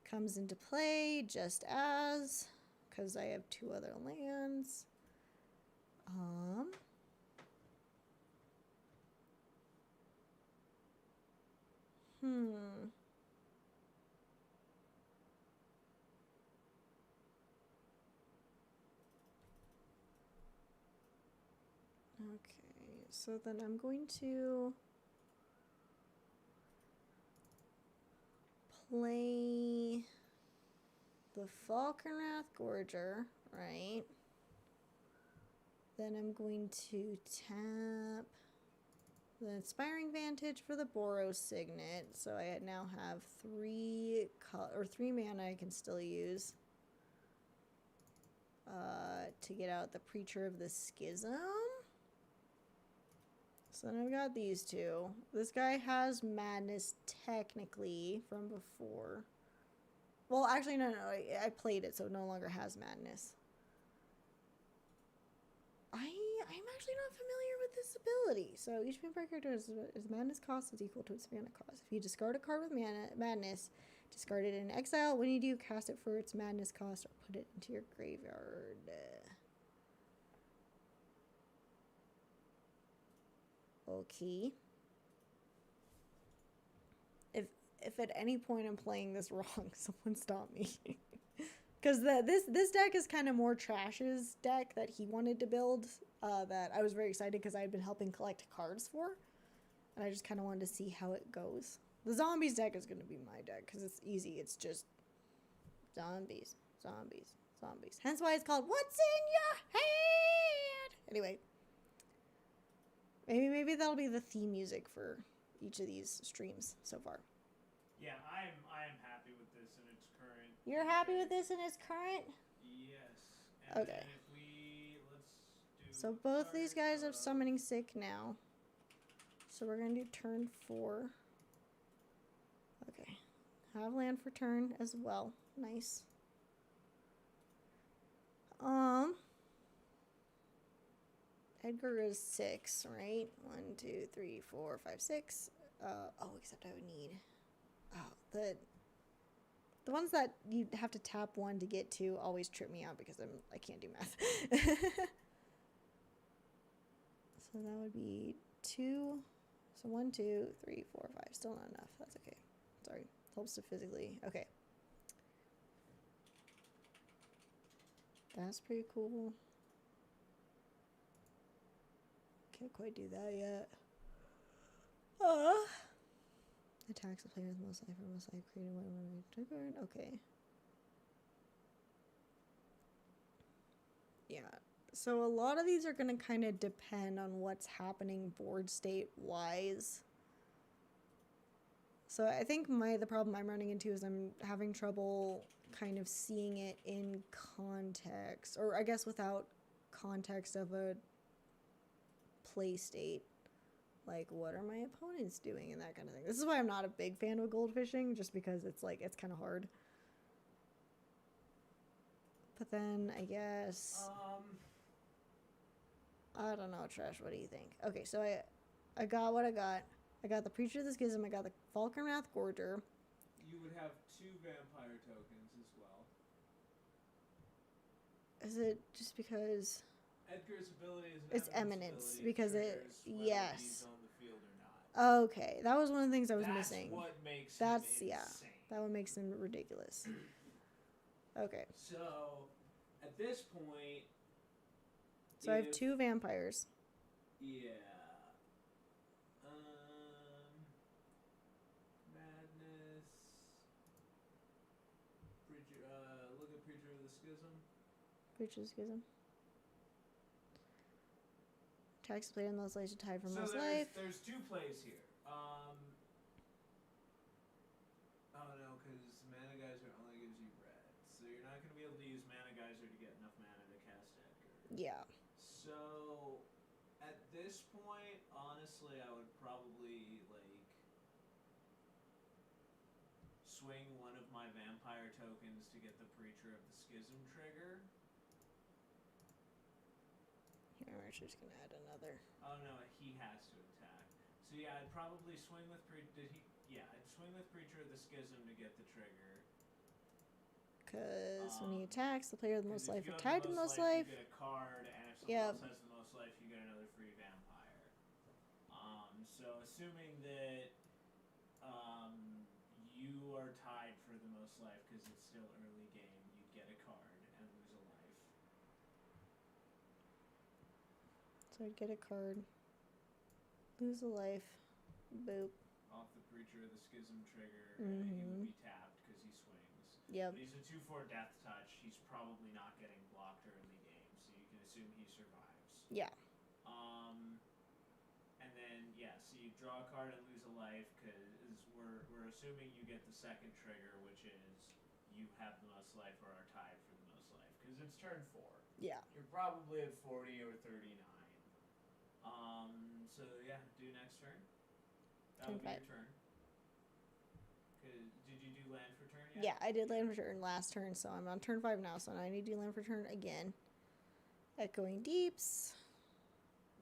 Comes into play just as... Because I have 2 other lands. Okay, so then I'm going to play the Falkenrath Gorger, right? Then I'm going to tap the Inspiring Vantage for the Boros Signet. So I now have 3 mana I can still use to get out the Preacher of the Schism. So then I've got these 2. This guy has Madness technically from before. Well, actually, no, I played it, so it no longer has Madness. I'm actually not familiar with this ability. So each vampire character has Madness cost is equal to its mana cost. If you discard a card with Madness, discard it in exile. When you do, cast it for its Madness cost or put it into your graveyard. Okay. If at any point I'm playing this wrong, someone stop me. Because this deck is kind of more Trash's deck that he wanted to build. That I was very excited because I had been helping collect cards for. And I just kind of wanted to see how it goes. The zombies deck is going to be my deck because it's easy. It's just zombies, zombies, zombies. Hence why it's called What's in Your Head? Anyway. Maybe that'll be the theme music for each of these streams so far. Yeah, I am happy with this in its current. You're happy with this in its current? Yes. And okay. Let's do so both these guys are summoning sick now. So we're gonna do turn 4. Okay. Have land for turn as well. Nice. Edgar is 6, right? 1, 2, 3, 4, 5, 6. Oh, except I would need... Oh, the ones that you have to tap 1 to get to always trip me out because I can't do math. So that would be 2. So 1, 2, 3, 4, 5. Still not enough. That's okay. Sorry. Helps to physically... Okay. That's pretty cool. Can't quite do that yet. Attacks the player with most life or most life created one triggered. Okay. Yeah. So a lot of these are going to kind of depend on what's happening board state wise. So I think the problem I'm running into is I'm having trouble kind of seeing it in context, or I guess without context of a play state. Like, what are my opponents doing and that kind of thing. This is why I'm not a big fan of goldfishing, just because it's like, it's kind of hard. But then, I guess... I don't know, Trash, what do you think? Okay, so I got what I got. I got the Preacher of the Schism, I got the Falkenrath Gorger. You would have 2 vampire tokens as well. Is it just because... Edgar's ability is it's eminence, because it... Yes. He's on the field or not. Okay, that was one of the things I was missing. That's what makes That's, him yeah, insane. that one makes him ridiculous. Okay. So, at this point... So I have 2 vampires. Yeah. Madness. Preacher, look at Preacher of the Schism. Preacher of the Schism. Tax player in most life to tie for most life. There's 2 plays here. Oh no, because Mana Geyser only gives you red. So you're not going to be able to use Mana Geyser to get enough mana to cast Edgar. Yeah. So, at this point, honestly, I would probably, like, swing one of my vampire tokens to get the Preacher of the Schism trigger. Here, we're just gonna add another. Oh no, he has to attack. So yeah, I'd probably swing with I'd swing with Preacher of the Schism to get the trigger. Because when he attacks, the player with the most life are tied to the most life. You get a card, and if someone else has the most life, you get another free vampire. So assuming that you are tied for the most life because it's still early game, you'd get a card and lose a life. So I'd get a card, lose a life, boop. Off the Preacher of the Schism trigger, and he would be tapped because he swings. Yep. But he's a 2/4 death touch. He's probably not getting blocked early game, so you can assume he survives. Yeah. And then so you draw a card and lose a life because we're assuming you get the second trigger, which is you have the most life or are tied for the most life because it's turn 4. Yeah. You're probably at 40 or 39. So yeah, do next turn. That would be your turn. Did you do land for turn yet? Yeah, I did land for turn last turn, so I'm on turn 5 now, so I need to do land for turn again. Echoing Deeps.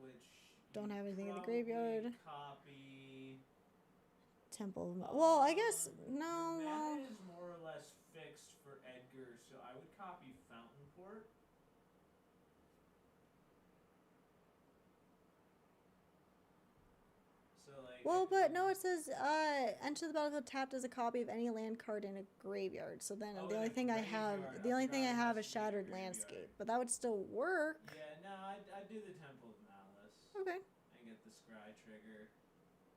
Which don't have anything in the graveyard. Copy. Temple of well, I guess no. Mana is more or less fixed for Edgar, so I would copy Fountain Port. Well, but no, it says enter the battlefield tapped as a copy of any land card in a graveyard. So then the only thing I have is Shattered Landscape, but that would still work. Yeah, no, I'd do the Temple of Malice. Okay. And get the Scry trigger.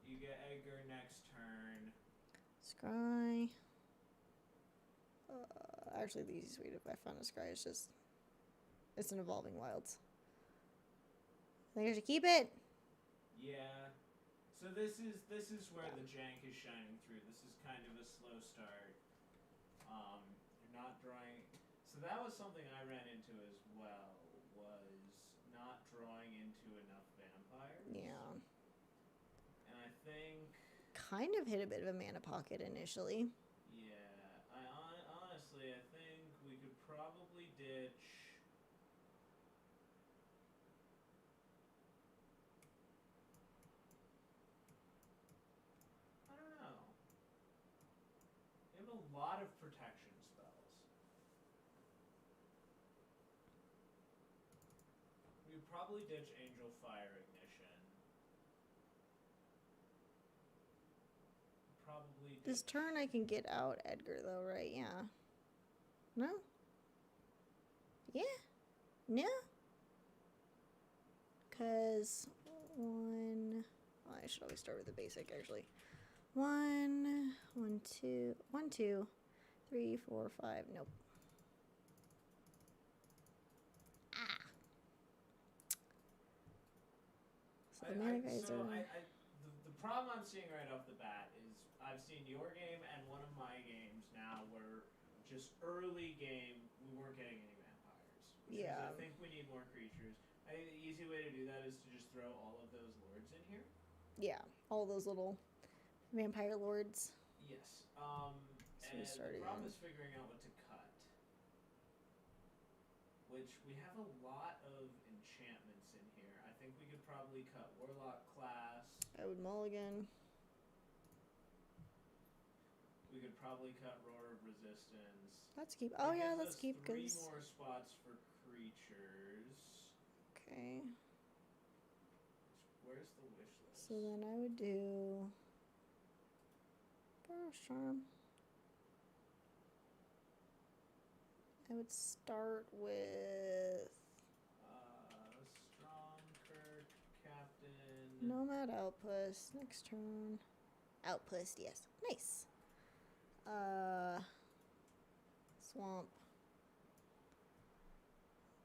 You get Edgar next turn. Scry. Actually, the easiest way to find a Scry is just it's an Evolving Wilds. I think I should keep it. Yeah. So this is where the jank is shining through. This is kind of a slow start. You're not drawing. So that was something I ran into as well, was not drawing into enough vampires. Yeah. And I think kind of hit a bit of a mana pocket initially. Yeah. Honestly, I think we could probably ditch. A lot of protection spells. We would probably ditch Angel Fire Ignition. Probably ditch. This turn I can get out Edgar though, right? Yeah. No? Yeah? No? Because I should always start with the basic actually. 1, 2, 3, 4, 5. Nope. The problem I'm seeing right off the bat is I've seen your game and one of my games now where just early game we weren't getting any vampires. I think we need more creatures. I think the easy way to do that is to just throw all of those lords in here. Yeah, all those little vampire lords. Yes. And the problem is figuring out what to cut. Which we have a lot of enchantments in here. I think we could probably cut Warlock class. I would mulligan. We could probably cut Roar of Resistance. Let's keep. Oh yeah, let's keep. 3 more spots for creatures. Okay. Where's the wish list? So then I would do Burrows Charm. I would start with Stromkirk, Captain. Nomad Outpost. Next turn. Outpost, yes. Nice. Swamp.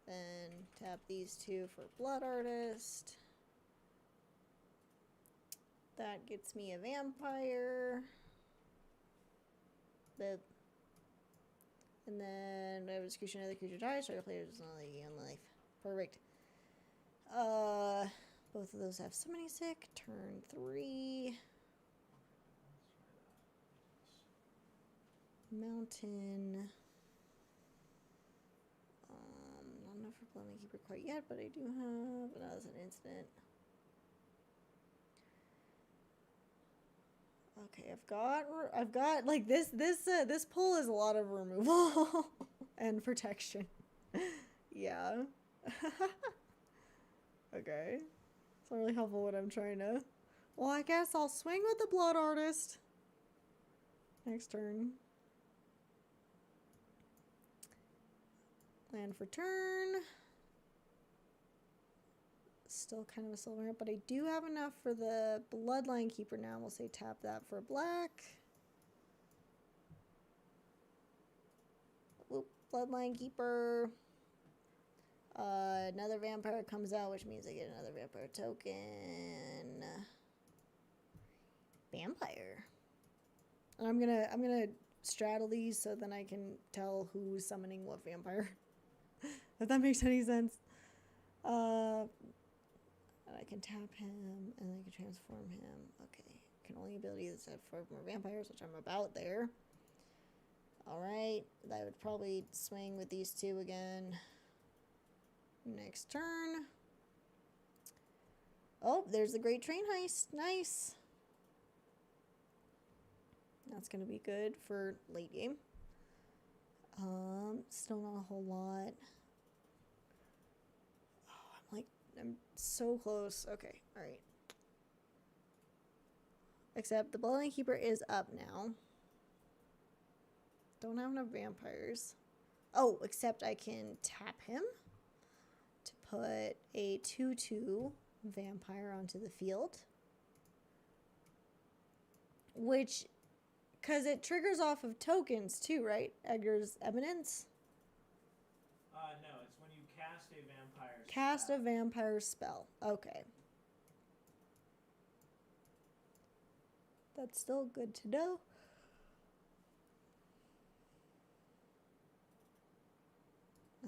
Then tap these 2 for Blood Artist. That gets me a vampire. Boop. And then I have execution, another creature dies, so I play just another game life. Perfect. Both of those have summoning sick. Turn 3. Mountain. Not enough for Bloodline Keeper quite yet, but I do have. That was an instant. Okay, I've got like this pull is a lot of removal and protection. Yeah. Okay. It's not really helpful what I'm trying to. Well, I guess I'll swing with the Blood Artist. Next turn. Land for turn. Still kind of a silver, but I do have enough for the Bloodline Keeper now. We'll say tap that for black. Whoop, Bloodline Keeper. Another vampire comes out, which means I get another vampire token. Vampire. And I'm gonna straddle these so then I can tell who's summoning what vampire. If that makes any sense. And I can tap him, and I can transform him. Okay. Can only ability that's set for more vampires, which I'm about there. Alright. I would probably swing with these 2 again. Next turn. Oh, there's the Great Train Heist. Nice. That's going to be good for late game. Still not a whole lot. I'm so close. Okay, alright. Except the Bloodline Keeper is up now. Don't have enough vampires. Oh, except I can tap him to put a 2/2 vampire onto the field. Which, because it triggers off of tokens too, right? Edgar's Eminence? No, it's when you cast a vampire spell. Cast a vampire spell. Okay. That's still good to know.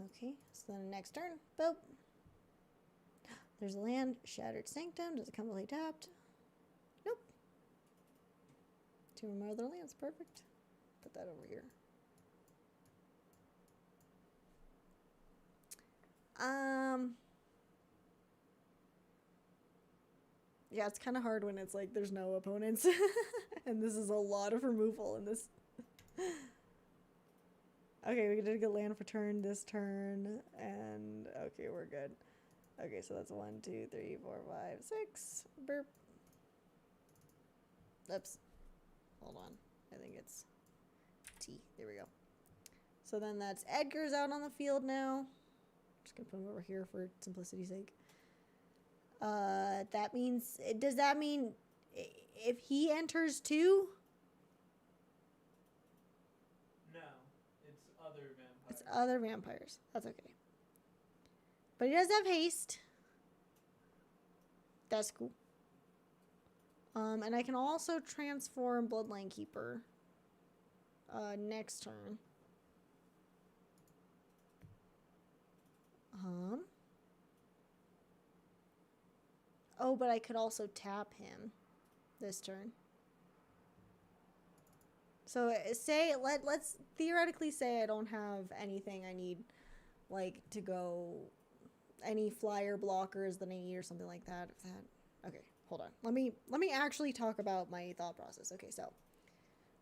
Okay, so then next turn. Boop. There's a land. Shattered Sanctum. Does it come fully tapped? Nope. 2 more other lands. Perfect. Put that over here. Yeah, it's kind of hard when it's like there's no opponents. And this is a lot of removal in this. Okay, we did get land for turn this turn. And okay, we're good. Okay, so that's 1, 2, 3, 4, 5, 6. Burp. Oops. Hold on. I think it's T. There we go. So then that's Edgar's out on the field now. Just gonna put him over here for simplicity's sake. That means, does that mean if he enters too? No, it's other vampires. It's other vampires. That's okay. But he does have haste. That's cool. And I can also transform Bloodline Keeper next turn. Oh, but I could also tap him this turn. So say let's theoretically say I don't have anything I need, like, to go, any flyer blockers that I need or something like that. Okay, hold on. Let me actually talk about my thought process. Okay, so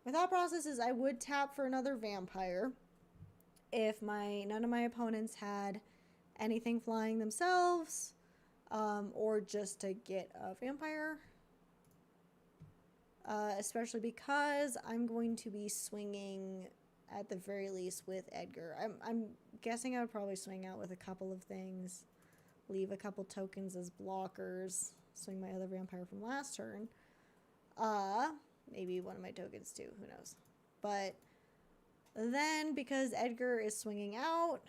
my thought process is I would tap for another vampire if none of my opponents had anything flying themselves, or just to get a vampire. Especially because I'm going to be swinging at the very least with Edgar. I'm guessing I would probably swing out with a couple of things, leave a couple tokens as blockers, swing my other vampire from last turn. Maybe one of my tokens too, who knows. But then, because Edgar is swinging out,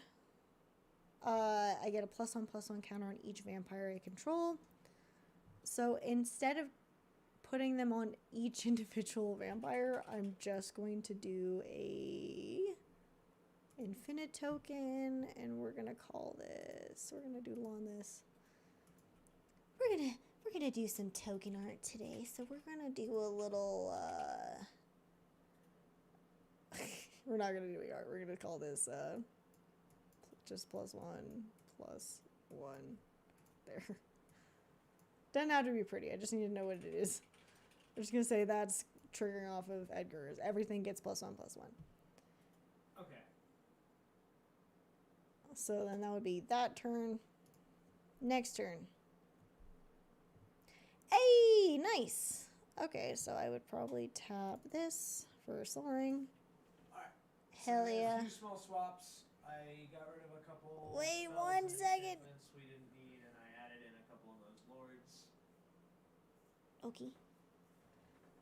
I get a +1/+1 counter on each vampire I control. So instead of putting them on each individual vampire, I'm just going to do a infinite token, and we're gonna call this, we're gonna doodle on this. We're gonna do some token art today, so we're gonna do a little we're not gonna do any art, we're gonna call this just +1/+1 there. Doesn't have to be pretty, I just need to know what it is. I'm just gonna say that's triggering off of Edgar's. Everything gets +1/+1. Okay. So then that would be that turn. Next turn. Hey, nice. Okay, so I would probably tap this for soaring. Alright. Hell so yeah. A few small swaps. I got rid of a couple. Wait spells 1 and second. enchantments we didn't need, and I added in a couple of those lords. Okay.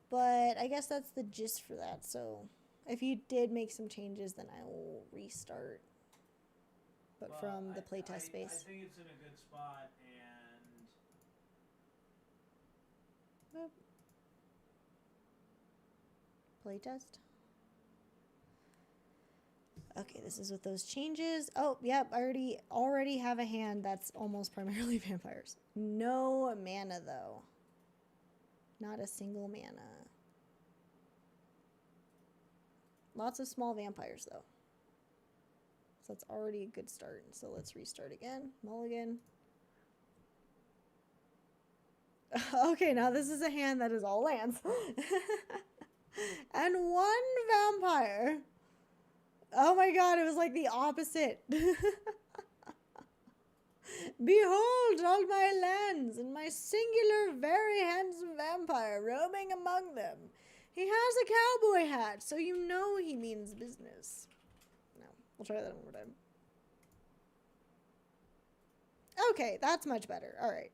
But I guess that's the gist for that. So if you did make some changes, then I will restart. But well, from the playtest space. I think it's in a good spot, and Boop. Playtest. Okay, this is with those changes. Oh, yep, I already have a hand that's almost primarily vampires. No mana though. Not a single mana. Lots of small vampires though. So that's already a good start. So let's restart again. Mulligan. Okay, now this is a hand that is all lands. And 1 vampire. Oh my god, it was like the opposite. Behold all my lands and my singular very handsome vampire roaming among them. He has a cowboy hat, so you know he means business. No, we'll try that one more time. Okay, that's much better. Alright.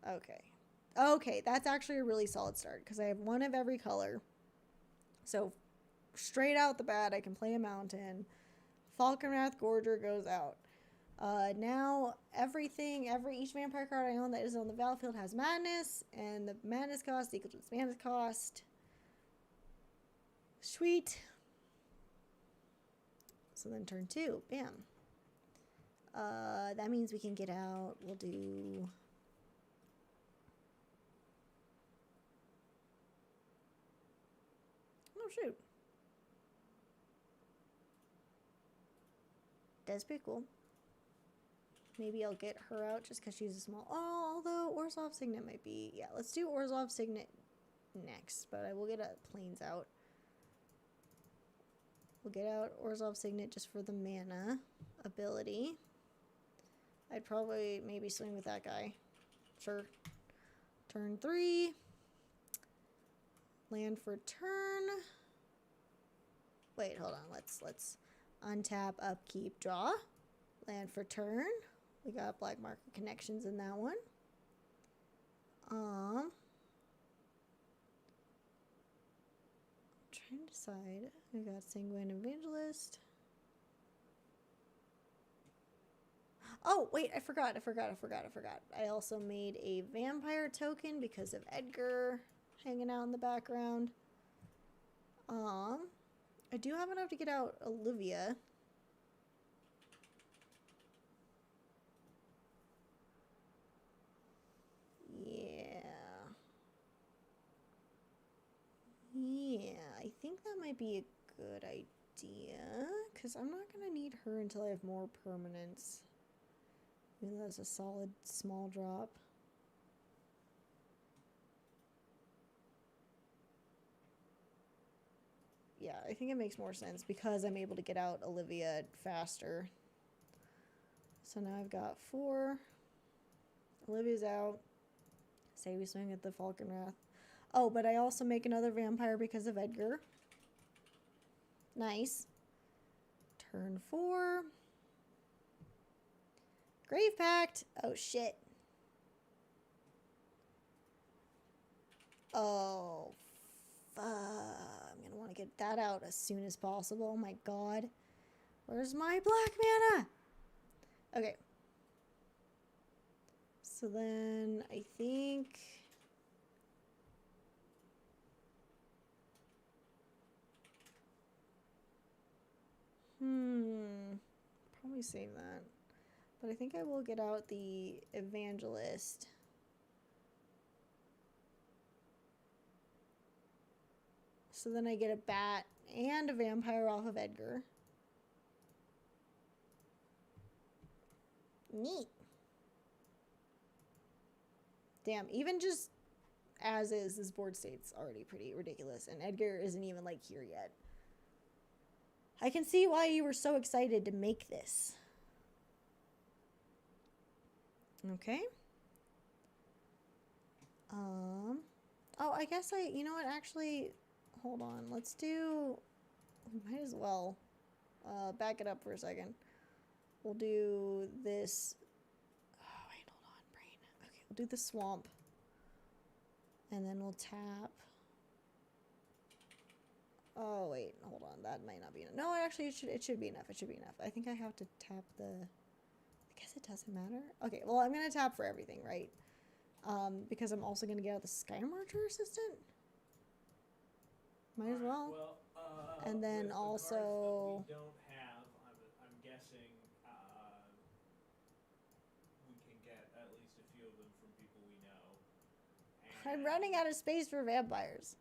Okay. Okay, that's actually a really solid start, because I have 1 of every color. So, straight out the bat, I can play a mountain. Falconwrath Gorger goes out. Now, each vampire card I own that is on the battlefield has madness, and the madness cost equals its mana cost. Sweet. So then turn 2, bam. That means we can get out. We'll do... Oh, shoot. That's pretty cool. Maybe I'll get her out just because she's a small... Oh, although Orzhov Signet might be... Yeah, let's do Orzhov Signet next, but I will get a Plains out. We'll get out Orzhov Signet just for the mana ability. I'd probably maybe swing with that guy. Sure. Turn 3. Land for turn. Wait, hold on. Let's untap, upkeep, draw. Land for turn. We got black market connections in that one. Trying to decide. We got Sanguine Evangelist. Oh, wait, I forgot. I also made a vampire token because of Edgar hanging out in the background. I do have enough to get out Olivia. Yeah, I think that might be a good idea, because I'm not going to need her until I have more permanents. Even though that's a solid small drop. Yeah, I think it makes more sense because I'm able to get out Olivia faster. So now I've got 4. Olivia's out. Say we swing at the Falconwrath. Oh, but I also make another vampire because of Edgar. Nice. Turn 4. Grave Pact. Oh, shit. Oh, fuck. I'm going to want to get that out as soon as possible. Oh, my God. Where's my black mana? Okay. So then I think... Probably save that. But I think I will get out the Evangelist. So then I get a bat and a vampire off of Edgar. Neat. Damn, even just as is, this board state's already pretty ridiculous. And Edgar isn't even, like, here yet. I can see why you were so excited to make this. Okay. Oh, I guess you know what, actually, hold on. Let's do, might as well, back it up for a second. We'll do this, oh, wait, hold on, brain. Okay, we'll do the swamp. And then we'll tap. Oh, wait, hold on. That might not be enough. No, actually, it should be enough. It should be enough. I think I have to tap the... I guess it doesn't matter. Okay, well, I'm going to tap for everything, right? Because I'm also going to get out the Sky Marcher Assistant. Might as well. And then with also... the cards that we don't have, I'm guessing we can get at least a few of them from people we know. And I'm running out of space for vampires.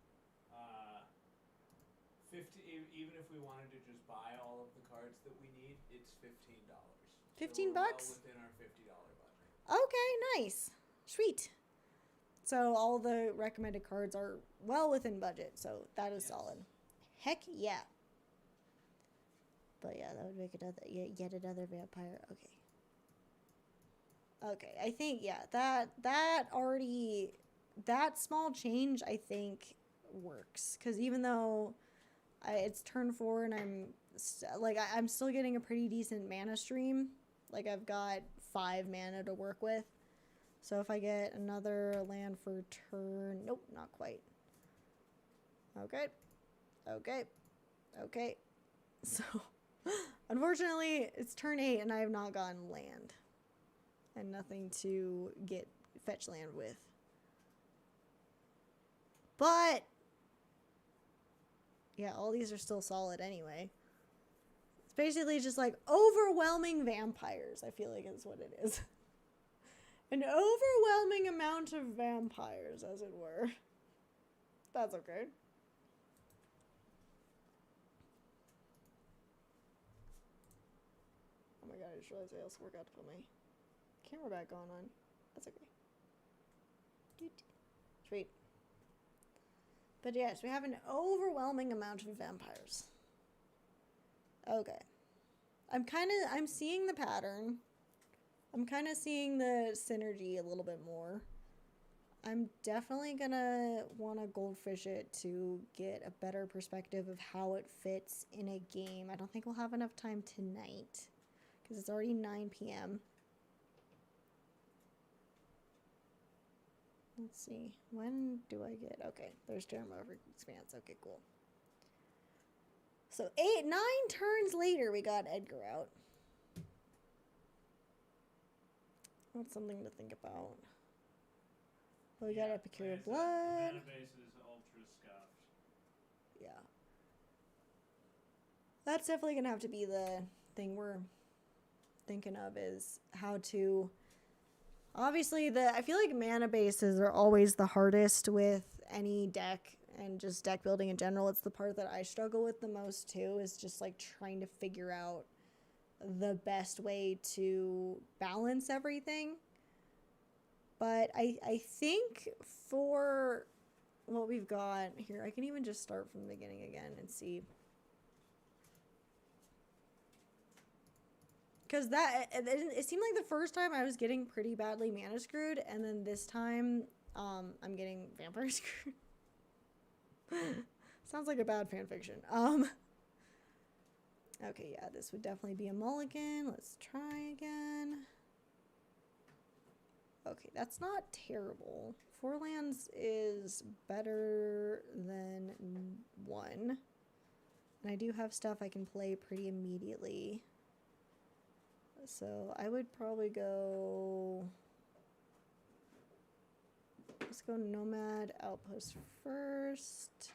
50, even if we wanted to just buy all of the cards that we need, it's $15. 15 so bucks? well within our $50 budget. Okay, nice. Sweet. So all the recommended cards are well within budget, so that is solid. Heck yeah. But yeah, that would make another, yet another vampire. Okay. Okay, I think, yeah, that already, that small change, I think, works. Because even though... it's turn 4 and I'm still getting a pretty decent mana stream. Like, I've got 5 mana to work with. So if I get another land for turn... Nope, not quite. Okay. So, unfortunately, it's turn 8 and I have not gotten land. And nothing to get fetch land with. But... yeah, all these are still solid anyway. It's basically just like overwhelming vampires, I feel like is what it is. An overwhelming amount of vampires, as it were. That's okay. Oh my god, I just realized I also forgot to put my camera back on. That's okay. Sweet. But yes, we have an overwhelming amount of vampires. Okay. I'm seeing the pattern. I'm kind of seeing the synergy a little bit more. I'm definitely gonna want to goldfish it to get a better perspective of how it fits in a game. I don't think we'll have enough time tonight because it's already 9 p.m. Let's see. When do I get... okay, there's Terra Expanse. Okay, cool. So 9 turns later, we got Edgar out. That's something to think about. Well, we got Epicure of Blood. Mana base is ultra scuffed. Yeah. That's definitely going to have to be the thing we're thinking of, is how to... Obviously, I feel like mana bases are always the hardest with any deck and just deck building in general. It's the part that I struggle with the most too, is just like trying to figure out the best way to balance everything. But I think for what we've got here, I can even just start from the beginning again and see. Because it seemed like the first time I was getting pretty badly mana screwed, and then this time I'm getting vampire screwed. Sounds like a bad fanfiction. Okay, yeah, this would definitely be a mulligan. Let's try again. Okay, that's not terrible. 4 lands is better than 1. And I do have stuff I can play pretty immediately. So I would probably go... Let's go Nomad Outpost first.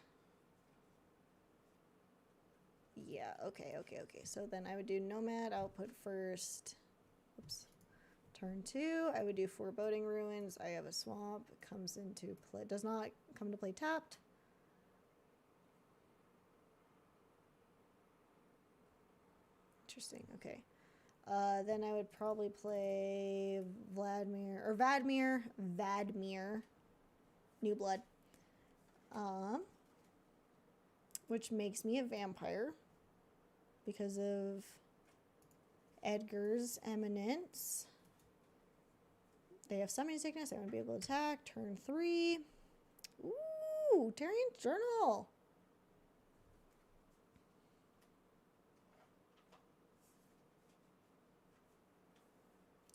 Yeah, okay. So then I would do Nomad Output first. Oops. Turn 2, I would do Foreboding Ruins. I have a swamp. Comes into play. Does not come to play tapped. Interesting, okay. Then I would probably play Vadmir, New Blood. Which makes me a vampire because of Edgar's Eminence. They have Summoning Sickness. I won't be able to attack. Turn 3. Ooh, Tarian's Journal.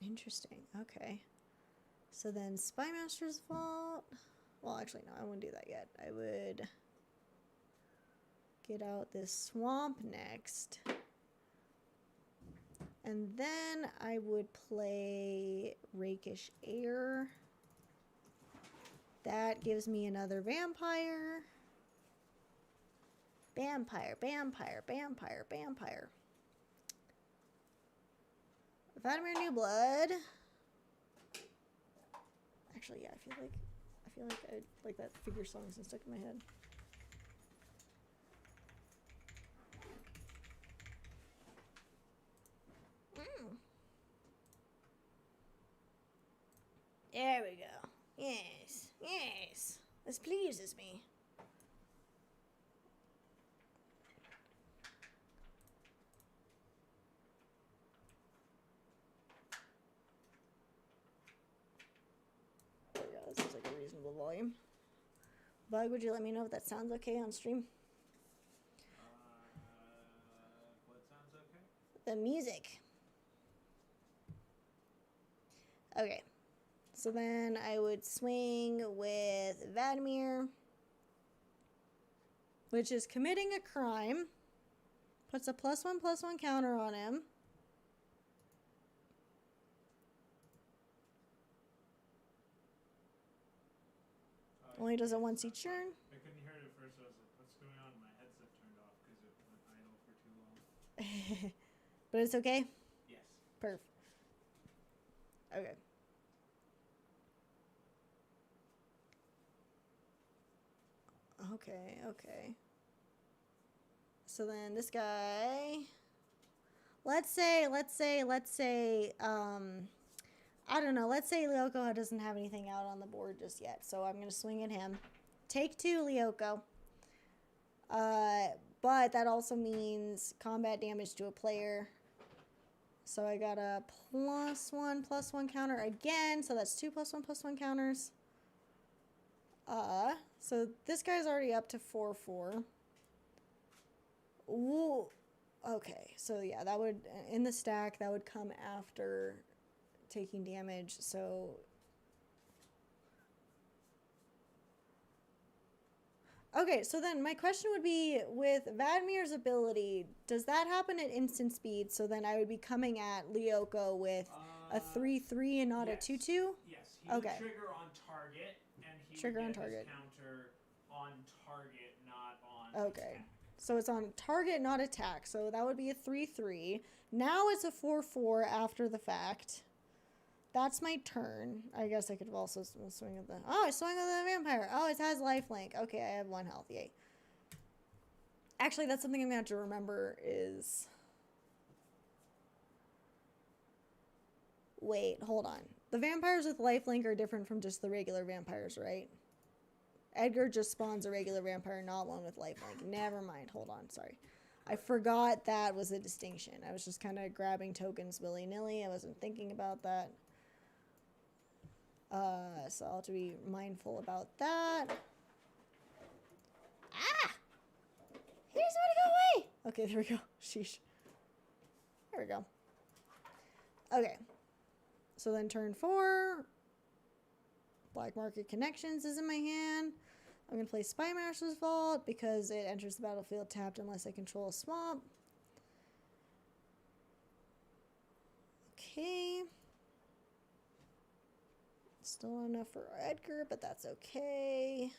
Interesting. Okay. So then Spymaster's Vault. Well, actually, no, I wouldn't do that yet. I would get out this swamp next. And then I would play Rakish Air. That gives me another vampire. Vampire. Vadmir New Blood. Actually, yeah, I feel like I like that figure song is stuck in my head. There we go. Yes. This pleases me. There we go. This is like a reasonable volume. Bug, would you let me know if that sounds okay on stream? What sounds okay? The music. Okay. So then I would swing with Vadmir, which is committing a crime. Puts a +1/+1 counter on him. Only does it once each turn. I couldn't hear it at first. I was like, what's going on? My headset turned off because it went idle for too long. But it's okay? Yes. Perf. Okay. Okay. So then this guy, let's say, I don't know, let's say Lyoko doesn't have anything out on the board just yet, so I'm going to swing at him. Take 2, Lyoko. But that also means combat damage to a player. So I got a +1/+1 counter again, so that's 2 +1/+1 counters. So this guy's already up to 4/4. Ooh. Okay, so yeah, that would, in the stack, that would come after taking damage, so... Okay, so then my question would be, with Vadmir's ability, does that happen at instant speed? So then I would be coming at Lyoko with A 3/3 and not yes. a 2/2? Yes, he would trigger on target, and he Trigger would on get target. his counter on target, not on Okay. attack. So it's on target, not attack. So that would be a 3/3. Now it's a 4/4 after the fact. That's my turn. I guess I could have also swing at the... Oh, I swung at the vampire. Oh, it has lifelink. Okay, I have 1 health. Yay. Actually, that's something I'm going to have to remember is... Wait, hold on. The vampires with lifelink are different from just the regular vampires, right? Edgar just spawns a regular vampire, not one with lifelink. Never mind. Hold on. Sorry. I forgot that was a distinction. I was just kind of grabbing tokens willy-nilly. I wasn't thinking about that. So I'll have to be mindful about that. Ah! He doesn't want to go away! Okay, there we go. Sheesh. There we go. Okay. So then turn 4. Black Market Connections is in my hand. I'm going to play Spy Master's Vault because it enters the battlefield tapped unless I control a swamp. Okay. Still not enough for Edgar, but that's okay.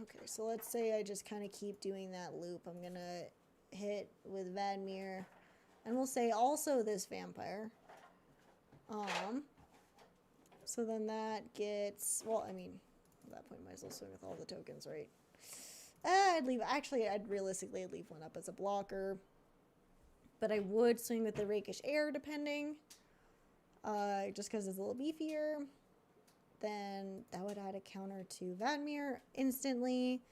Okay, so let's say I just kind of keep doing that loop. I'm going to hit with Vadmir. And we'll say also this vampire. So then that gets, well, I mean, at that point might as well swing with all the tokens, right? I'd leave, actually, I'd realistically leave 1 up as a blocker. But I would swing with the Rakish Air, depending. Just because it's a little beefier. Then that would add a counter to Vadmir instantly.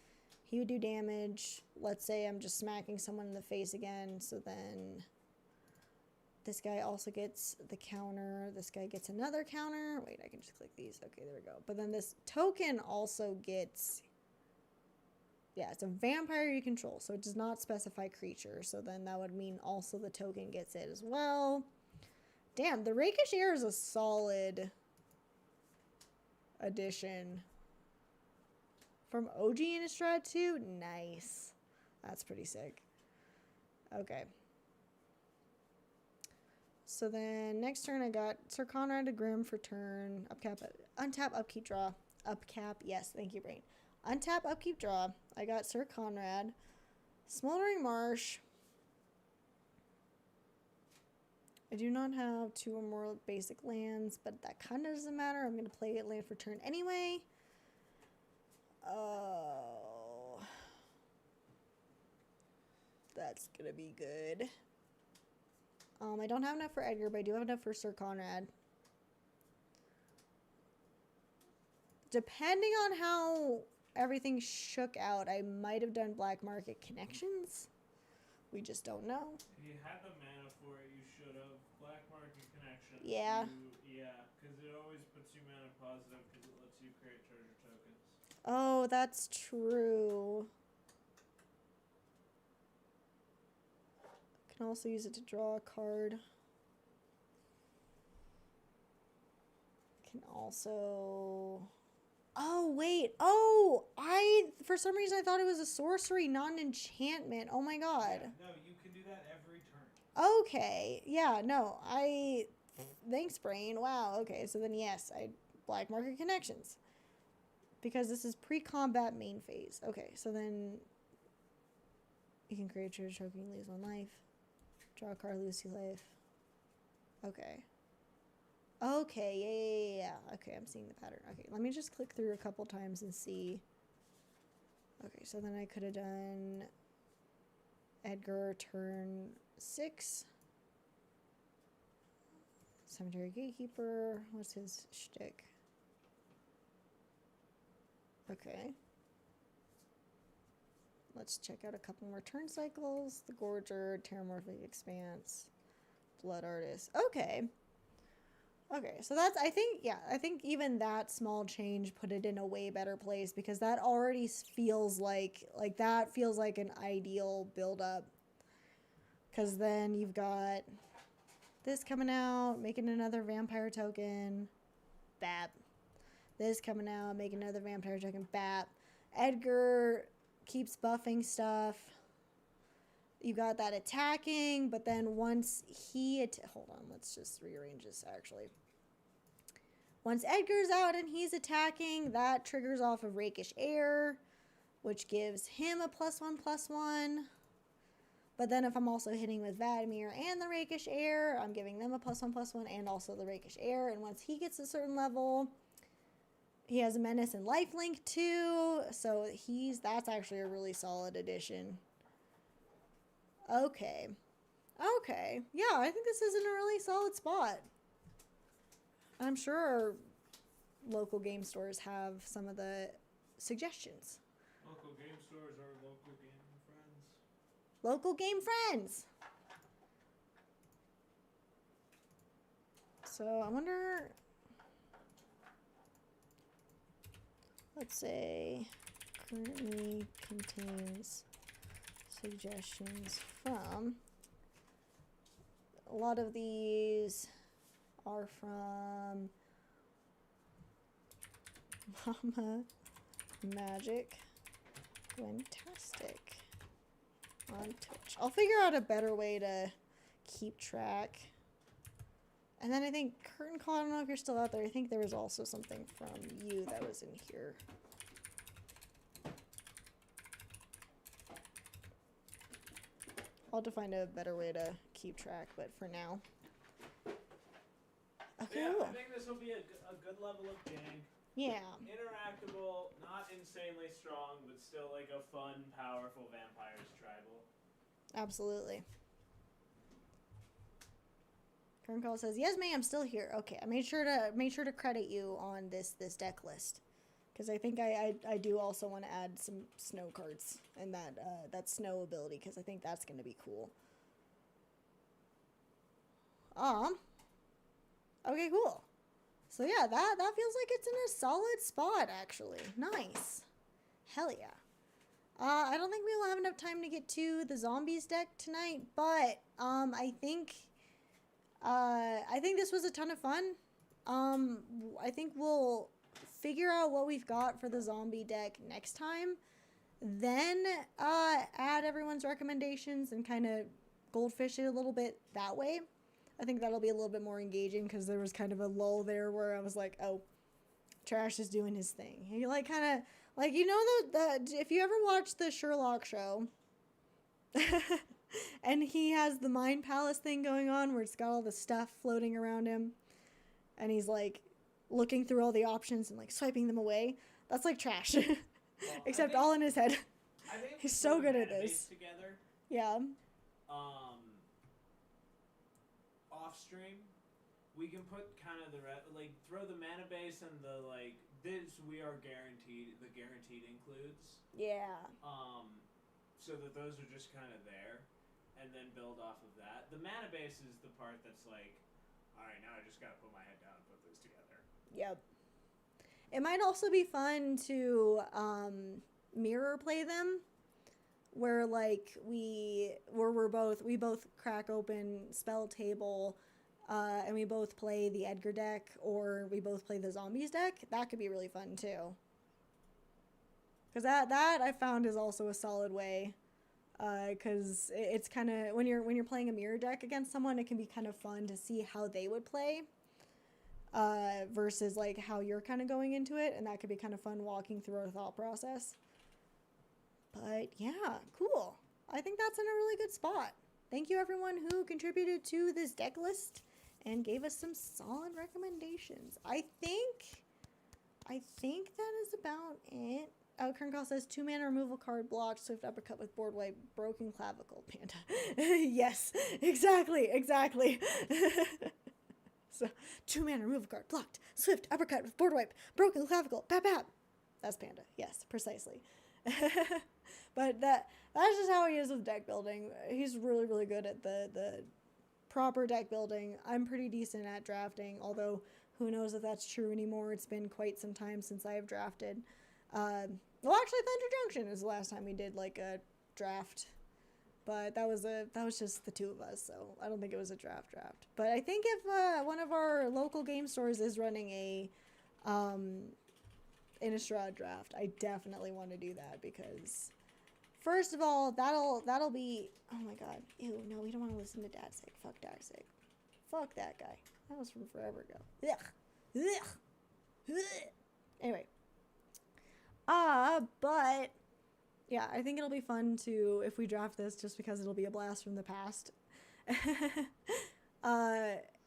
He would do damage. Let's say I'm just smacking someone in the face again, so then... This guy also gets the counter. This guy gets another counter. Wait, I can just click these. Okay, there we go. But then this token also gets... Yeah, it's a vampire you control, so it does not specify creature. So then that would mean also the token gets it as well. Damn, the Rakish Air is a solid addition. From OG Innistrad 2? Nice. That's pretty sick. Okay. So then next turn I got Sir Conrad de Grimm for turn. Upcap, untap, upkeep, draw. Upcap, yes, thank you, brain. Untap, upkeep, draw. I got Sir Conrad. Smoldering Marsh. I do not have 2 or more basic lands, but that kind of doesn't matter. I'm going to play it land for turn anyway. Oh. That's going to be good. I don't have enough for Edgar, but I do have enough for Sir Conrad. Depending on how everything shook out, I might have done Black Market Connections. We just don't know. If you had the mana for it, you should have. Black Market Connections. Yeah. Yeah, because it always puts you mana positive because it lets you create treasure tokens. Oh, that's true. Can also use it to draw a card. Can also... Oh, wait. Oh, for some reason I thought it was a sorcery, not an enchantment. Oh my god. Yeah, no, you can do that every turn. Okay. Yeah, no. Thanks, brain. Wow. Okay, so then yes, Black Market Connections. Because this is pre-combat main phase. Okay, so then you can create a treasure token, you lose 1 life. Draw a card, lose 2 life. Okay. Okay, yeah. Okay, I'm seeing the pattern. Okay, let me just click through a couple times and see. Okay, so then I could have done Edgar turn 6. Cemetery Gatekeeper. What's his shtick? Okay. Let's check out a couple more turn cycles. The Gorger, Terramorphic Expanse, Blood Artist. Okay. Okay, so that's, I think even that small change put it in a way better place because that already feels like that feels like an ideal build-up. Because then you've got this coming out, making another vampire token, bap. This coming out, making another vampire token, bap. Edgar keeps buffing stuff. you got that attacking, but then once he hold on, let's just rearrange this actually. Once Edgar's out and he's attacking, that triggers off of Rakish Air, which gives him a +1/+1. But then if I'm also hitting with Vladimir and the Rakish Air, I'm giving them a +1/+1 and also the Rakish Air. And once he gets a certain level, he has a Menace and Lifelink too. So that's actually a really solid addition. Okay. Okay. Yeah, I think this is in a really solid spot. I'm sure our local game stores have some of the suggestions. Local game stores are local game friends. Local game friends! So, I wonder... Let's say currently contains suggestions from... A lot of these are from Mama Magic Fantastic on Twitch. I'll figure out a better way to keep track. And then I think KittehCult, I don't know if you're still out there. I think there was also something from you that was in here. I'll have to find a better way to keep track, but for now. Okay. Yeah, cool. I think this will be a good level of jank. Yeah. Interactable, not insanely strong, but still like a fun, powerful vampires tribal. Absolutely. KittehCult says, "Yes, ma'am, I'm still here." Okay, I made sure to credit you on this deck list, because I think I do also want to add some snow cards and that snow ability, because I think that's gonna be cool. Okay, cool. So yeah, that feels like it's in a solid spot, actually. Nice. Hell yeah. I don't think we will have enough time to get to the zombies deck tonight, but I think this was a ton of fun. I think we'll figure out what we've got for the zombie deck next time, then add everyone's recommendations and kind of goldfish it a little bit that way. I think that'll be a little bit more engaging, because there was kind of a lull there where I was like, oh, Trash is doing his thing. He like kind of like, you know, if you ever watch the Sherlock show and he has the Mind Palace thing going on where it's got all the stuff floating around him and he's like looking through all the options and like swiping them away. That's like Trash. Well, except all in his head. He's so good at this. Together, yeah. Off stream, we can put kind of throw the mana base and the this we are guaranteed. The guaranteed includes. Yeah. So that those are just kind of there, and then build off of that. The mana base is the part that's like, all right, now I just gotta put my head down and put this together. Yep. It might also be fun to mirror play them, where like we both crack open Spelltable, and we both play the Edgar deck, or we both play the zombies deck. That could be really fun too. Because that I found is also a solid way, because it's kind of when you're playing a mirror deck against someone, it can be kind of fun to see how they would play, versus like how you're kind of going into it, and that could be kind of fun walking through our thought process. But yeah, cool. I think that's in a really good spot. Thank you everyone who contributed to this deck list and gave us some solid recommendations. I think that is about it. Oh, KittehCult says 2-mana removal card blocked, swift uppercut with board wipe, broken clavicle, Panda. Yes, exactly. So 2-mana removal card blocked, swift uppercut with board wipe, broken clavicle, bap bap. That's Panda. Yes, precisely. But that's just how he is with deck building. He's really, really good at the proper deck building. I'm pretty decent at drafting, although who knows if that's true anymore. It's been quite some time since I have drafted. Well, actually, Thunder Junction is the last time we did like a draft, but that was just the two of us, so I don't think it was a draft. But I think if one of our local game stores is running a Innistrad draft, I definitely want to do that, because first of all, that'll be, oh my god, ew, no, we don't want to listen to Dad's Sick. Fuck Dad's Sick. Fuck that guy. That was from forever ago. Ugh. Ugh. Ugh. Anyway. But yeah, I think it'll be fun to, if we draft this, just because it'll be a blast from the past.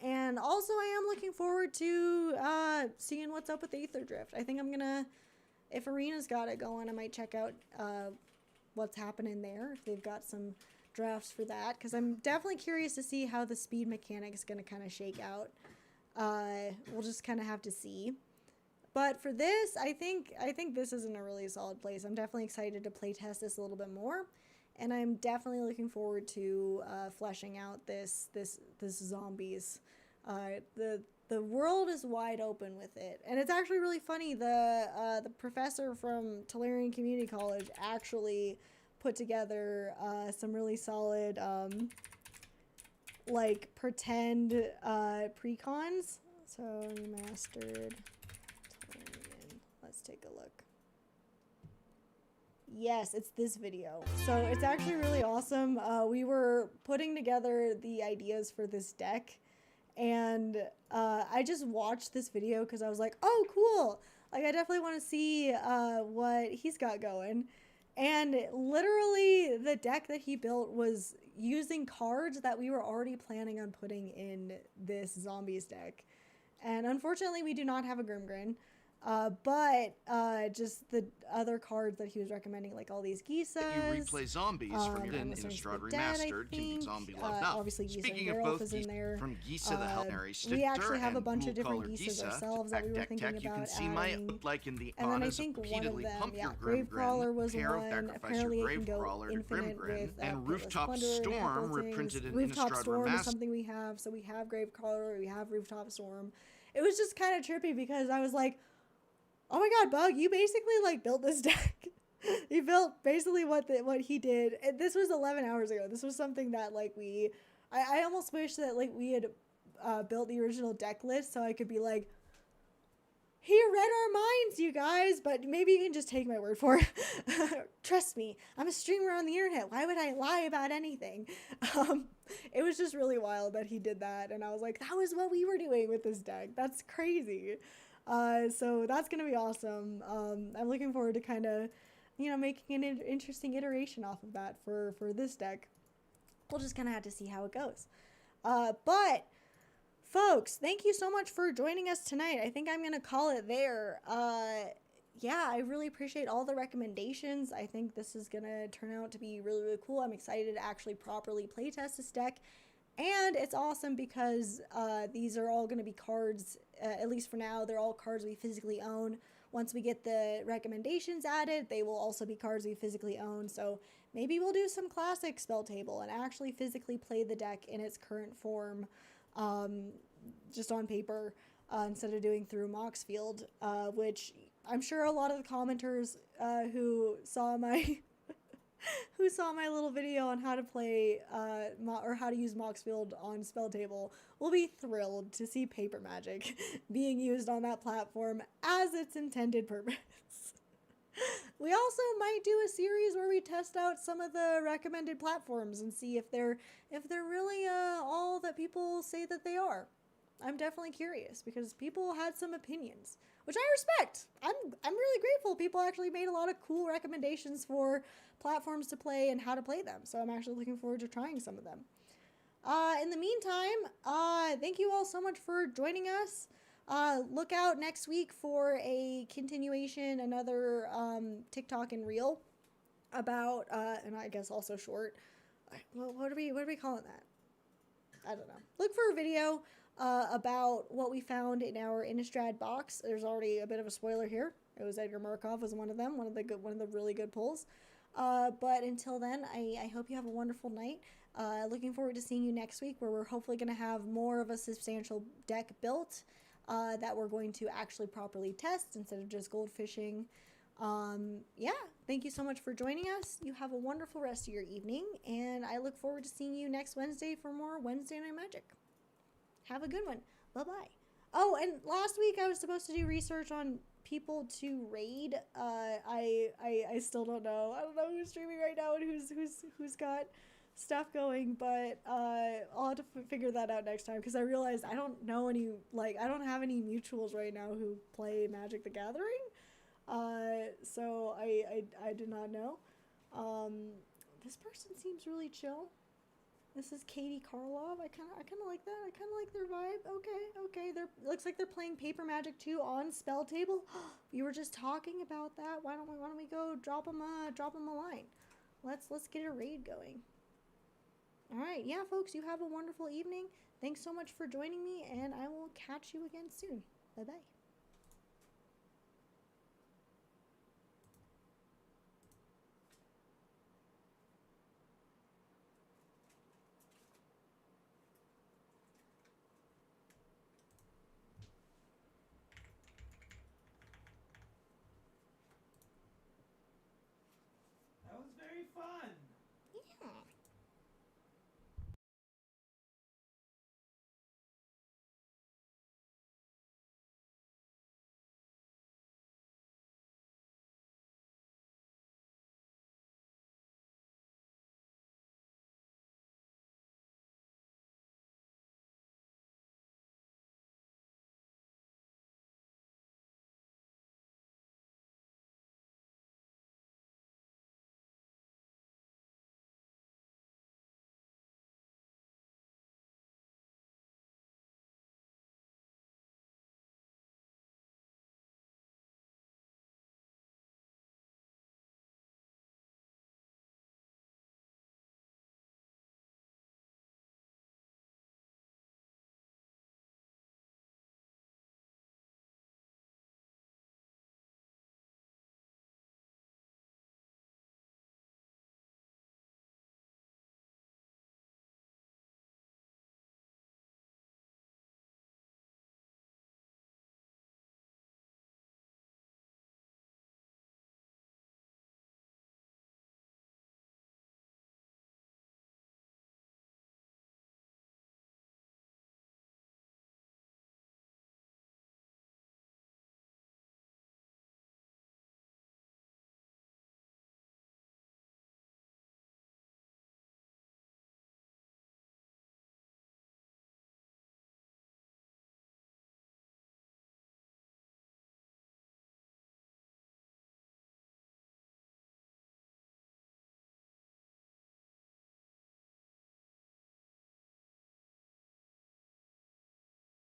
And also I am looking forward to seeing what's up with the Aether Drift. I think I'm gonna, if Arena's got it going, I might check out what's happening there, if they've got some drafts for that, because I'm definitely curious to see how the speed mechanic is going to kind of shake out. We'll just kind of have to see. But for this, I think this is in a really solid place. I'm definitely excited to play test this a little bit more, and I'm definitely looking forward to fleshing out this zombies. The world is wide open with it, and it's actually really funny. The professor from Tolarian Community College actually put together some really solid like pretend precons. So remastered Tolarian. Let's take a look. Yes, it's this video. So it's actually really awesome. We were putting together the ideas for this deck, and I just watched this video because I was like, oh, cool. Like, I definitely want to see what he's got going. And literally, the deck that he built was using cards that we were already planning on putting in this zombies deck. And unfortunately, we do not have a Grimgrin. But just the other cards that he was recommending, like all these Gisas. You replay zombies from your Innistrad Remastered can be zombie loved up. Obviously, Gisa Speaking and of both is in there. from Gisa the Hellary We actually have a bunch of and different Ghoul Gisas Color ourselves that we were thinking about you can see my adding. like in the And then I Ana's think one of repeatedly them, pump yeah, your Gravecrawler was pair of one. sacrifice Apparently your it can go Gravecrawler to infinite Grimgrin, with and Rooftop Plunderer and a Storm couple things. reprinted in Rooftop Innistrad Storm is Remastered. something we have, so we have Gravecrawler, we have Rooftop Storm. It was just kind of trippy because I was like, oh my god, Bug, you basically like built this deck. You built basically what he did. And this was 11 hours ago. This was something that like I almost wish that like we had built the original deck list so I could be like, he read our minds, you guys, but maybe you can just take my word for it. Trust me, I'm a streamer on the internet. Why would I lie about anything? It was just really wild that he did that, and I was like, that was what we were doing with this deck. That's crazy. So that's gonna be awesome. I'm looking forward to kind of, making an interesting iteration off of that for this deck. We'll just kind of have to see how it goes. But folks, thank you so much for joining us tonight. I think I'm gonna call it there. Yeah, I really appreciate all the recommendations. I think this is gonna turn out to be really, really cool. I'm excited to actually properly playtest this deck. And it's awesome because these are all going to be cards, at least for now, they're all cards we physically own. Once we get the recommendations added, they will also be cards we physically own. So maybe we'll do some classic Spelltable and actually physically play the deck in its current form, just on paper, instead of doing through Moxfield, which I'm sure a lot of the commenters who saw my... who saw my little video on how to play or how to use Moxfield on Spelltable will be thrilled to see paper magic being used on that platform as its intended purpose. We also might do a series where we test out some of the recommended platforms and see if they're really all that people say that they are. I'm definitely curious because people had some opinions, which I respect. I'm really grateful people actually made a lot of cool recommendations for platforms to play and how to play them. So I'm actually looking forward to trying some of them. In the meantime, thank you all so much for joining us. Look out next week for a continuation, another TikTok and Reel about, and I guess also short. What are we calling that? I don't know. Look for a video about what we found in our Innistrad box. There's already a bit of a spoiler here. It was Edgar Markov was one of them, one of the really good pulls. But until then, I hope you have a wonderful night. Looking forward to seeing you next week, where we're hopefully going to have more of a substantial deck built that we're going to actually properly test instead of just goldfishing. Yeah, thank you so much for joining us. You have a wonderful rest of your evening, and I look forward to seeing you next Wednesday for more Wednesday Night Magic. Have a good one. Bye-bye. Oh, and last week I was supposed to do research on people to raid. I still don't know. I don't know who's streaming right now and who's got stuff going, but I'll have to figure that out next time, because I realized I don't know any, like, I don't have any mutuals right now who play Magic the Gathering. So I do not know. This person seems really chill. This is Katie Karlov. I kind of like that. I kind of like their vibe. Okay. Looks like they're playing Paper Magic 2 on Spelltable. We were just talking about that. Why don't we go drop them a line? Let's get a raid going. All right, yeah, folks. You have a wonderful evening. Thanks so much for joining me, and I will catch you again soon. Bye bye.